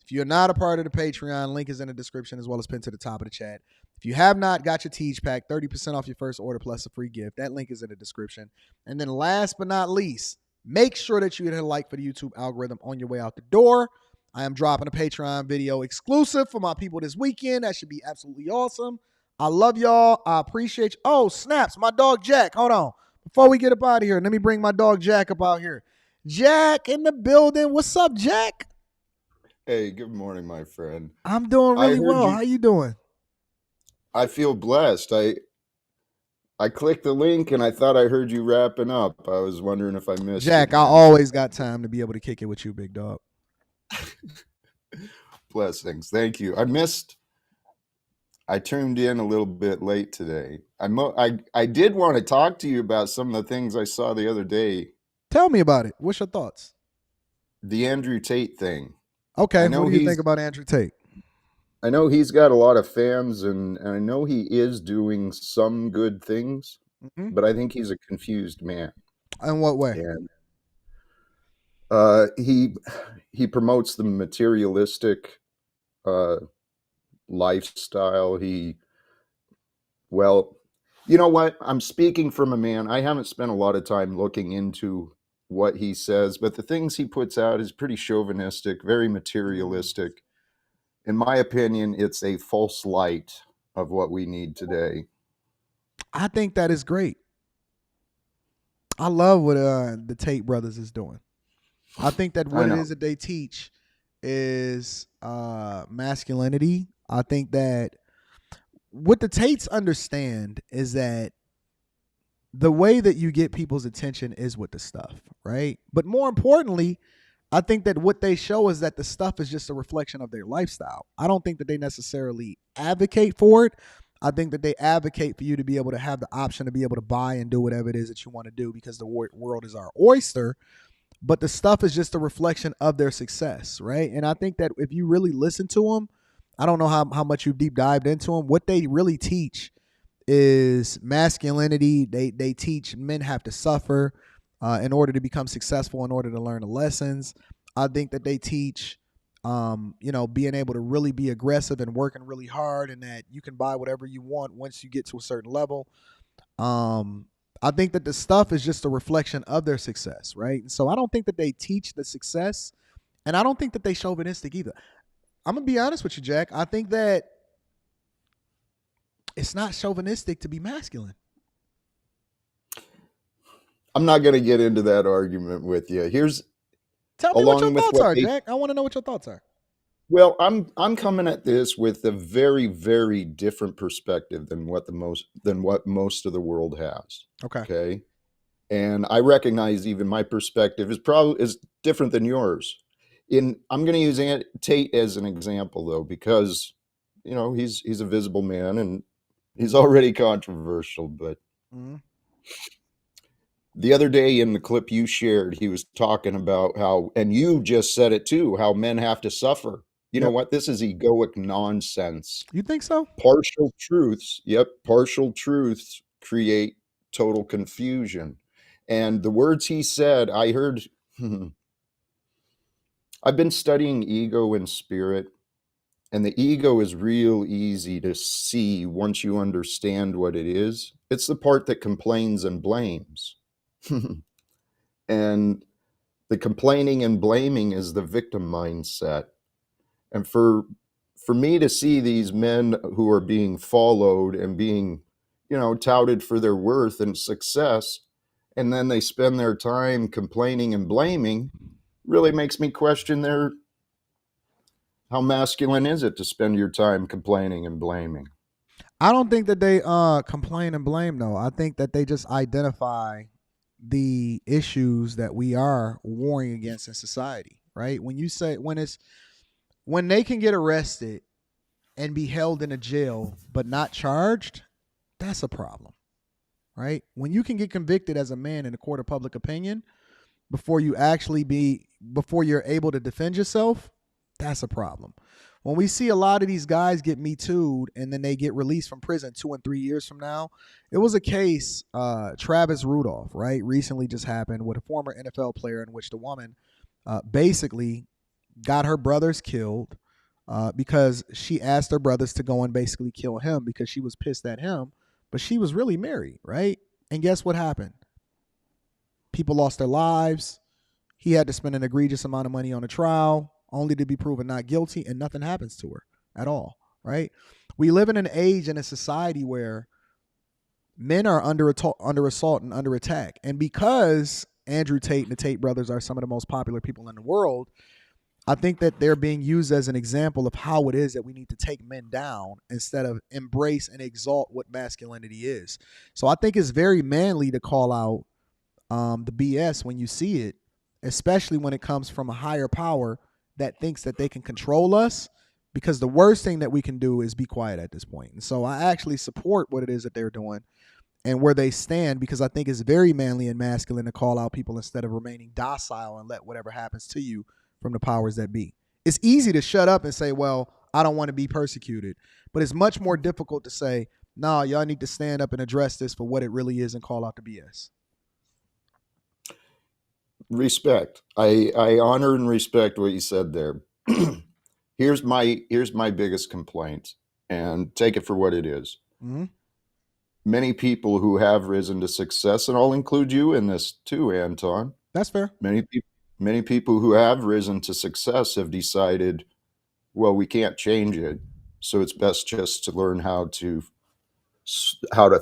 If you're not a part of the Patreon, link is in the description as well as pinned to the top of the chat. If you have not got your Tiege pack, 30% off your first order plus a free gift. That link is in the description. And then last but not least, make sure that you hit a like for the YouTube algorithm on your way out the door. I am dropping a Patreon video exclusive for my people this weekend. That should be absolutely awesome. I love y'all. I appreciate you. Oh, snaps. My dog Jack. Hold on. Before we get up out of here, let me bring my dog Jack up out here. Jack in the building. What's up, Jack? Hey, good morning, my friend. I'm doing really well. How you doing? I feel blessed. I clicked the link and I thought I heard you wrapping up. I was wondering if I missed Jack, it. I always got time to be able to kick it with you, big dog. Blessings. Thank you. I tuned in a little bit late today. I did want to talk to you about some of the things I saw the other day. Tell me about it. What's your thoughts? The Andrew Tate thing. Okay, what do you think about Andrew Tate? I know he's got a lot of fans, and I know he is doing some good things, but I think he's a confused man. In what way? And he promotes the materialistic lifestyle. Well, you know what? I'm speaking from a man. I haven't spent a lot of time looking into what he says, but the things he puts out is pretty chauvinistic, very materialistic. In my opinion, it's a false light of what we need today. I think that is great. I love what the Tate brothers is doing. I think that what it is that they teach is masculinity. I think that what the Tates understand is that the way that you get people's attention is with the stuff, right? But more importantly, I think that what they show is that the stuff is just a reflection of their lifestyle. I don't think that they necessarily advocate for it. I think that they advocate for you to be able to have the option to be able to buy and do whatever it is that you want to do because the world is our oyster. But the stuff is just a reflection of their success, right? And I think that if you really listen to them, I don't know how much you've deep dived into them. What they really teach is masculinity. They teach men have to suffer in order to become successful, in order to learn the lessons. I think that they teach, being able to really be aggressive and working really hard, and that you can buy whatever you want once you get to a certain level. I think that the stuff is just a reflection of their success, right? And so I don't think that they teach the success, and I don't think that they chauvinistic either. I'm going to be honest with you, Jack. I think that it's not chauvinistic to be masculine. I'm not going to get into that argument with you. Tell me what your thoughts are, Jack. I want to know what your thoughts are. Well, I'm coming at this with a very, very different perspective than what most of the world has. Okay. And I recognize even my perspective is different than yours. I'm going to use Tate as an example, though, because he's a visible man and he's already controversial. But the other day in the clip you shared, he was talking about how, and you just said it too, how men have to suffer. You know what? This is egoic nonsense. You think so? Partial truths. Yep. Partial truths create total confusion. And the words he said, I heard, I've been studying ego and spirit, and the ego is real easy to see once you understand what it is. It's the part that complains and blames. And the complaining and blaming is the victim mindset. And for me to see these men who are being followed and being, touted for their worth and success, and then they spend their time complaining and blaming, really makes me question how masculine is it to spend your time complaining and blaming? I don't think that they complain and blame, though. I think that they just identify the issues that we are warring against in society, right? When you say when they can get arrested and be held in a jail but not charged, that's a problem, right? When you can get convicted as a man in a court of public opinion before you're able to defend yourself, that's a problem. When we see a lot of these guys get Me Too'd and then they get released from prison 2 and 3 years from now, it was a case, Travis Rudolph, right, recently just happened with a former NFL player in which the woman basically got her brothers killed because she asked her brothers to go and basically kill him because she was pissed at him, but she was really married, right? And guess what happened? People lost their lives. He had to spend an egregious amount of money on a trial only to be proven not guilty, and nothing happens to her at all, right? We live in an age and a society where men are under assault and under attack. And because Andrew Tate and the Tate brothers are some of the most popular people in the world, I think that they're being used as an example of how it is that we need to take men down instead of embrace and exalt what masculinity is. So I think it's very manly to call out the BS when you see it, especially when it comes from a higher power that thinks that they can control us, because the worst thing that we can do is be quiet at this point. And so I actually support what it is that they're doing and where they stand, because I think it's very manly and masculine to call out people instead of remaining docile and let whatever happens to you from the powers that be. It's easy to shut up and say, well, I don't want to be persecuted. But it's much more difficult to say, no, y'all need to stand up and address this for what it really is and call out the BS. Respect. I honor and respect what you said there. Here's my biggest complaint, and take it for what it is. Mm-hmm. Many people who have risen to success, and I'll include you in this too, Anton. That's fair. Many people who have risen to success have decided, well, we can't change it, So it's best just to learn how to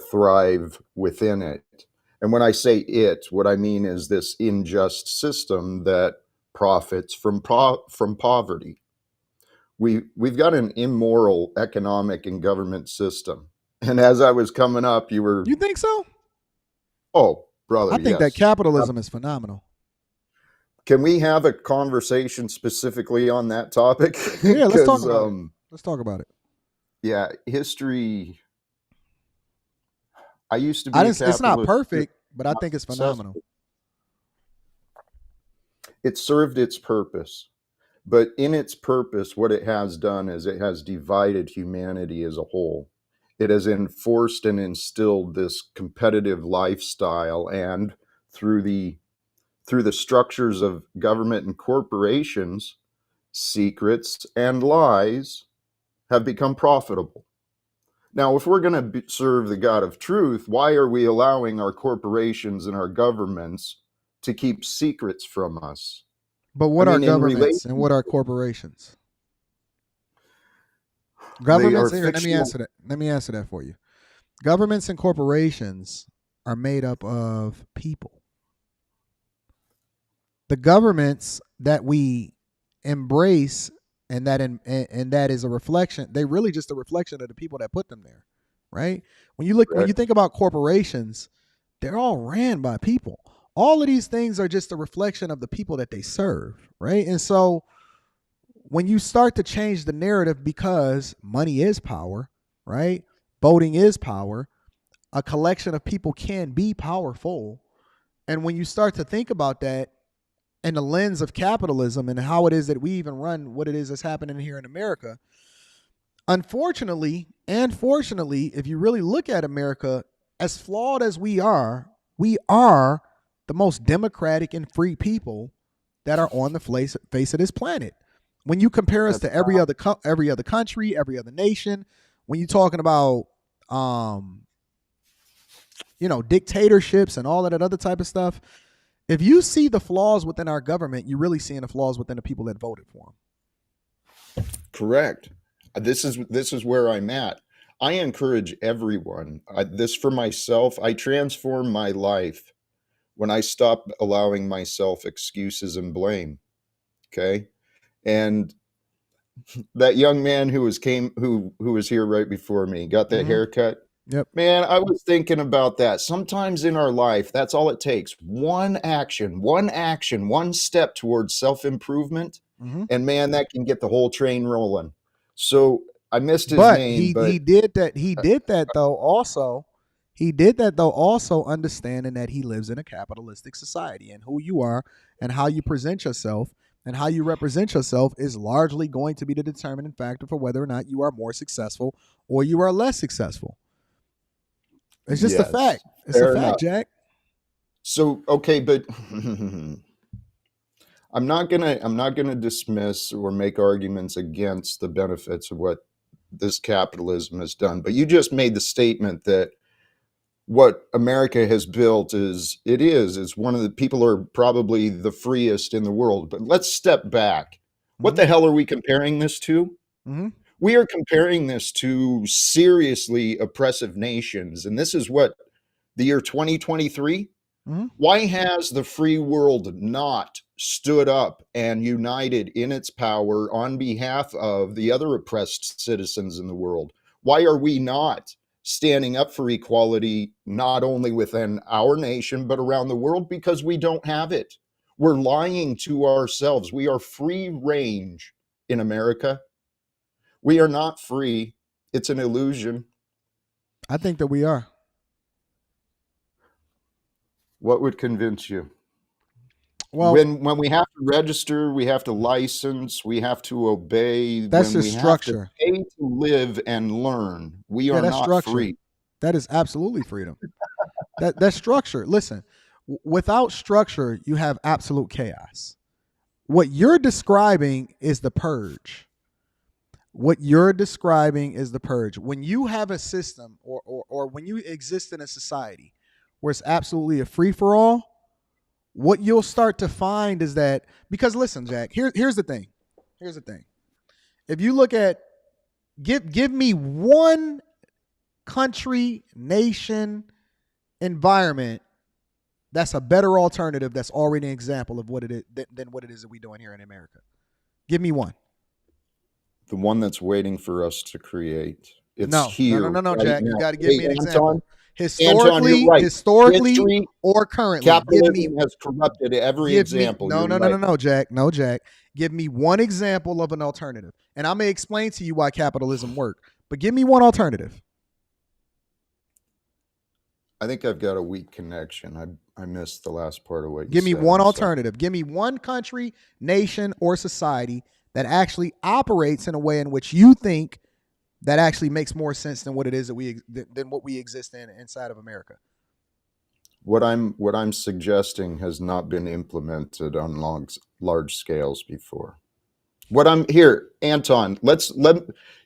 thrive within it. And when I say it, what I mean is this unjust system that profits from poverty. We've got an immoral economic and government system. And as I was coming up, you think so? Oh, brother, I think that capitalism is phenomenal. Can we have a conversation specifically on that topic? Yeah, let's talk about it. Let's talk about it. Yeah, history. I used to be. It's not perfect, but I think it's phenomenal. It served its purpose, but in its purpose, what it has done is it has divided humanity as a whole. It has enforced and instilled this competitive lifestyle, and through the structures of government and corporations, secrets and lies have become profitable. Now, if we're going to serve the God of truth, why are we allowing our corporations and our governments to keep secrets from us? But what are governments and what are corporations? Governments, here, let me answer that. Let me answer that for you. Governments and corporations are made up of people. The governments that we embrace and that is a reflection, they really just a reflection of the people that put them there, right? When you think about corporations, they're all ran by people. All of these things are just a reflection of the people that they serve, right? And so when you start to change the narrative, because money is power, right? Voting is power. A collection of people can be powerful. And when you start to think about that in the lens of capitalism and how it is that we even run what it is that's happening here in America, unfortunately and fortunately, if you really look at America, as flawed as we are the most democratic and free people that are on the face of this planet. When you compare us to every other country, every other nation, when you're talking about dictatorships and all of that other type of stuff, if you see the flaws within our government, you're really seeing the flaws within the people that voted for them. Correct. This is where I'm at. I encourage everyone. This for myself. I transform my life when I stop allowing myself excuses and blame. Okay, and that young man who was here right before me got that haircut. Yep. Man, I was thinking about that. Sometimes in our life, that's all it takes. One action, one step towards self-improvement. And man, that can get the whole train rolling. So I missed his name. But he did that. He did that though also understanding that he lives in a capitalistic society, and who you are and how you present yourself and how you represent yourself is largely going to be the determining factor for whether or not you are more successful or you are less successful. It's just a fact. It's a fact, Jack. So, okay, but I'm not gonna dismiss or make arguments against the benefits of what this capitalism has done. But you just made the statement that what America has built is one of the people are probably the freest in the world. But let's step back. What the hell are we comparing this to? We are comparing this to seriously oppressive nations. And this is what, the year 2023? Why has the free world not stood up and united in its power on behalf of the other oppressed citizens in the world? Why are we not standing up for equality, not only within our nation, but around the world? Because we don't have it. We're lying to ourselves. We are free range in America. We are not free. It's an illusion. I think that we are. What would convince you? Well, when we have to register, we have to license, we have to obey. That's when just we structure. Have to pay to live and learn. We are that's not structure. free. That is absolutely freedom. That's structure. Listen, without structure, you have absolute chaos. What you're describing is the purge. What you're describing is the purge. When you have a system or when you exist in a society where it's absolutely a free-for-all, what you'll start to find is that, because listen, Jack, here's the thing. If you look at Give me one country, nation, environment that's a better alternative that's already an example of what it is than what it is that we're doing here in America. Give me one. The one that's waiting for us to create. It's No, here. no, right Jack. now. You got to give me an example. Anton, you're right. Historically, History, or currently. capitalism has corrupted every example. No, Jack. No, Jack. Give me one example of an alternative, and I may explain to you why capitalism worked. But give me one alternative. I think I've got a weak connection. I missed the last part of what you said. Give me one alternative. Give me one country, nation, or society that actually operates in a way in which you think that actually makes more sense than what it is than what we exist in inside of America. What I'm suggesting has not been implemented on large scales before. What I'm here, Anton,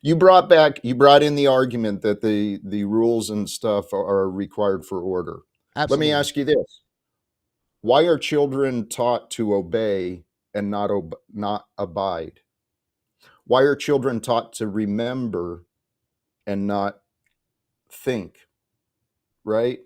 you brought in the argument that the rules and stuff are required for order. Absolutely. Let me ask you this. Why are children taught to obey and not abide? Why are children taught to remember and not think? Right?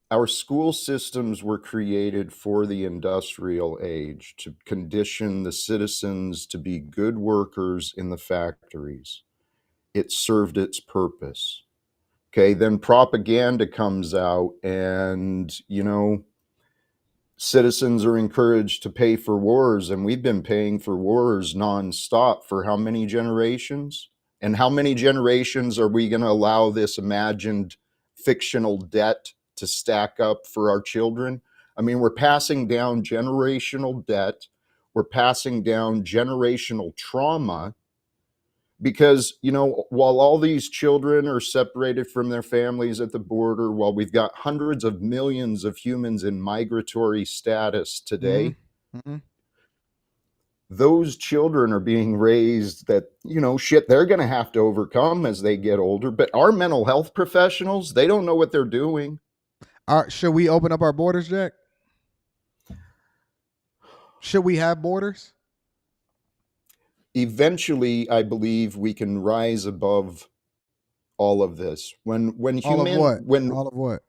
Our school systems were created for the industrial age to condition the citizens to be good workers in the factories. It served its purpose. Okay, then propaganda comes out and, citizens are encouraged to pay for wars, and we've been paying for wars nonstop for how many generations? And how many generations are we going to allow this imagined fictional debt to stack up for our children? I mean, we're passing down generational debt. We're passing down generational trauma because, while all these children are separated from their families at the border, while we've got hundreds of millions of humans in migratory status today, those children are being raised that, they're going to have to overcome as they get older. But our mental health professionals, they don't know what they're doing. Should we open up our borders, Jack? Should we have borders? Eventually, I believe we can rise above all of this. When all of what?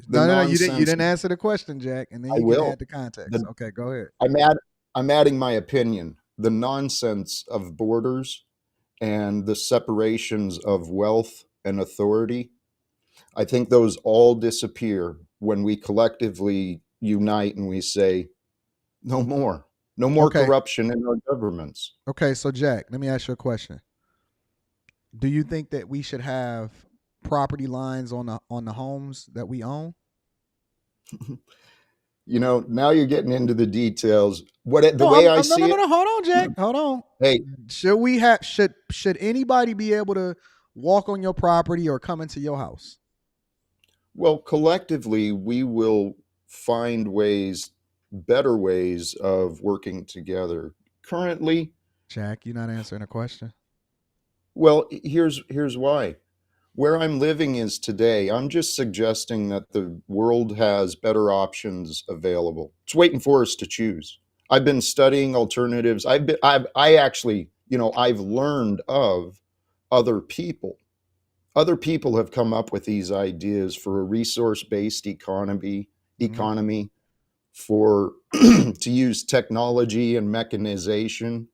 No, you didn't answer the question, Jack, and then you can add the context. Okay, go ahead. I'm adding my opinion. The nonsense of borders and the separations of wealth and authority, I think those all disappear when we collectively unite and we say, no more corruption in our governments. Okay, so Jack, let me ask you a question. Do you think that we should have property lines on the homes that we own? Now you're getting into the details. Hold on, Jack. Hold on. Hey, should anybody be able to walk on your property or come into your house? Well, collectively, we will find better ways of working together. Currently, Jack, you're not answering a question. Well, here's why. Where I'm living is today. I'm just suggesting that the world has better options available. It's waiting for us to choose. I've been studying alternatives. I've learned of other people. Other people have come up with these ideas for a resource-based economy, for to use technology and mechanization.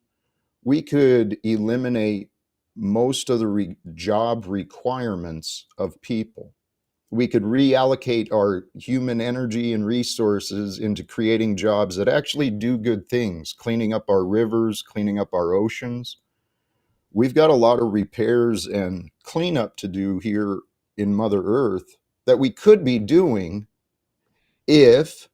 We could eliminate most of the job requirements of people. We could reallocate our human energy and resources into creating jobs that actually do good things, cleaning up our rivers, cleaning up our oceans. We've got a lot of repairs and cleanup to do here in Mother Earth that we could be doing if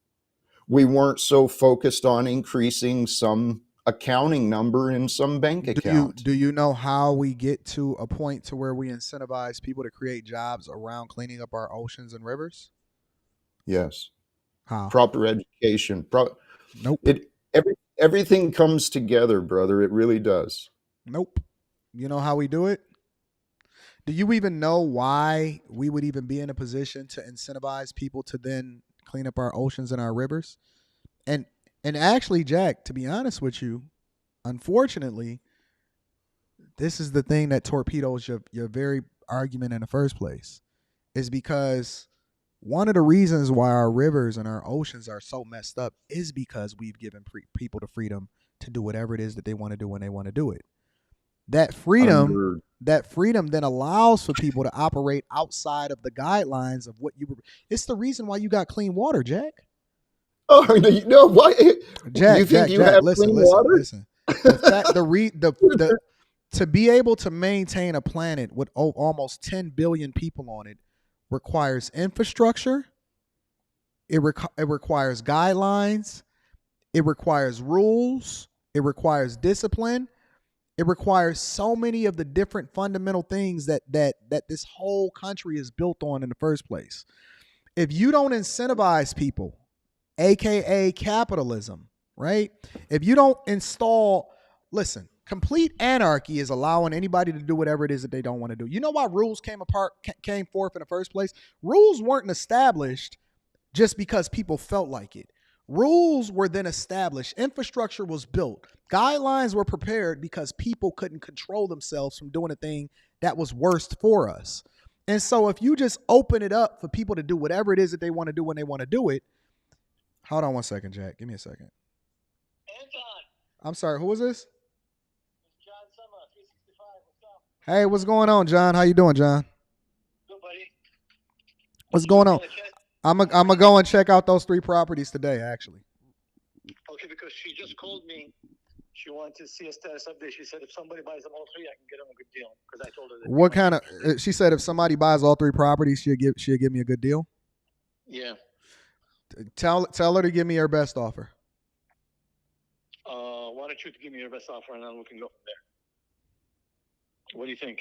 we weren't so focused on increasing some accounting number in some bank account. Do you know how we get to a point to where we incentivize people to create jobs around cleaning up our oceans and rivers? Yes. How? Proper education. Nope. Everything comes together, brother. It really does. Nope. You know how we do it? Do you even know why we would even be in a position to incentivize people to then clean up our oceans and our rivers? And actually, Jack, to be honest with you, unfortunately, this is the thing that torpedoes your very argument in the first place, is because one of the reasons why our rivers and our oceans are so messed up is because we've given people the freedom to do whatever it is that they want to do when they want to do it. That freedom then allows for people to operate outside of the guidelines of what you were. It's the reason why you got clean water, Jack. Oh, no, why? Jack, you think Jack, Jack, have listen, clean listen, water? listen. The fact, to be able to maintain a planet with almost 10 billion people on it requires infrastructure. It requires guidelines. It requires rules. It requires discipline. It requires so many of the different fundamental things that this whole country is built on in the first place. If you don't incentivize people, aka capitalism, right? If you don't listen, complete anarchy is allowing anybody to do whatever it is that they don't want to do. You know why rules came forth in the first place? Rules weren't established just because people felt like it. Rules were then established. Infrastructure was built. Guidelines were prepared because people couldn't control themselves from doing a thing that was worst for us. And so if you just open it up for people to do whatever it is that they want to do when they want to do it. Hold on one second, Jack. Give me a second. Anton. I'm sorry. Who is this? John Summer, 365. What's up? Hey, what's going on, John? How you doing, John? Good, buddy. What's going on? I'm gonna go and check out those 3 properties today, actually. Okay, because she just called me. She wanted to see a status update. She said if somebody buys them all 3, I can get them a good deal. Because I told her that. What kind of? She said if somebody buys all 3 properties, she'll give me a good deal. Yeah. Tell her to give me her best offer. Why don't you give me your best offer and then we can go from there. What do you think?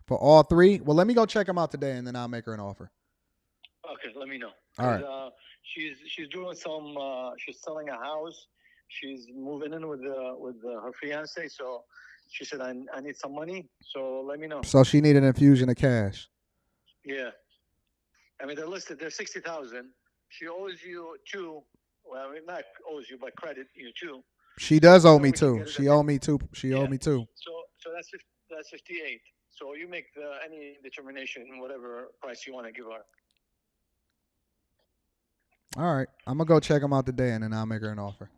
For all 3? Well, let me go check them out today, and then I'll make her an offer. Okay, let me know. All right. She's doing some. She's selling a house. She's moving in with her fiance. So she said, I need some money. So let me know. So she needed an infusion of cash. Yeah. I mean, they're listed. They're 60,000. She owes you 2. Well, I mean, not owes you, but credit you 2. She does owe me 2. She owed me 2. She owed me 2. So that's 58. So you make any determination, whatever price you want to give her. All right. I'm going to go check them out today, and then I'll make her an offer.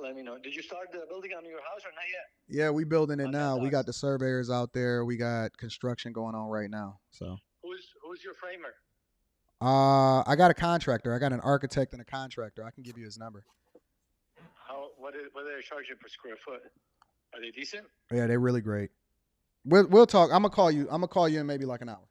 Let me know. Did you start the building on your house or not yet? Yeah, we building it now. We got the surveyors out there. We got construction going on right now. So Who's your framer? I got a contractor. I got an architect and a contractor. I can give you his number. What are they charging per square foot? Are they decent? Yeah, they're really great. We'll talk. I'm gonna call you in maybe like an hour.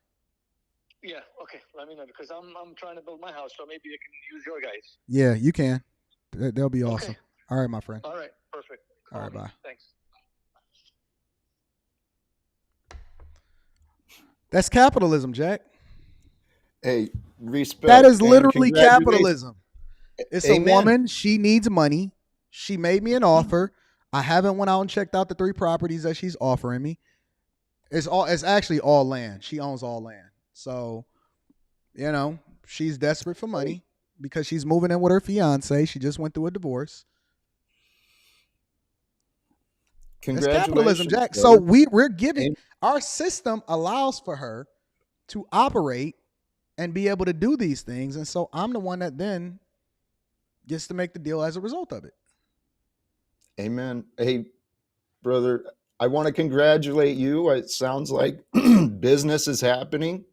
Yeah, okay. Let me know because I'm trying to build my house, so maybe I can use your guys. Yeah, you can. They'll be awesome. Okay. All right, my friend. All right, perfect. All right, bye. Thanks. That's capitalism, Jack. Hey, respect. That is literally capitalism. It's a woman. She needs money. She made me an offer. I haven't went out and checked out the 3 properties that she's offering me. It's actually all land. She owns all land. So, she's desperate for money because she's moving in with her fiance. She just went through a divorce. It's capitalism, Jack. So we're giving, our system allows for her to operate and be able to do these things. And so I'm the one that then gets to make the deal as a result of it. Amen. Hey, brother, I want to congratulate you. It sounds like business is happening.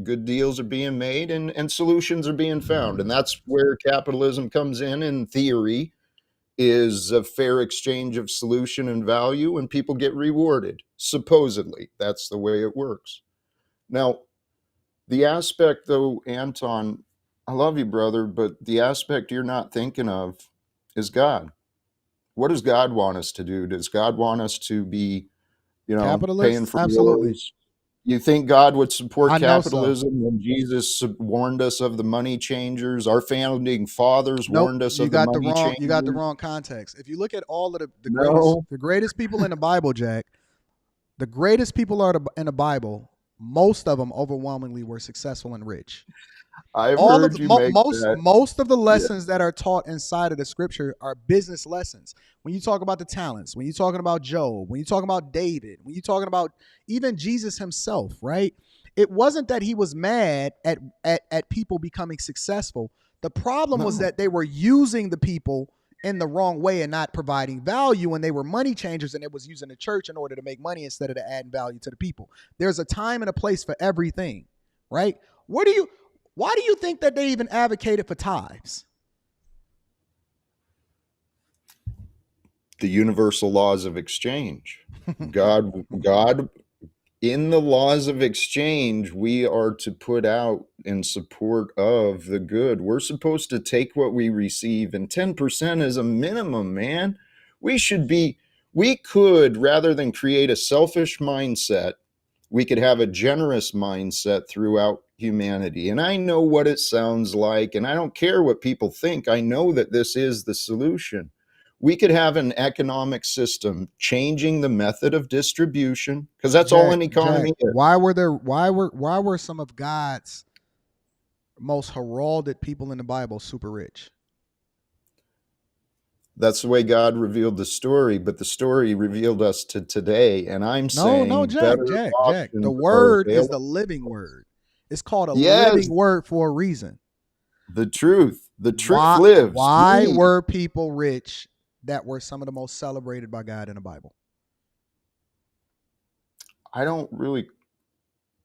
Good deals are being made and solutions are being found. And that's where capitalism comes in theory, is a fair exchange of solution and value, and people get rewarded. Supposedly, that's the way it works. Now, the aspect, though, Anton, I love you, brother, but the aspect you're not thinking of is God. What does God want us to do? Does God want us to be, paying for wars? You think God would support capitalism when Jesus warned us of the money changers? Our founding fathers warned us of the money changers. You got the wrong context. If you look at all of the greatest people in the Bible, Jack, the greatest people in the Bible, most of them overwhelmingly were successful and rich. I've All of heard you make that. most of the Yeah. lessons that are taught inside of the scripture are business lessons. When you talk about the talents, when you're talking about Job, when you're talking about David, when you're talking about even Jesus himself, right? It wasn't that he was mad at people becoming successful. The problem was No. that they were using the people in the wrong way and not providing value, and they were money changers, and it was using the church in order to make money instead of to add value to the people. There's a time and a place for everything, right? Why do you think that they even advocated for tithes? The universal laws of exchange. God, in the laws of exchange, we are to put out in support of the good. We're supposed to take what we receive, and 10% is a minimum, man. We could, rather than create a selfish mindset, we could have a generous mindset throughout humanity. And I know what it sounds like, and I don't care what people think. I know that this is the solution. We could have an economic system changing the method of distribution, because that's all an economy is. Why were some of God's most heralded people in the Bible super rich? That's the way God revealed the story, but the story revealed us to today. And I'm saying Jack. The word is the living word. It's called a living word for a reason. The truth lives. Why were people rich that were some of the most celebrated by God in the Bible? I don't really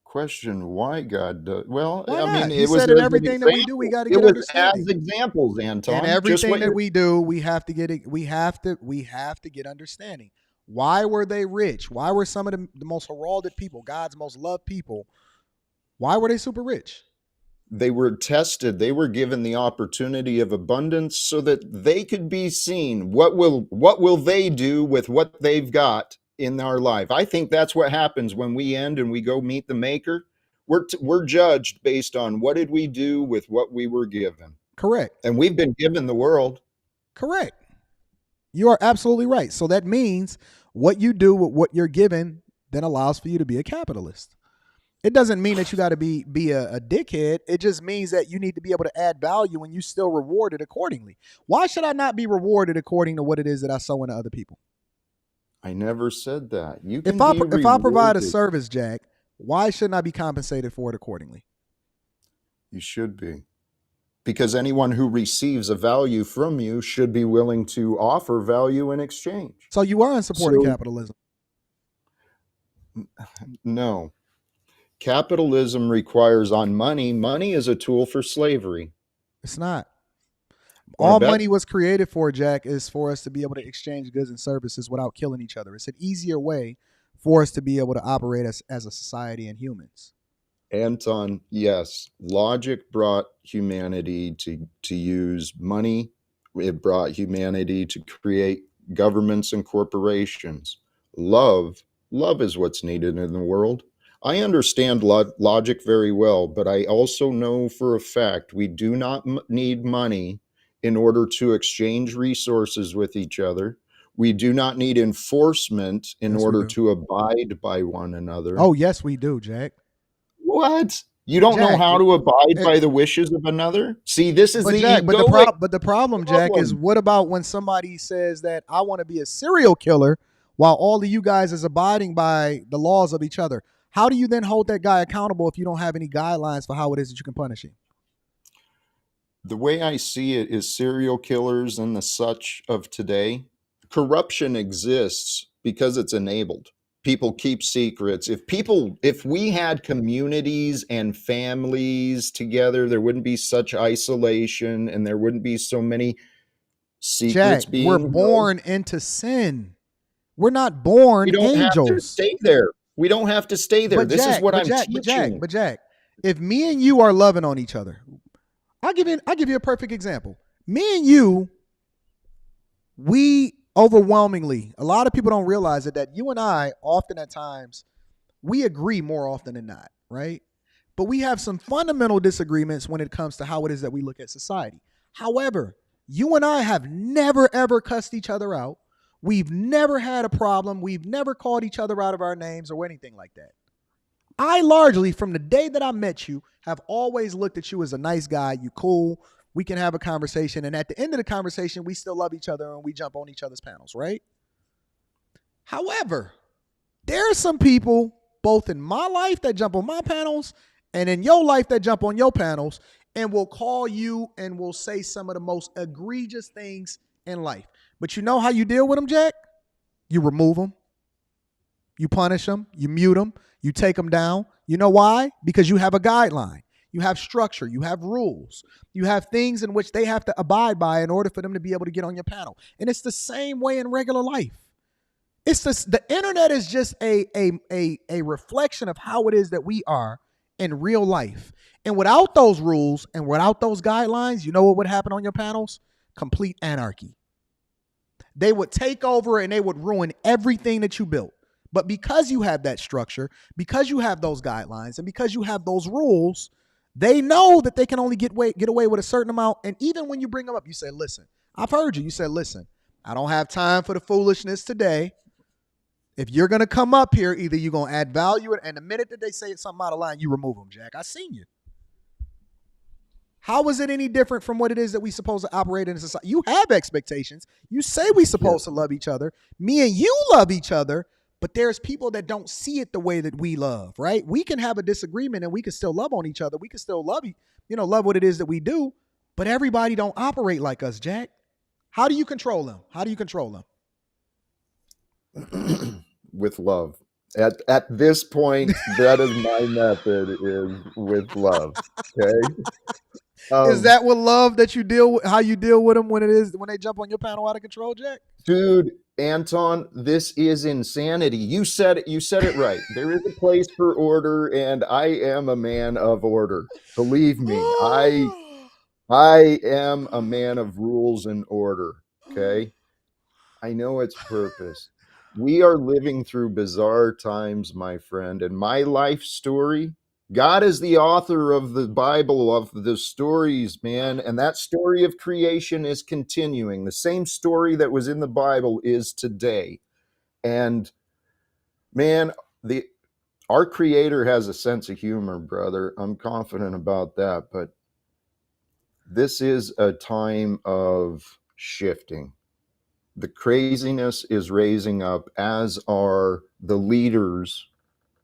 question why God does. Well, Why I not? mean, He it was said in as an everything that we do, we got to get understanding. As examples, Anton. And everything that we do, we have to get it. We have to get understanding. Why were they rich? Why were some of the most heralded people, God's most loved people, why were they super rich? They were tested. They were given the opportunity of abundance so that they could be seen. What will they do with what they've got in our life? I think that's what happens when we end and we go meet the Maker. We're judged based on what did we do with what we were given. Correct. And we've been given the world. Correct. You are absolutely right. So that means what you do with what you're given then allows for you to be a capitalist. It doesn't mean that you got to be a dickhead. It just means that you need to be able to add value and you still rewarded accordingly. Why should I not be rewarded according to what it is that I sow into other people? I never said that. If I provide a service, Jack, why shouldn't I be compensated for it accordingly? You should be. Because anyone who receives a value from you should be willing to offer value in exchange. So you are in support of capitalism? No. Capitalism requires on money. Money is a tool for slavery. It's not. All money was created for, Jack, is for us to be able to exchange goods and services without killing each other. It's an easier way for us to be able to operate as a society and humans. Anton, yes, logic brought humanity to use money. It brought humanity to create governments and corporations. Love is what's needed in the world. I understand logic very well, but I also know for a fact we do not need money in order to exchange resources with each other. We do not need enforcement in order to abide by one another. Oh, yes, we do, Jack. What? You don't know how to abide by the wishes of another? See, this is the Jack, but the problem, Jack, is what about when somebody says that I want to be a serial killer while all of you guys is abiding by the laws of each other? How do you then hold that guy accountable if you don't have any guidelines for how it is that you can punish him? The way I see it is serial killers and the such of today, corruption exists because it's enabled. People keep secrets. If we had communities and families together, there wouldn't be such isolation and there wouldn't be so many secrets Jack, being we're born into sin. We're not born angels. We don't have to stay there. We don't have to stay there. This is what I'm teaching. But Jack, if me and you are loving on each other, I'll give you a perfect example. Me and you, we overwhelmingly, a lot of people don't realize it, that you and I often at times, we agree more often than not, right? But we have some fundamental disagreements when it comes to how it is that we look at society. However, you and I have never, ever cussed each other out. We've never had a problem. We've never called each other out of our names or anything like that. I largely, from the day that I met you, have always looked at you as a nice guy. You cool. We can have a conversation. And at the end of the conversation, we still love each other and we jump on each other's panels, right? However, there are some people, both in my life that jump on my panels and in your life that jump on your panels and will call you and will say some of the most egregious things in life. But you know how you deal with them, Jack? You remove them. You punish them. You mute them. You take them down. You know why? Because you have a guideline. You have structure. You have rules. You have things in which they have to abide by in order for them to be able to get on your panel. And it's the same way in regular life. It's the internet is just a reflection of how it is that we are in real life. And without those rules and without those guidelines, you know what would happen on your panels? Complete anarchy. They would take over and they would ruin everything that you built. But because you have that structure, because you have those guidelines, and because you have those rules, they know that they can only get away with a certain amount. And even when you bring them up, you say, listen, I've heard you. You said, listen, I don't have time for the foolishness today. If you're going to come up here, either you're going to add value, and the minute that they say something out of line, you remove them, Jack. I seen you. How is it any different from what it is that we supposed to operate in society? You have expectations. You say we supposed to love each other. Me and you love each other. But there's people that don't see it the way that we love, right? We can have a disagreement and we can still love on each other. We can still love what it is that we do. But everybody don't operate like us, Jack. How do you control them? How do you control them? With love. At this point, that is my method, is with love. Okay. Is that with love that you deal with? How you deal with them when they jump on your panel out of control, Jack? Dude, Anton, this is insanity. You said it right. There is a place for order, and I am a man of order. Believe me, I am a man of rules and order. Okay, I know its purpose. We are living through bizarre times, my friend, and my life story. God is the author of the Bible, of the stories, man. And that story of creation is continuing. The same story that was in the Bible is today. And man, our Creator has a sense of humor, brother. I'm confident about that. But this is a time of shifting. The craziness is raising up, as are the leaders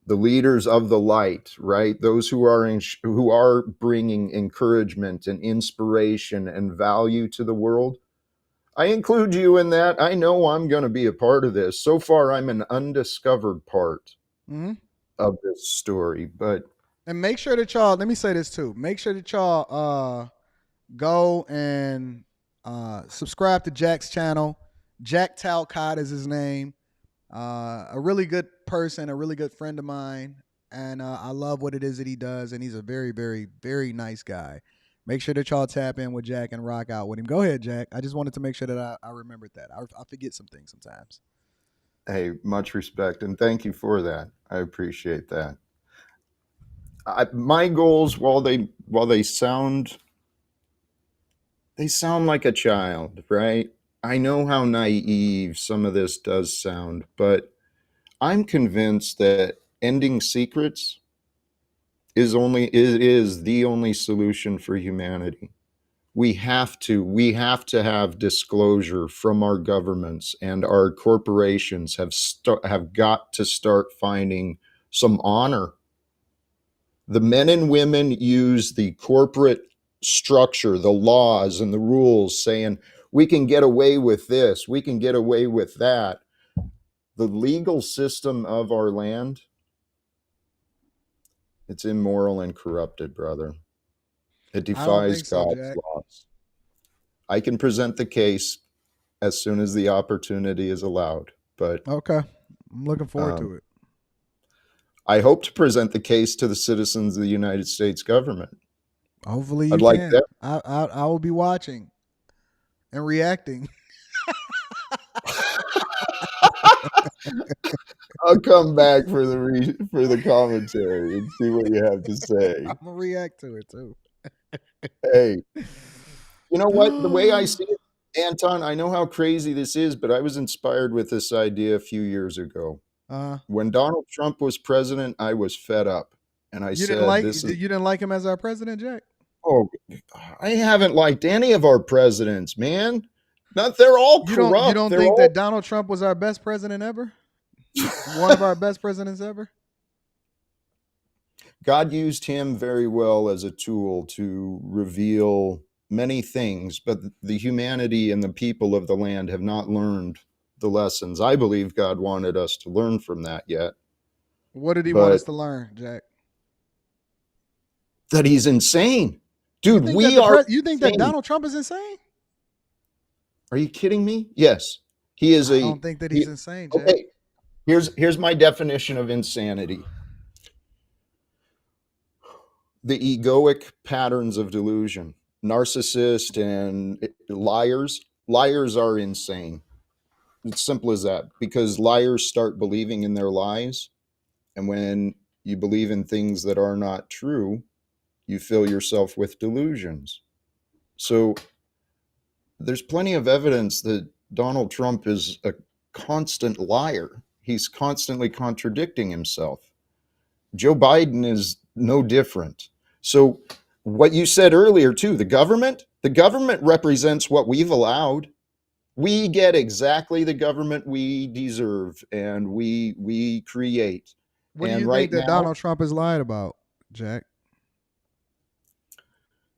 of the light, right? Those who are bringing encouragement and inspiration and value to the world. I include you in that. I know I'm going to be a part of this. So far, I'm an undiscovered part of this story. And make sure that y'all, let me say this too. Make sure that y'all go and subscribe to Jack's channel. Jack Talcott is his name. A really good person, a really good friend of mine, and I love what it is that he does, and he's a very, very, very nice guy. Make sure that y'all tap in with Jack and rock out with him. Go ahead, Jack. I just wanted to make sure that I remembered that. I forget some things sometimes. Hey, much respect, and thank you for that. I appreciate that. My goals, while they sound like a child, right? I know how naive some of this does sound, but I'm convinced that ending secrets is the only solution for humanity. We have to have disclosure from our governments, and our corporations have got to start finding some honor. The men and women use the corporate structure, the laws and the rules, saying, we can get away with this, we can get away with that. The legal system of our land, it's immoral and corrupted, brother. It defies God's laws. I can present the case as soon as the opportunity is allowed, but okay, I'm looking forward to it. I hope to present the case to the citizens of the United States government. Hopefully you can. That. I will be watching and reacting. I'll come back for the commentary and see what you have to say. I'm gonna react to it too. Hey, you know what? The way I see it, Anton, I know how crazy this is, but I was inspired with this idea a few years ago. When Donald Trump was president, I was fed up, and I You said, "This is." didn't like him as our president, Jack? Oh, I haven't liked any of our presidents, man. Not they're all corrupt. You don't They're think all that Donald Trump was our best president ever? One of our best presidents ever? God used him very well as a tool to reveal many things, but the humanity and the people of the land have not learned the lessons I believe God wanted us to learn from that yet. What did he want us to learn, Jack? That he's insane. Dude, You think that Donald Trump is insane? Are you kidding me? Yes. He is I don't think that he's insane, Jack. Okay. Here's my definition of insanity. The egoic patterns of delusion. Narcissists and liars. Liars are insane. It's simple as that, because liars start believing in their lies. And when you believe in things that are not true, you fill yourself with delusions. So there's plenty of evidence that Donald Trump is a constant liar. He's constantly contradicting himself. Joe Biden is no different. So what you said earlier too, the government represents what we've allowed. We get exactly the government we deserve and we create. What do you think that Donald Trump has lied about, Jack?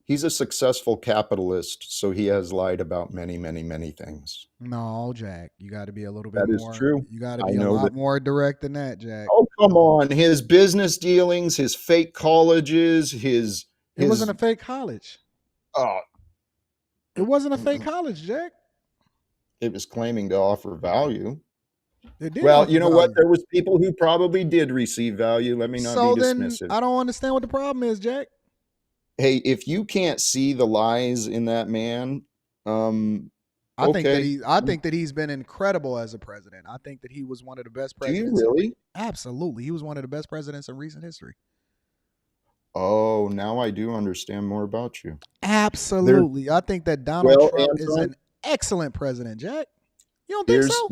He's a successful capitalist, so he has lied about many, many, many things. No, Jack, you got to be a little bit That is more. true. You got to be a lot more direct than that, Jack. Oh, come on. His business dealings, his fake colleges, his It wasn't a fake college. Oh, It wasn't a fake college, Jack. it was claiming to offer value. It did Well, offer you know value. what? There was people who probably did receive value. Let me not So be then dismissive. I don't understand what the problem is, Jack. Hey, if you can't see the lies in that man, I think that okay. I think that he's been incredible as a president. I think that he was one of the best Do you presidents. really? Absolutely. He was one of the best presidents in recent history. Oh, now I do understand more about you. Absolutely. I think that Donald Well, Trump is Anton, an excellent president, Jack. You don't think Here's so?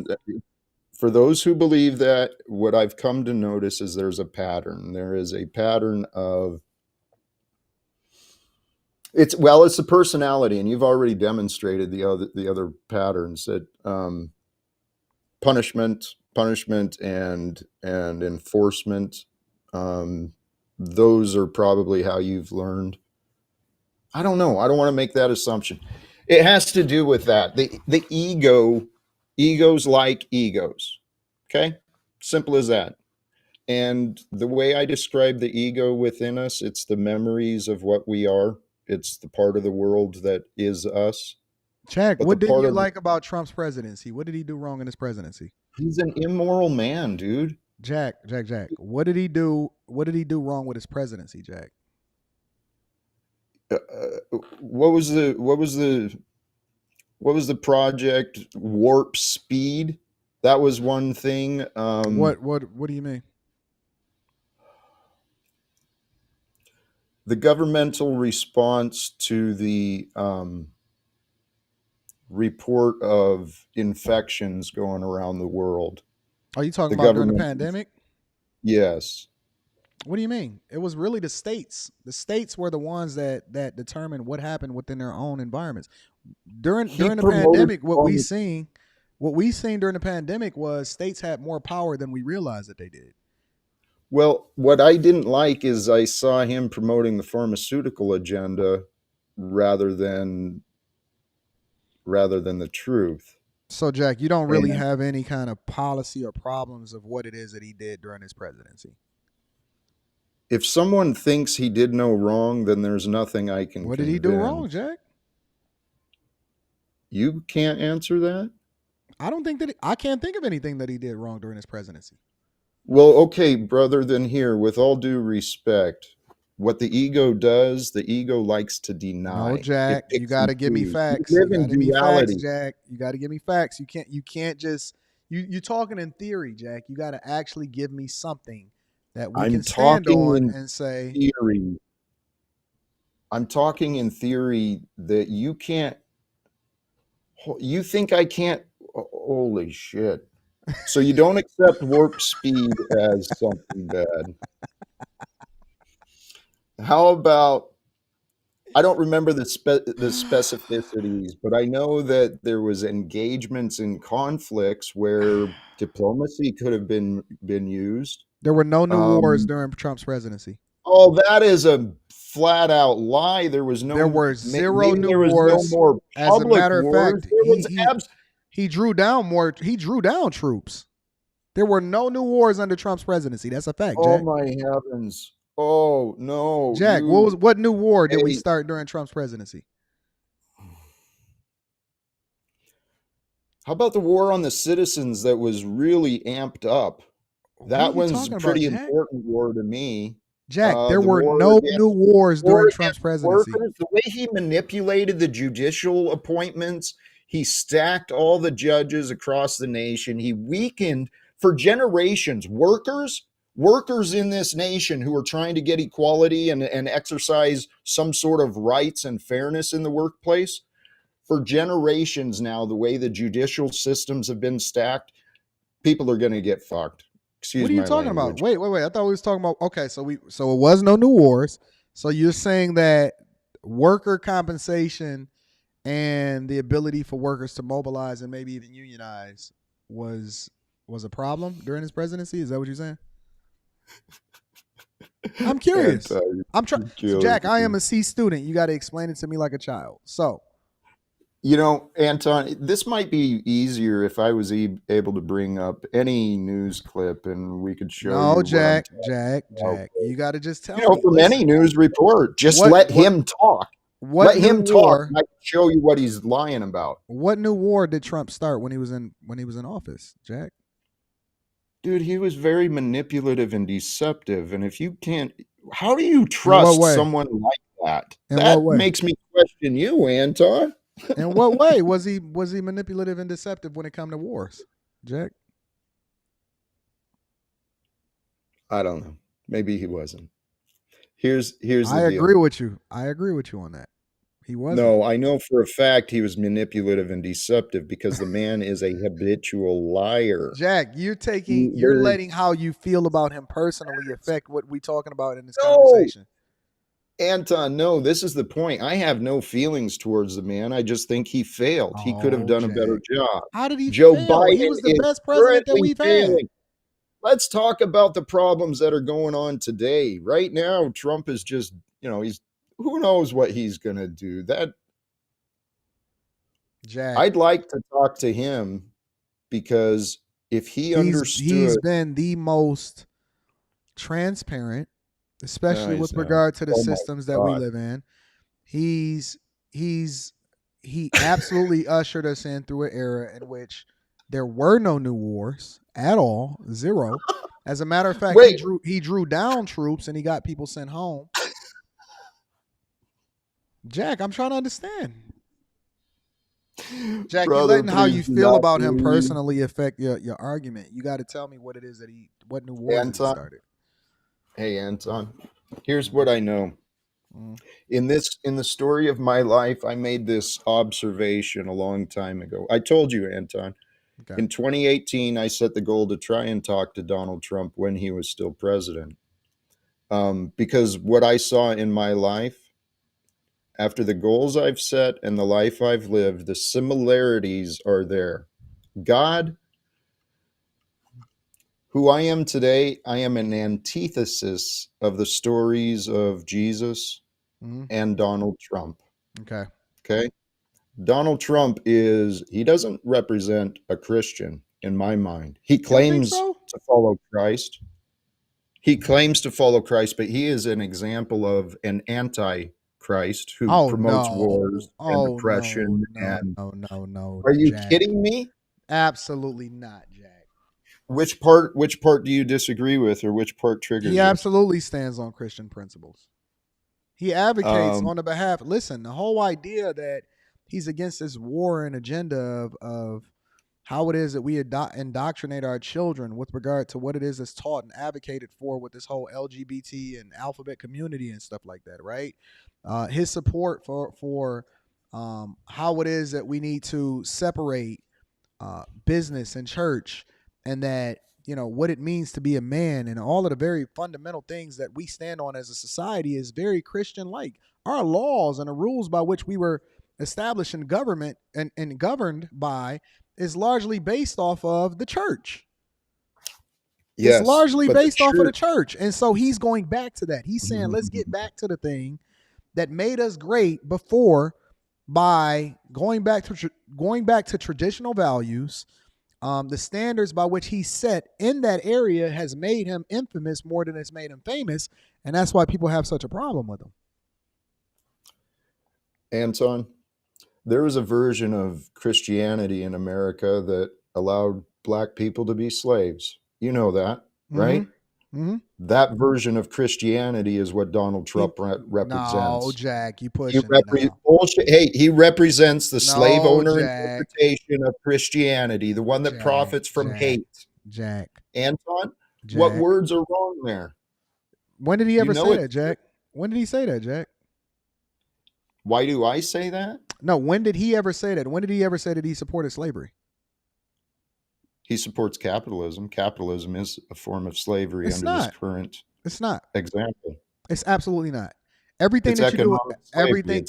for those who believe that, what I've come to notice is there's a pattern. There is a pattern of it's a personality, and you've already demonstrated the other patterns that punishment, and enforcement. Those are probably how you've learned. I don't know. I don't want to make that assumption. It has to do with that. The egos like egos. Okay? Simple as that. And the way I describe the ego within us, it's the memories of what we are. It's the part of the world that is us. Jack, But what the didn't part you of like about Trump's presidency? What did he do wrong in his presidency? he's an immoral man, dude. Jack. What did he do? What did he do wrong with his presidency, Jack? What was the project Warp Speed? That was one thing. What do you mean? The governmental response to the report of infections going around the world. Are you talking The about during the government- pandemic? Yes. What do you mean? It was really the states. The states were the ones that determined what happened within their own environments. During the promoted pandemic, what we pharma- seen during the pandemic was states had more power than we realized that they did. Well, what I didn't like is I saw him promoting the pharmaceutical agenda rather than the truth. So, Jack, you don't really Yeah. have any kind of policy or problems of what it is that he did during his presidency. If someone thinks he did no wrong, then there's nothing I can What did he do convince. wrong, Jack? You can't answer that? I don't think that I can't think of anything that he did wrong during his presidency. Well, okay, brother, then here, with all due respect, what the ego does, the ego likes to deny. No, Jack, It you picks got to and give me chooses. facts. You You live got in to give me facts, duality. Jack. You got to give me facts. You can't just you talking in theory, Jack. You got to actually give me something that we I'm can stand talking on in and say, theory. I'm talking in theory that you can't. You think I can't? Holy shit! So you don't accept warp speed as something bad. How about, I don't remember the specificities, but I know that there was engagements in conflicts where diplomacy could have been used. There were no new wars during Trump's presidency. Oh, that is a flat out lie. There was no. There were zero maybe new there was wars. no more As a public matter of wars. fact, There was he drew down more. He drew down troops. There were no new wars under Trump's presidency. That's a fact, Oh Jack. my heavens! Oh no, Jack, what new war did we start during Trump's presidency? How about the war on the citizens that was really amped up? That one's a pretty important war to me. Jack, there were no new wars during Trump's presidency. Workers, the way he manipulated the judicial appointments, he stacked all the judges across the nation. He weakened for generations workers in this nation who are trying to get equality and exercise some sort of rights and fairness in the workplace. For generations now, the way the judicial systems have been stacked, people are going to get fucked. What are you talking about? Wait. I thought we was talking about, okay, so it was no new wars. So you're saying that worker compensation and the ability for workers to mobilize and maybe even unionize was a problem during his presidency? Is that what you're saying? I'm curious. I'm trying. Jack, I am a C student. You got to explain it to me like a child. So, you know, Anton, this might be easier if I was able to bring up any news clip and we could show. No, Jack. You got to just tell me. From any news report, just let him talk. Let him talk. I can show you what he's lying about. What new war did Trump start when he was in office, Jack? Dude, he was very manipulative and deceptive. And if you can't, how do you trust someone like that? That makes me question you, Anton. In what way was he manipulative and deceptive when it come to wars, Jack? I don't know. Maybe he wasn't. Here's the deal. I agree with you. I agree with you on that. He wasn't. No, I know for a fact he was manipulative and deceptive because the man is a habitual liar. Jack, you're letting how you feel about him personally affect what we're talking about in this conversation. Anton, no, this is the point. I have no feelings towards the man. I just think he failed. He could have done a better job. How did he Joe fail? Biden He was the best president that we've had. Let's talk about the problems that are going on today. Right now, Trump is just, who knows what he's going to do. Jack, I'd like to talk to him because if understood. He's been the most transparent, especially with regard to the systems that we live in. He absolutely ushered us in through an era in which there were no new wars at all, zero. As a matter of fact, he drew down troops and he got people sent home. Jack, I'm trying to understand. Jack, you're letting how you feel about him personally affect your argument. You got to tell me what it is what new wars he started. Hey, Anton, here's what I know. In the story of my life, I made this observation a long time ago. I told you, Anton. Okay. In 2018, I set the goal to try and talk to Donald Trump when he was still president. Because what I saw in my life, after the goals I've set and the life I've lived, the similarities are there. God, who I am today, I am an antithesis of the stories of Jesus and Donald Trump. Okay. Donald Trump he doesn't represent a Christian in my mind. He claims to follow Christ. He claims to follow Christ, but he is an example of an anti-Christ who promotes wars and oppression. No. Are you kidding me? Absolutely not, Jack. Which part do you disagree with, or which part triggers He you? absolutely stands on Christian principles. He advocates on the behalf. Listen, the whole idea that he's against this war and agenda of how it is that we indoctrinate our children with regard to what it is that's taught and advocated for with this whole LGBT and alphabet community and stuff like that, right? His support for how it is that we need to separate business and church and that, what it means to be a man and all of the very fundamental things that we stand on as a society is very Christian-like. Our laws and the rules by which we were established in government and governed by is largely based off of the church. Yes, it's largely but based off of the church. And so he's going back to that. He's saying, let's get back to the thing that made us great before by going back to traditional values. The standards by which he set in that area has made him infamous more than it's made him famous. And that's why people have such a problem with him. Anton, there was a version of Christianity in America that allowed black people to be slaves. You know that, right? Mm-hmm. That version of Christianity is what Donald Trump represents. No, Jack, you pushing bullshit. Hey, he represents the slave owner interpretation of Christianity, the one that profits from hate. Jack. Anton, what words are wrong there? When did he ever say that, Jack? When did he say that, Jack? Why do I say that? No, when did he ever say that? When did he ever say that he supported slavery? He supports capitalism. Capitalism is a form of slavery this current example. It's absolutely not. Everything that you do,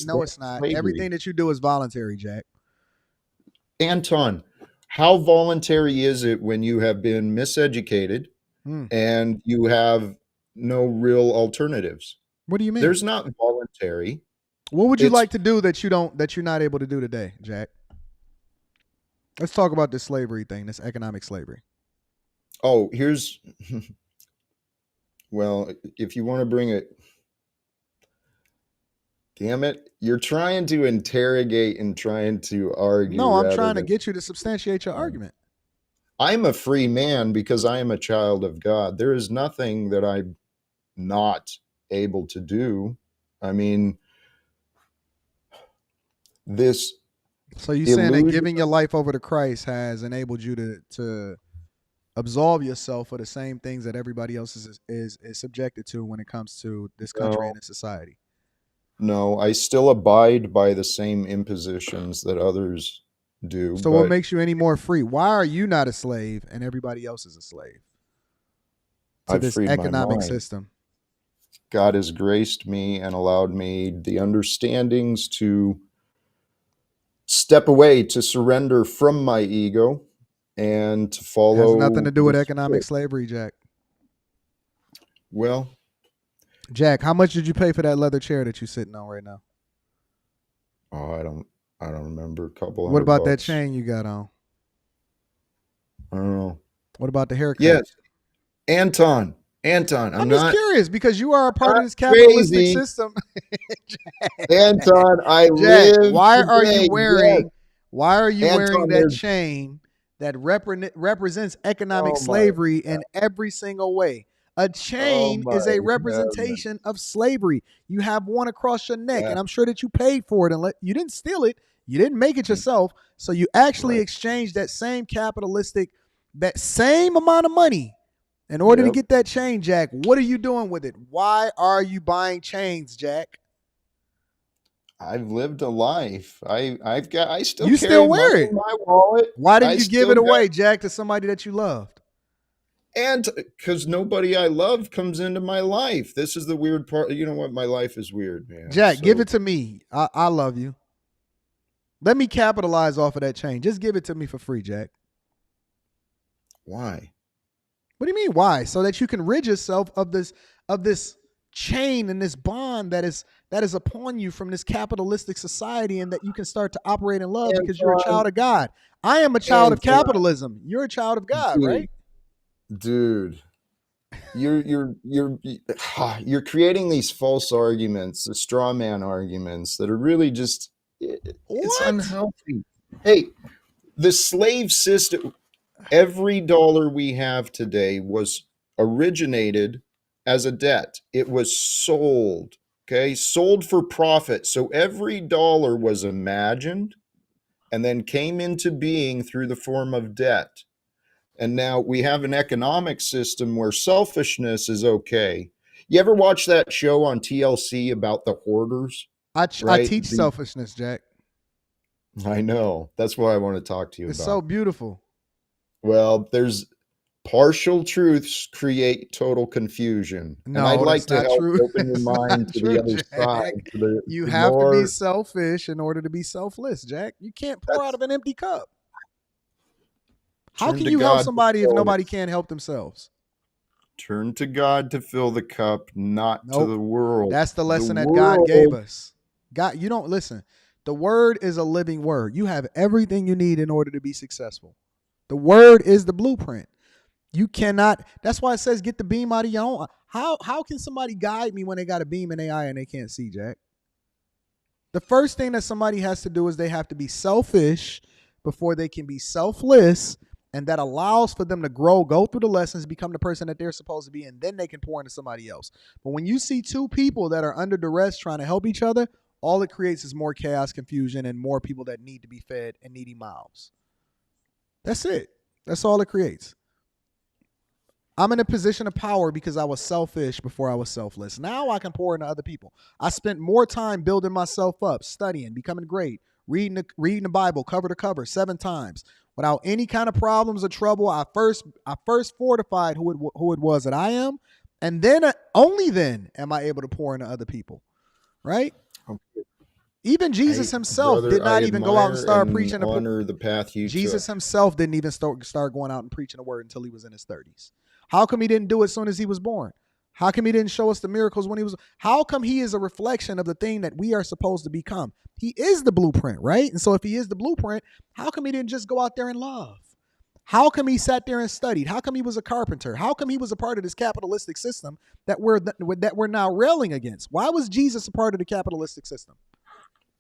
no, it's not. Slavery. Everything that you do is voluntary, Jack. Anton, how voluntary is it when you have been miseducated and you have no real alternatives? What do you mean? There's not voluntary. What would you like to do that you're not able to do today, Jack? Let's talk about this slavery thing, this economic slavery. Oh, well, if you want to bring it, damn it, you're trying to interrogate and trying to argue. No, I'm trying to get you to substantiate your argument. I'm a free man because I am a child of God. There is nothing that I'm not able to do. I mean, this... So you're saying that giving your life over to Christ has enabled you to absolve yourself of the same things that everybody else is subjected to when it comes to this country and this society? No, I still abide by the same impositions that others do. So what makes you any more free? Why are you not a slave and everybody else is a slave to this economic system? God has graced me and allowed me the understandings to step away, to surrender from my ego and to follow. It has nothing to do with economic slavery, Jack. Well, Jack, how much did you pay for that leather chair that you're sitting on right now? Oh, I don't remember. A couple. What about $100. that chain you got on? I don't know. What about the haircut? Yes, Anton, I'm just curious because you are a part of this capitalistic system. Anton, Jack, why are you wearing that chain that represents economic slavery in every single way? A chain is a representation of slavery. You have one across your neck, and I'm sure that you paid for it. And you didn't steal it. You didn't make it yourself. So you actually exchanged that same that same amount of money in order to get that chain, Jack. What are you doing with it? Why are you buying chains, Jack? I've lived a life. I still you carry still wear money it. In my wallet. Why didn't you give it away, Jack, to somebody that you loved? And because nobody I love comes into my life. This is the weird part. You know what? My life is weird, man. Jack, give it to me. I love you. Let me capitalize off of that chain. Just give it to me for free, Jack. Why? What do you mean why? So that you can rid yourself of this chain and this bond that is upon you from this capitalistic society, and that you can start to operate in love because you're a child of God. I am a child of capitalism. You're a child of God, right? Dude, you're creating these false arguments, the straw man arguments that are really just it's unhealthy. Hey, the slave system, every dollar we have today was originated as a debt. It was sold, sold for profit. So every dollar was imagined and then came into being through the form of debt. And now we have an economic system where selfishness is okay. You ever watch that show on TLC about the hoarders? I teach selfishness, Jack. I know. That's what I want to talk to you about. It's so beautiful. Well, there's partial truths create total confusion. And I'd No, like that's to not help true. open your It's mind not to true, the other Jack. side, to the You to have to be more. selfish in order to be selfless, Jack. You can't pour out of an empty cup. How Turn can to you help God to somebody if fill it. nobody can help themselves? Turn to God to fill the cup, not to Nope. the world. That's the The lesson that God gave world, us. God, you don't listen. The word is a living word. You have everything you need in order to be successful. The word is the blueprint. You cannot. That's why it says get the beam out of your own. How can somebody guide me when they got a beam in their eye and they can't see, Jack? The first thing that somebody has to do is they have to be selfish before they can be selfless, and that allows for them to grow, go through the lessons, become the person that they're supposed to be, and then they can pour into somebody else. But when you see two people that are under duress trying to help each other, all it creates is more chaos, confusion, and more people that need to be fed and needy mouths. That's it. That's all it creates. I'm in a position of power because I was selfish before I was selfless. Now I can pour into other people. I spent more time building myself up, studying, becoming great, reading the Bible cover to cover 7 times without any kind of problems or trouble. I first fortified who it was that I am, and then only then am I able to pour into other people. Right? Even Jesus himself brother, did not even go out and start and preaching. honor the path you Jesus took. himself didn't even start going out and preaching the word until he was in his 30s. How come he didn't do it as soon as he was born? How come he didn't show us the miracles when he was? How come he is a reflection of the thing that we are supposed to become? He is the blueprint, right? And so if he is the blueprint, how come he didn't just go out there and love? How come he sat there and studied? How come he was a carpenter? How come he was a part of this capitalistic system that we're now railing against? Why was Jesus a part of the capitalistic system?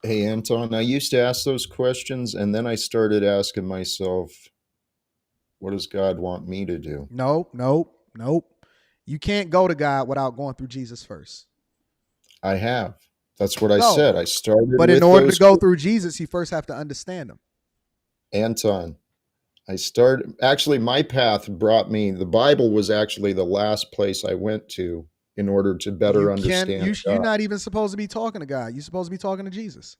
Hey, Anton, I used to ask those questions, and then I started asking myself, what does God want me to do? Nope. You can't go to God without going through Jesus first. I have. That's what I No. said. I started But with in order those to go through Jesus, you first have to understand him. Anton, actually, my path brought me, the Bible was actually the last place I went to in order to better understand You're God. not even supposed to be talking to God. You're supposed to be talking to Jesus.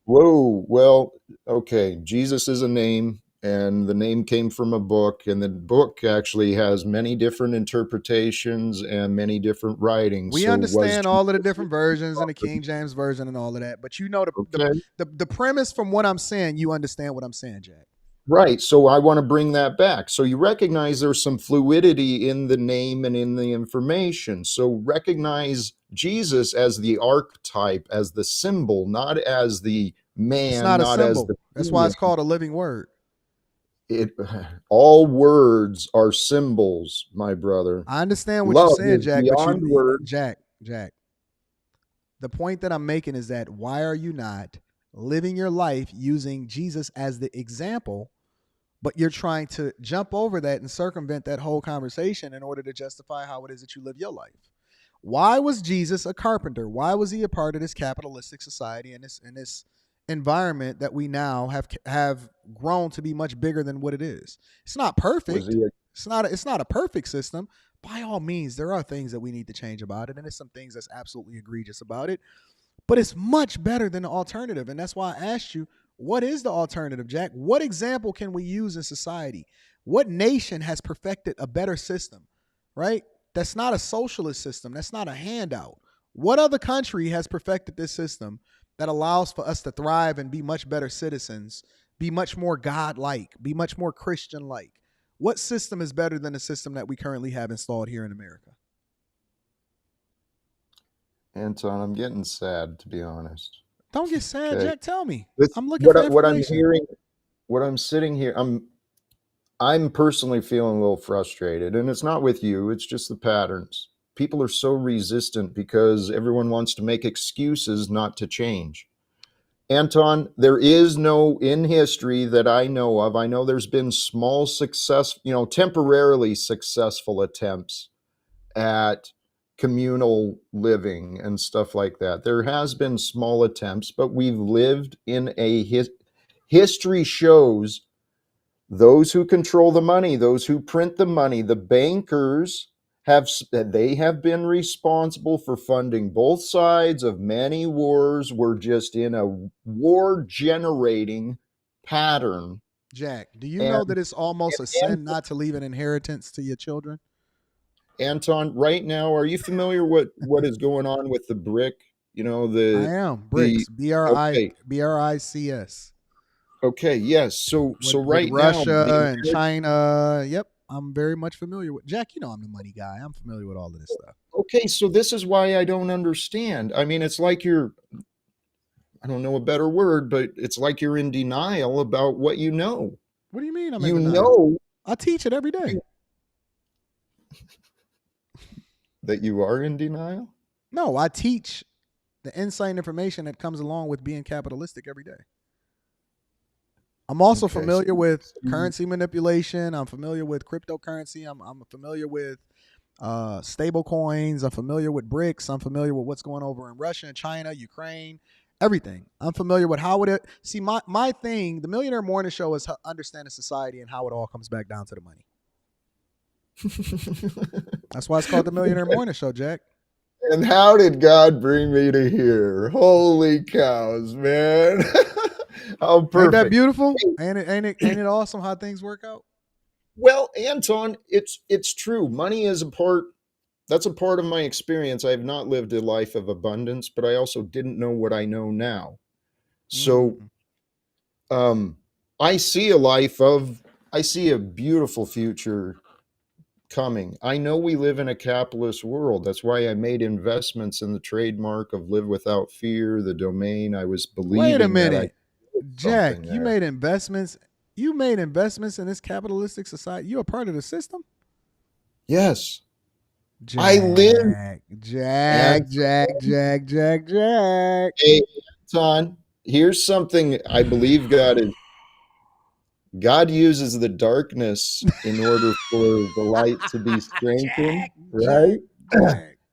Whoa, well, okay, Jesus is a name, and the name came from a book, and the book actually has many different interpretations and many different writings. We So understand all of the different versions and the King James version and all of that, but you know the premise from what I'm saying, you understand what I'm saying, Jack. Right. So I want to bring that back. So you recognize there's some fluidity in the name and in the information. So recognize Jesus as the archetype, as the symbol, not as the man, It's not a not as symbol. the That's why it's being. called a living word. All words are symbols, my brother. I understand what Love you're saying, is Jack, but beyond words. Jack. The point that I'm making is that why are you not living your life using Jesus as the example, but you're trying to jump over that and circumvent that whole conversation in order to justify how it is that you live your life? Why was Jesus a carpenter? Why was he a part of this capitalistic society and this environment that we now have grown to be much bigger than what it is? It's not perfect. It's not a perfect system. By all means, there are things that we need to change about it, and there's some things that's absolutely egregious about it. But it's much better than the alternative. And that's why I asked you, what is the alternative, Jack? What example can we use in society? What nation has perfected a better system, right? That's not a socialist system. That's not a handout. What other country has perfected this system that allows for us to thrive and be much better citizens, be much more God-like, be much more Christian-like? What system is better than the system that we currently have installed here in America? Anton, I'm getting sad, to be honest. Don't get sad, Okay. Jack. Tell me. This- I'm looking for information. What I'm hearing, what I'm sitting here, I'm personally feeling a little frustrated, and it's not with you, it's just the patterns. People are so resistant because everyone wants to make excuses not to change. Anton, there is no, in history that I know of, I know there's been small success, temporarily successful attempts at communal living and stuff like that. There has been small attempts, but we've lived in a history shows those who control the money, those who print the money, the bankers they have been responsible for funding both sides of many wars. We're just in a war generating pattern Jack, do you know And, that it's almost a sin not to leave an inheritance to your children? Anton, right now, are you familiar what is going on with the BRIC? You know, I am BRICS, okay, BRICS. okay, yes. So With right now, Russia and China. Yep, I'm very much familiar with. Jack, you know I'm the money guy. I'm familiar with all of this stuff. okay, so this is why I don't understand. I mean, it's like I don't know a better word, but it's like you're in denial about what you know. What do you mean? You know I teach it every day. that you are in denial? No, I teach the insight and information that comes along with being capitalistic every day. I'm also familiar with currency manipulation. I'm familiar with cryptocurrency. I'm familiar with stable coins. I'm familiar with BRICS. I'm familiar with what's going over in Russia and China, Ukraine, everything. I'm familiar with how it see my thing, the Millionaire Morning Show, is understanding society and how it all comes back down to the money. That's why it's called the Millionaire Morning Show, Jack. And how did God bring me to here? Holy cows, man. How perfect. Ain't that beautiful? Ain't it awesome how things work out? Well, Anton, it's true. Money is that's a part of my experience. I have not lived a life of abundance, but I also didn't know what I know now. So I see a beautiful future coming. I know we live in a capitalist world. That's why I made investments in the trademark of Live Without Fear, the domain. I was believing. Wait a minute, Jack, you made investments. You made investments in this capitalistic society. You're a part of the system? Yes. Jack, I live. Jack. Hey, Anton, here's something I believe God uses the darkness in order for the light to be strengthened, right?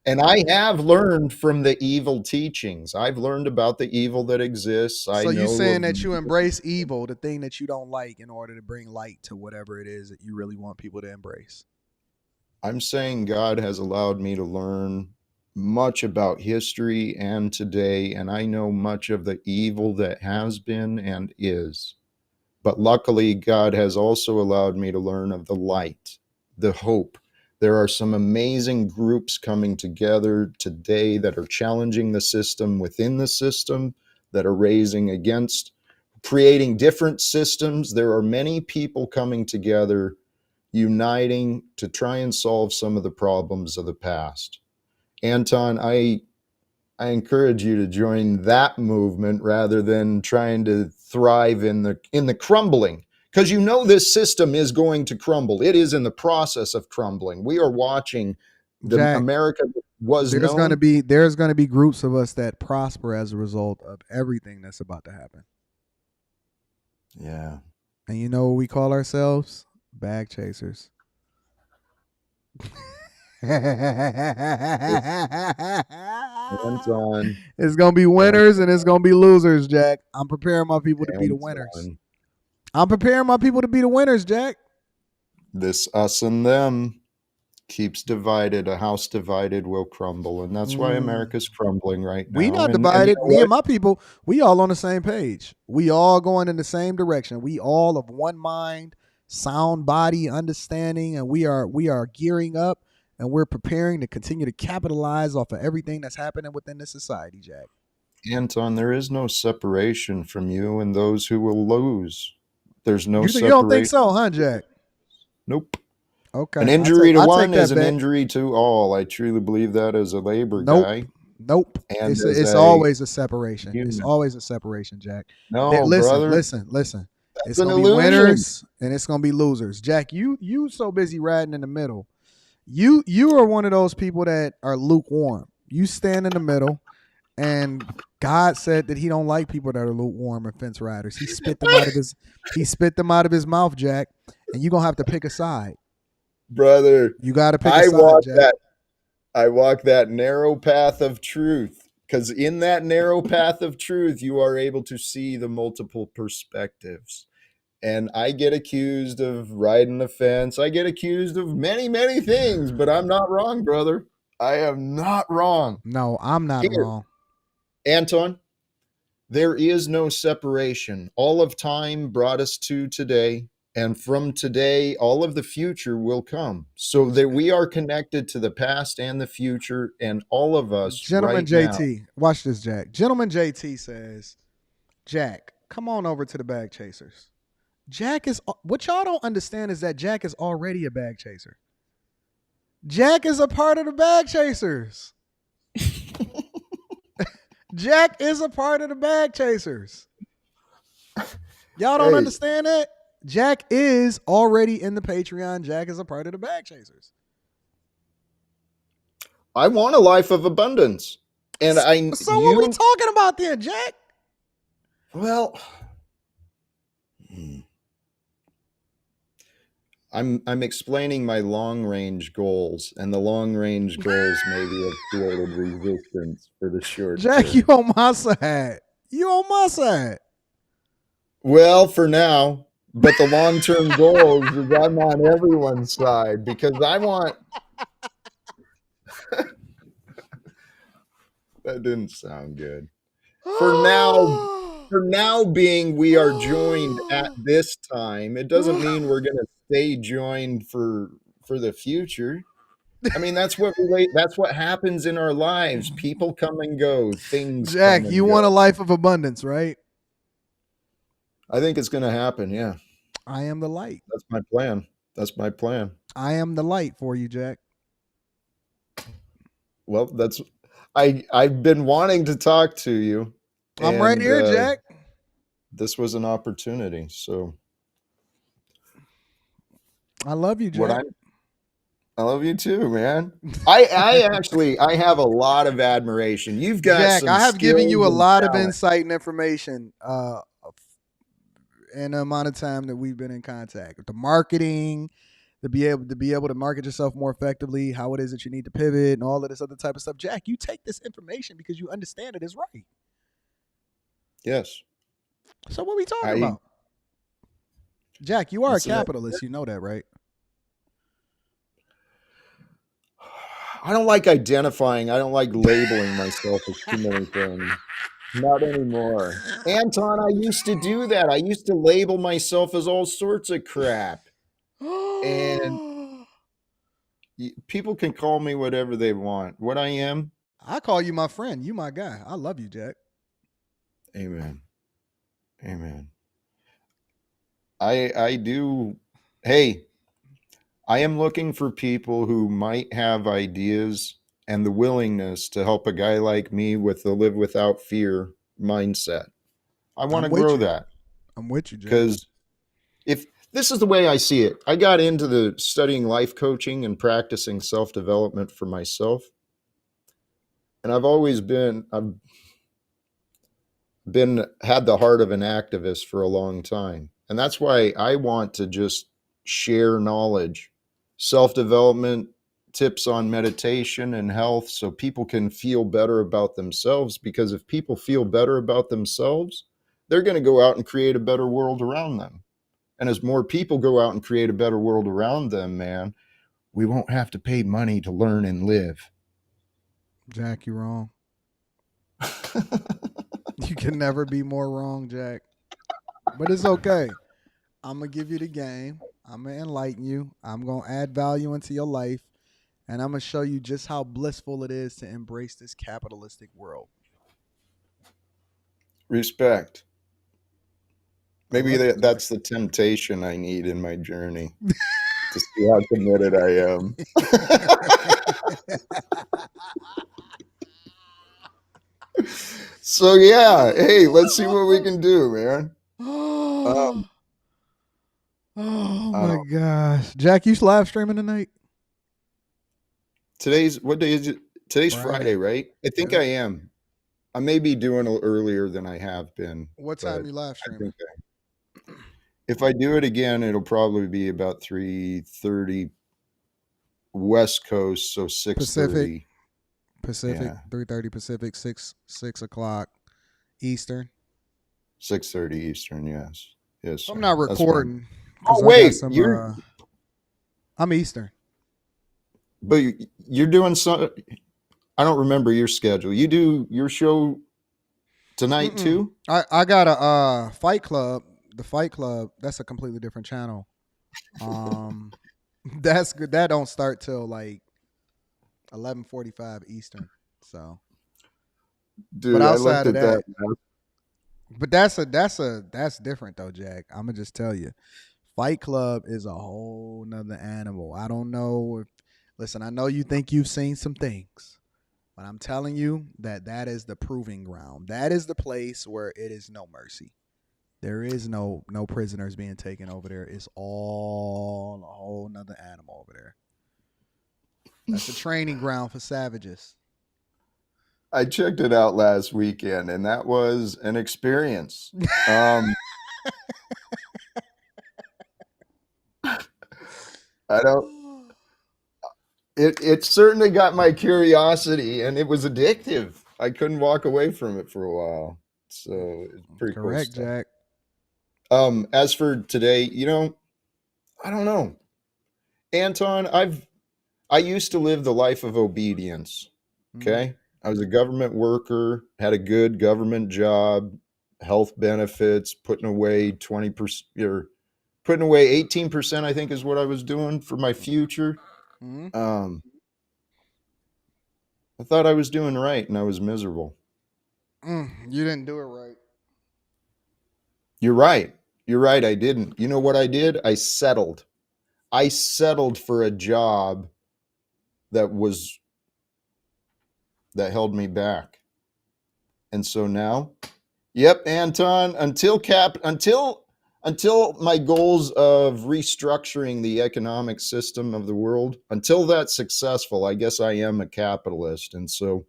And I have learned from the evil teachings. I've learned about the evil that exists. So you're saying that you embrace evil, the thing that you don't like, in order to bring light to whatever it is that you really want people to embrace. I'm saying God has allowed me to learn much about history and today, and I know much of the evil that has been and is. But luckily, God has also allowed me to learn of the light, the hope. There are some amazing groups coming together today that are challenging the system within the system, that are raising against, creating different systems. There are many people coming together, uniting to try and solve some of the problems of the past. Anton, I encourage you to join that movement rather than trying to thrive in the crumbling, because you know this system is going to crumble. It is in the process of crumbling. We are watching Jack, America was there's going to be groups of us that prosper as a result of everything that's about to happen. Yeah. And you know what we call ourselves? Bag chasers. It's gonna be winners and it's gonna be losers, Jack. I'm preparing my people to be the winners. I'm preparing my people to be the winners, Jack. This us and them keeps divided. A house divided will crumble, and that's why America's crumbling right now. We not divided. Me and my people, we all on the same page. We all going in the same direction. We all of one mind, sound body, understanding, and we are gearing up. And we're preparing to continue to capitalize off of everything that's happening within this society, Jack. Anton, there is no separation from you and those who will lose. There's no separation. You don't think so, huh, Jack? Nope. Okay. An injury to one is an injury to all. I truly believe that as a labor guy. Nope. And it's always a separation. It's always a separation, Jack. No, brother. Listen. It's going to be winners and it's going to be losers. Jack, you so busy riding in the middle. You are one of those people that are lukewarm. You stand in the middle, and God said that He don't like people that are lukewarm and fence riders. He spit them out of his mouth, Jack. And you're gonna have to pick a side, brother. You got to pick a side, Jack. I walk that narrow path of truth, because in that narrow path of truth, you are able to see the multiple perspectives. And I get accused of riding the fence. I get accused of many, many things, but I'm not wrong, brother. I am not wrong. No, I'm not wrong. Anton, There is no separation. All of time brought us to today, and from today, all of the future will come. So that we are connected to the past and the future, and all of us Gentleman right now. JT, watch this, Jack. Gentleman JT says, Jack, come on over to the bag chasers. Jack is, what y'all don't understand is that Jack is already a bag chaser. Jack is a part of the bag chasers. Jack is a part of the bag chasers. Y'all don't understand that? Jack is already in the Patreon. Jack is a part of the bag chasers. I want a life of abundance. And what are we talking about then, Jack? Well, I'm explaining my long range goals, and the long range goals maybe have created resistance for the short Jack, term. you on my side. You on my side. Well, for now, but the long term goals is I'm on everyone's side because I want. That didn't sound good. For now being we are joined at this time, it doesn't mean we're going to stay joined for the future. I mean, that's what happens in our lives. People come and go, things Jack, come and you go. want a life of abundance, right? I think it's going to happen, yeah. I am the light. That's my plan. That's my plan. I am the light for you, Jack. Well, I've been wanting to talk to you. I'm right here, Jack. This was an opportunity, so I love you, Jack. I love you too, man. I actually have a lot of admiration. You've got Jack, some I have given you a skills and lot of talent. insight and information in the amount of time that we've been in contact. The marketing, to be able to market yourself more effectively, how it is that you need to pivot, and all of this other type of stuff. Jack, you take this information because you understand it is right. Yes. So what are we talking about? Jack, you are a capitalist. You know that, right? I don't like identifying. I don't like labeling myself as too many things. Not anymore. Anton, I used to do that. I used to label myself as all sorts of crap. And people can call me whatever they want. What I am? I call you my friend. You my guy. I love you, Jack. Amen. Amen. I do. Hey, I am looking for people who might have ideas and the willingness to help a guy like me with the live without fear mindset. I want to grow that. I'm with you, Jack. Because if this is the way I see it, I got into the studying life coaching and practicing self-development for myself. And I've always been, had the heart of an activist for a long time. And that's why I want to just share knowledge, self-development, tips on meditation and health, so people can feel better about themselves. Because if people feel better about themselves, they're going to go out and create a better world around them. And as more people go out and create a better world around them, man, we won't have to pay money to learn and live. Jack, you're wrong. You can never be more wrong, Jack. But it's okay. I'm going to give you the game. I'm going to enlighten you. I'm going to add value into your life. And I'm going to show you just how blissful it is to embrace this capitalistic world. Respect. Maybe that's the temptation I need in my journey to see how committed I am. So yeah, hey, let's see what we can do, man. Oh my gosh. Jack, you live streaming tonight? What day is it? Today's Friday, right? I think I am. I may be doing it earlier than I have been. What time you live streaming? If I do it again, it'll probably be about 3:30 West Coast, so 6:30 Pacific, Yeah. 3:30 Pacific, 6 o'clock Eastern. 6:30 Eastern, yes. Yes. I'm not That's recording. fine. Oh wait, I'm Eastern. But you're doing some. I don't remember your schedule. You do your show tonight too? I got a Fight Club. The Fight Club, that's a completely different channel. That's good. That don't start till like 11:45 Eastern. So, Dude, but I outside looked of at that, that. but that's different though, Jack. I'm gonna just tell you, Fight Club is a whole nother animal. I don't know if, listen, I know you think you've seen some things, but I'm telling you that is the proving ground. That is the place where it is no mercy. There is no prisoners being taken over there. It's all a whole nother animal over there. That's a training ground for savages. I checked it out last weekend, and that was an experience. I don't. It certainly got my curiosity, and it was addictive. I couldn't walk away from it for a while. So it's pretty Correct, cool stuff. Jack. As for today, I don't know, Anton. I used to live the life of obedience. Okay, I was a government worker, had a good government job, health benefits, putting away 20% or putting away 18%. I think is what I was doing for my future. I thought I was doing right, and I was miserable. You didn't do it right. You're right. You're right. I didn't. You know what I did? I settled. I settled for a job that held me back. And so now, yep, Anton, until my goals of restructuring the economic system of the world, until that's successful, I guess I am a capitalist. And so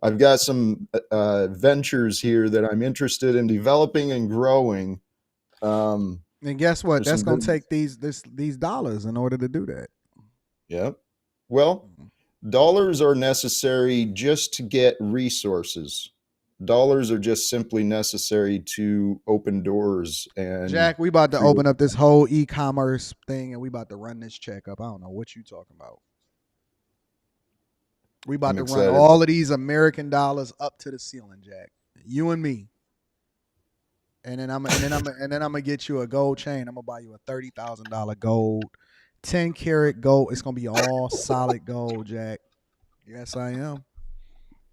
I've got some ventures here that I'm interested in developing and growing. And guess what? That's going to take these dollars in order to do that. Yep. Well, dollars are necessary just to get resources. Dollars are just simply necessary to open doors. And Jack, we about to open up this whole e-commerce thing, and we about to run this check up. I don't know what you talking about. We about to run all of these American dollars up to the ceiling, Jack. You and me. And then I'm gonna get you a gold chain. I'm gonna buy you a $30,000 gold, 10 karat gold. It's gonna be all solid gold, Jack. Yes, I am.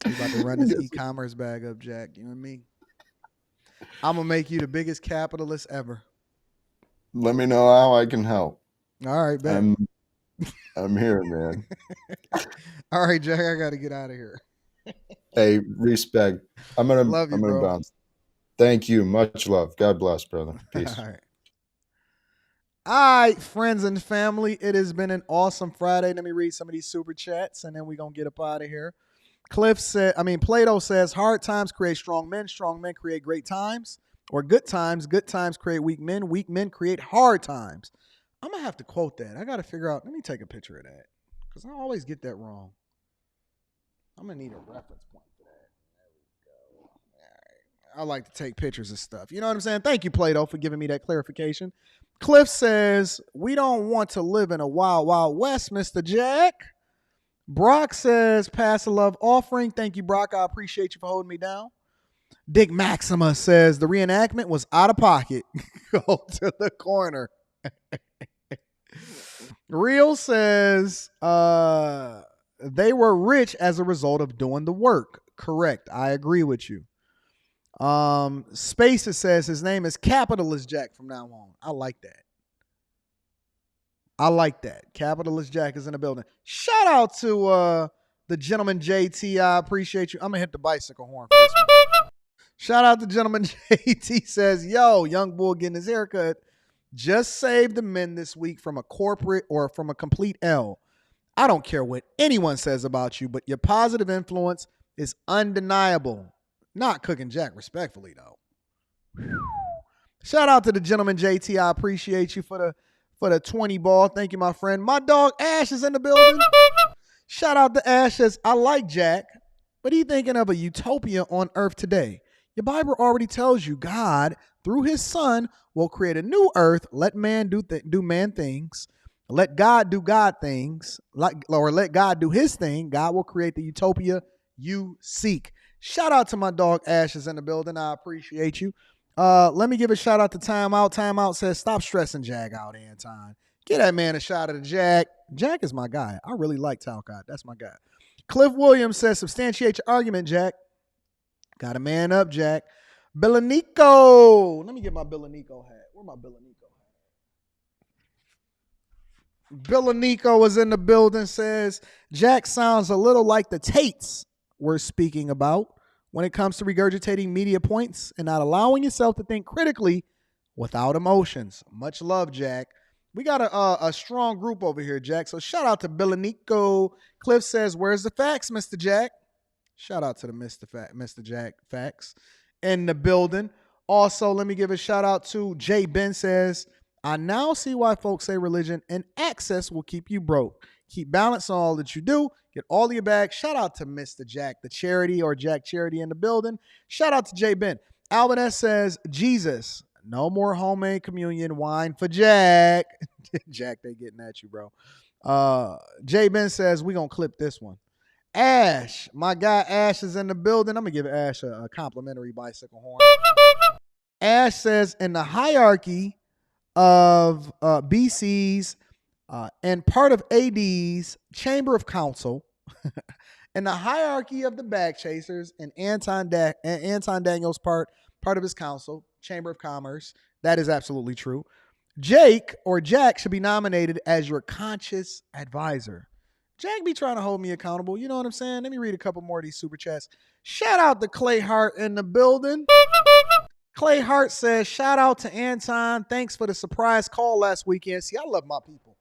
We about to run this e-commerce bag up, Jack. You and me. I'm gonna make you the biggest capitalist ever. Let me know how I can help. All right, Ben. I'm here, man. All right, Jack. I gotta get out of here. Hey, respect. I'm gonna bro. bounce. Thank you. Much love. God bless, brother. Peace. All right, friends and family. It has been an awesome Friday. Let me read some of these super chats, and then we're gonna get up out of here. Plato says, hard times create strong men create great times, or good times create weak men create hard times. I'm going to have to quote that. I got to figure out, let me take a picture of that, because I always get that wrong. I'm going to need a reference point for that. There we go. All right. I like to take pictures of stuff. You know what I'm saying? Thank you, Plato, for giving me that clarification. Cliff says, we don't want to live in a wild, wild west, Mr. Jack. Brock says, pass a love offering. Thank you, Brock. I appreciate you for holding me down. Dick Maxima says, the reenactment was out of pocket. Go to the corner. Real says, they were rich as a result of doing the work. Correct. I agree with you. Spacer says his name is Capitalist Jack from now on. I like that. Capitalist Jack is in the building. Shout out to the gentleman JT. I appreciate you. I'm going to hit the bicycle horn for this one. Shout out to gentleman JT says, yo, young bull getting his haircut. Just saved the men this week from a corporate or from a complete L. I don't care what anyone says about you, but your positive influence is undeniable. Not Cooking Jack, respectfully, though. Whew. Shout out to the gentleman JT. I appreciate you for the 20 ball. Thank you, my friend. My dog Ash is in the building. Shout out to Ash says, I like Jack, but he thinking of a utopia on earth today. Your Bible already tells you God, through his son, will create a new earth. Let man do man things. Let God do God things. Let God do his thing. God will create the utopia you seek. Shout out to my dog Ash is in the building. I appreciate you. Let me give a shout out to Timeout. Timeout says, stop stressing Jag out, Anton. Get that man a shot of the Jag. Jag is my guy. I really like Talcott. That's my guy. Cliff Williams says, substantiate your argument, Jack. Got a man up, Jack. Billanico. Let me get my Billanico hat. Where my Billanico hat? Billanico is in the building, says, Jack sounds a little like the Tates we're speaking about when it comes to regurgitating media points and not allowing yourself to think critically without emotions. Much love, Jack. We got a strong group over here, Jack. So shout out to Billanico. Cliff says, where's the facts, Mr. Jack? Shout out to the Mr. Jack Facts in the building. Also, let me give a shout out to Jay Ben says, I now see why folks say religion and access will keep you broke. Keep balance on all that you do. Get all of your bags. Shout out to Mr. Jack, the charity or Jack Charity in the building. Shout out to Jay Ben. Alvin S says, Jesus, no more homemade communion wine for Jack. Jack, they getting at you, bro. Jay Ben says, we going to clip this one. Ash, my guy Ash is in the building. I'm going to give Ash a complimentary bicycle horn. Ash says, in the hierarchy of BC's and part of AD's Chamber of Council, in the hierarchy of the bag chasers and Anton Daniels part of his council, Chamber of Commerce, that is absolutely true. Jake or Jack should be nominated as your conscious advisor. Jack be trying to hold me accountable. You know what I'm saying? Let me read a couple more of these super chats. Shout out to Clay Hart in the building. Clay Hart says, shout out to Anton. Thanks for the surprise call last weekend. See, I love my people.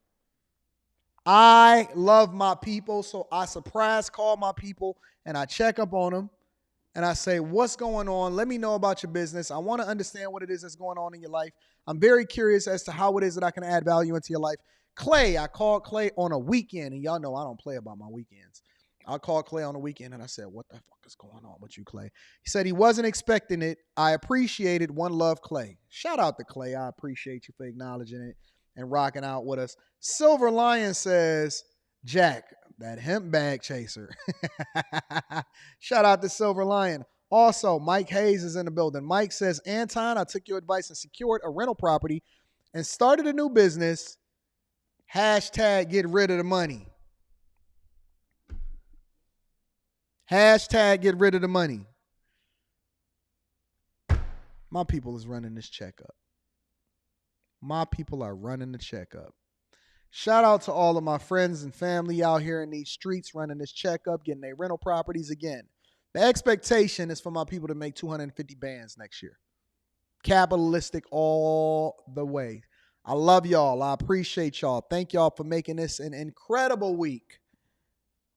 I love my people, so I surprise call my people and I check up on them and I say, what's going on? Let me know about your business. I want to understand what it is that's going on in your life. I'm very curious as to how it is that I can add value into your life. Clay, I called Clay on a weekend, and y'all know I don't play about my weekends. I called Clay on the weekend, and I said, what the fuck is going on with you, Clay? He said he wasn't expecting it. I appreciate it. One love, Clay. Shout out to Clay. I appreciate you for acknowledging it and rocking out with us. Silver Lion says, Jack, that hemp bag chaser. Shout out to Silver Lion. Also, Mike Hayes is in the building. Mike says, Anton, I took your advice and secured a rental property and started a new business. Hashtag get rid of the money. Hashtag get rid of the money. My people is running this checkup. My people are running the checkup. Shout out to all of my friends and family out here in these streets running this checkup, getting their rental properties again. The expectation is for my people to make 250 bands next year. Capitalistic all the way. I love y'all. I appreciate y'all. Thank y'all for making this an incredible week.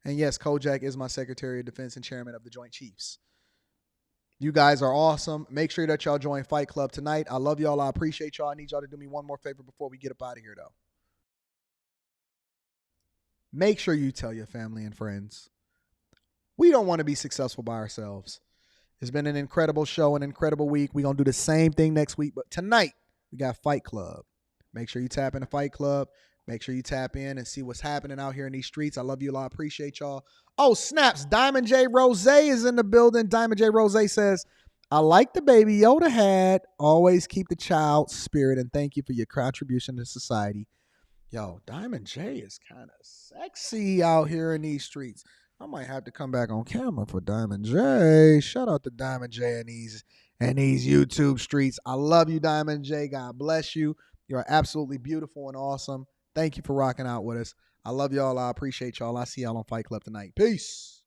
And yes, Kojak is my Secretary of Defense and Chairman of the Joint Chiefs. You guys are awesome. Make sure that y'all join Fight Club tonight. I love y'all. I appreciate y'all. I need y'all to do me one more favor before we get up out of here, though. Make sure you tell your family and friends. We don't want to be successful by ourselves. It's been an incredible show, an incredible week. We're going to do the same thing next week. But tonight, we got Fight Club. Make sure you tap into Fight Club. Make sure you tap in and see what's happening out here in these streets. I love you all. I appreciate y'all. Oh, snaps. Diamond J. Rose is in the building. Diamond J. Rose says, I like the Baby Yoda hat. Always keep the child spirit, and thank you for your contribution to society. Yo, Diamond J is kind of sexy out here in these streets. I might have to come back on camera for Diamond J. Shout out to Diamond J and these YouTube streets. I love you, Diamond J. God bless you. You are absolutely beautiful and awesome. Thank you for rocking out with us. I love y'all. I appreciate y'all. I'll see y'all on Fight Club tonight. Peace.